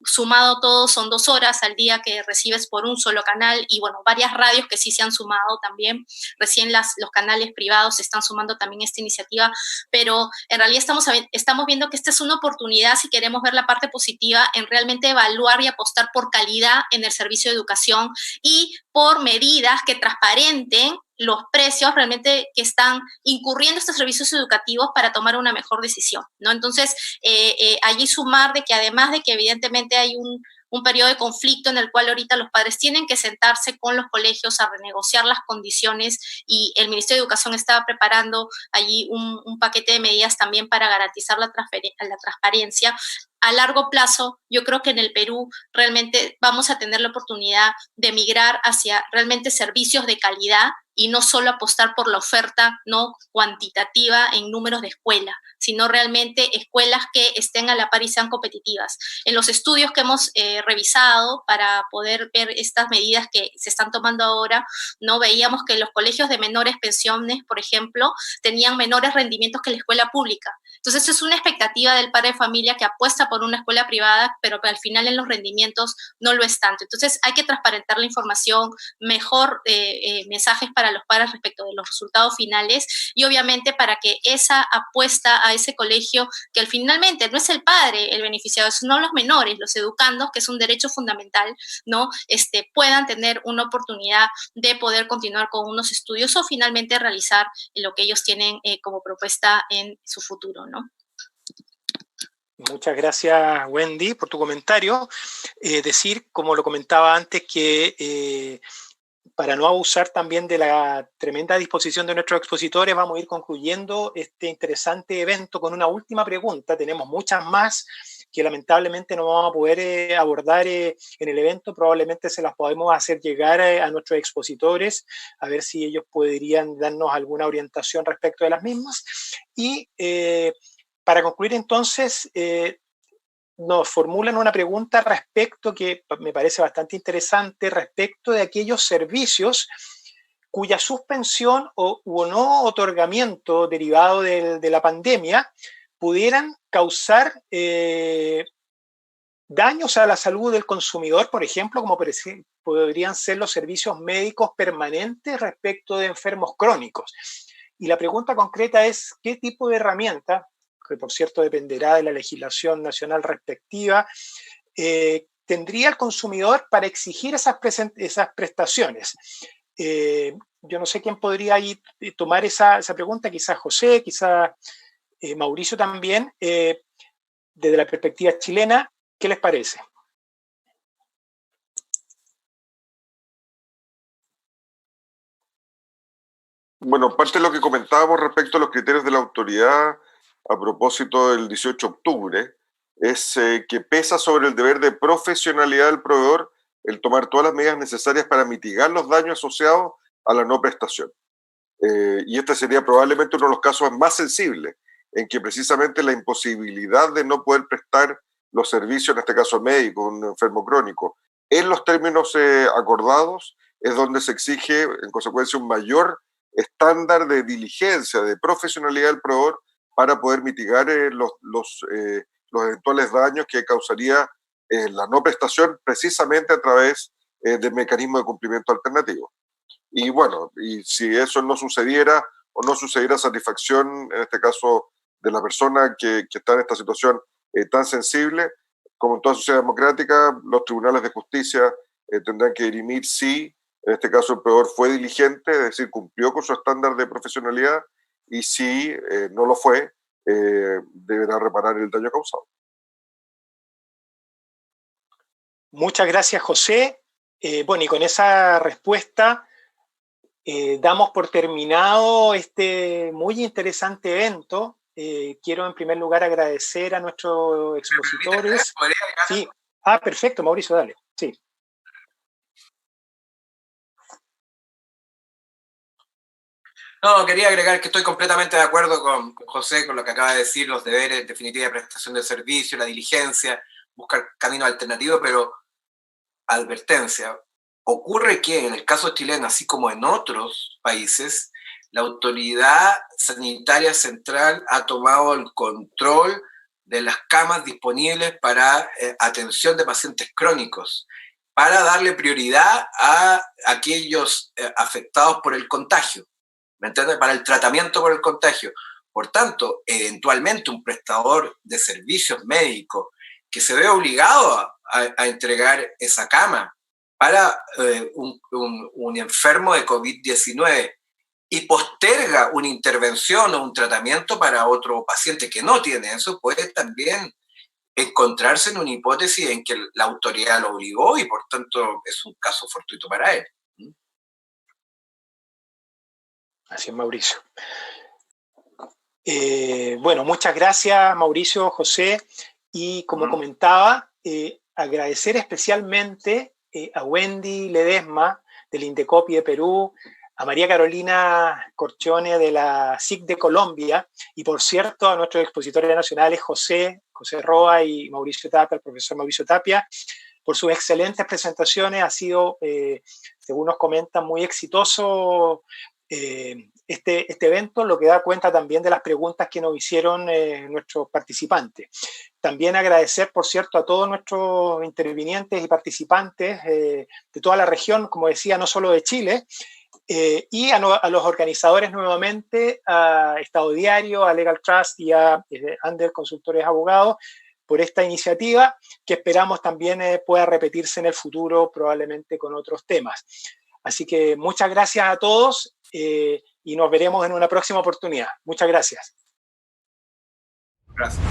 sumado todo, son 2 horas al día que recibes por un solo canal, y bueno, varias radios que sí se han sumado también. Recién los canales privados se están sumando también a esta iniciativa, pero en realidad estamos viendo que esta es una oportunidad, si queremos ver la parte positiva, en realmente evaluar y apostar por calidad en el servicio de educación y por medidas que transparenten los precios realmente que están incurriendo estos servicios educativos para tomar una mejor decisión, ¿no? Entonces, allí sumar de que además de que evidentemente hay un periodo de conflicto en el cual ahorita los padres tienen que sentarse con los colegios a renegociar las condiciones, y el Ministerio de Educación está preparando allí un paquete de medidas también para garantizar la transparencia. A largo plazo, yo creo que en el Perú realmente vamos a tener la oportunidad de migrar hacia realmente servicios de calidad y no solo apostar por la oferta no cuantitativa en números de escuela, sino realmente escuelas que estén a la par y sean competitivas. En los estudios que hemos revisado para poder ver estas medidas que se están tomando ahora, no veíamos que los colegios de menores pensiones, por ejemplo, tenían menores rendimientos que la escuela pública. Entonces, eso es una expectativa del padre de familia que apuesta por una escuela privada, pero que al final en los rendimientos no lo es tanto. Entonces, hay que transparentar la información, mejor mensajes para los padres respecto de los resultados finales, y obviamente para que esa apuesta a ese colegio, que finalmente no es el padre el beneficiado, sino los menores, los educandos, que es un derecho fundamental, ¿no? Puedan tener una oportunidad de poder continuar con unos estudios o finalmente realizar lo que ellos tienen como propuesta en su futuro, ¿no? Muchas gracias, Wendy, por tu comentario. Decir, como lo comentaba antes, que para no abusar también de la tremenda disposición de nuestros expositores, vamos a ir concluyendo este interesante evento con una última pregunta. Tenemos muchas más que lamentablemente no vamos a poder abordar en el evento. Probablemente se las podemos hacer llegar a nuestros expositores, a ver si ellos podrían darnos alguna orientación respecto de las mismas. Y para concluir entonces, nos formulan una pregunta respecto, que me parece bastante interesante, respecto de aquellos servicios cuya suspensión o no otorgamiento derivado de la pandemia pudieran causar daños a la salud del consumidor, por ejemplo, como podrían ser los servicios médicos permanentes respecto de enfermos crónicos. Y la pregunta concreta es, ¿qué tipo de herramienta, que por cierto dependerá de la legislación nacional respectiva, tendría el consumidor para exigir esas prestaciones? Yo no sé quién podría ahí tomar esa pregunta, quizás José, quizás Mauricio también, desde la perspectiva chilena. ¿Qué les parece? Bueno, parte de lo que comentábamos respecto a los criterios de la autoridad a propósito del 18 de octubre es que pesa sobre el deber de profesionalidad del proveedor el tomar todas las medidas necesarias para mitigar los daños asociados a la no prestación. Y este sería probablemente uno de los casos más sensibles, en que precisamente la imposibilidad de no poder prestar los servicios, en este caso médico, un enfermo crónico, en los términos acordados, es donde se exige, en consecuencia, un mayor estándar de diligencia, de profesionalidad del proveedor para poder mitigar los eventuales daños que causaría la no prestación precisamente a través del mecanismo de cumplimiento alternativo. Y bueno, y si eso no sucediera o no sucediera a satisfacción, en este caso, de la persona que está en esta situación tan sensible, como en toda sociedad democrática, los tribunales de justicia tendrán que dirimir si, en este caso, el proveedor fue diligente, es decir, cumplió con su estándar de profesionalidad, y si no lo fue, deberá reparar el daño causado. Muchas gracias, José. Bueno, y con esa respuesta damos por terminado este muy interesante evento. Quiero en primer lugar agradecer a nuestros expositores. Sí. Perfecto, Mauricio, dale. Sí. No, quería agregar que estoy completamente de acuerdo con José, con lo que acaba de decir, los deberes, en definitiva, de prestación de servicio, la diligencia, buscar caminos alternativos, pero advertencia. Ocurre que en el caso chileno, así como en otros países, la autoridad sanitaria central ha tomado el control de las camas disponibles para atención de pacientes crónicos, para darle prioridad a aquellos afectados por el contagio, ¿me entiendes? Para el tratamiento por el contagio. Por tanto, eventualmente un prestador de servicios médicos que se ve obligado a entregar esa cama para un enfermo de COVID-19 y posterga una intervención o un tratamiento para otro paciente que no tiene eso, puede también encontrarse en una hipótesis en que la autoridad lo obligó y por tanto es un caso fortuito para él. Así es, Mauricio. Bueno, muchas gracias, Mauricio, José. Y como comentaba, agradecer especialmente a Wendy Ledesma del Indecopi de Perú, a María Carolina Corchone de la SIC de Colombia, y por cierto a nuestros expositores nacionales José Roa y Mauricio Tapia, el profesor Mauricio Tapia, por sus excelentes presentaciones. Ha sido, según nos comentan, muy exitoso este evento, lo que da cuenta también de las preguntas que nos hicieron nuestros participantes. También agradecer, por cierto, a todos nuestros intervinientes y participantes de toda la región, como decía, no solo de Chile, y a los organizadores nuevamente, a Estado Diario, a Legal Trust y a Ander Consultores Abogados, por esta iniciativa que esperamos también pueda repetirse en el futuro, probablemente con otros temas. Así que muchas gracias a todos y nos veremos en una próxima oportunidad. Muchas gracias. Gracias.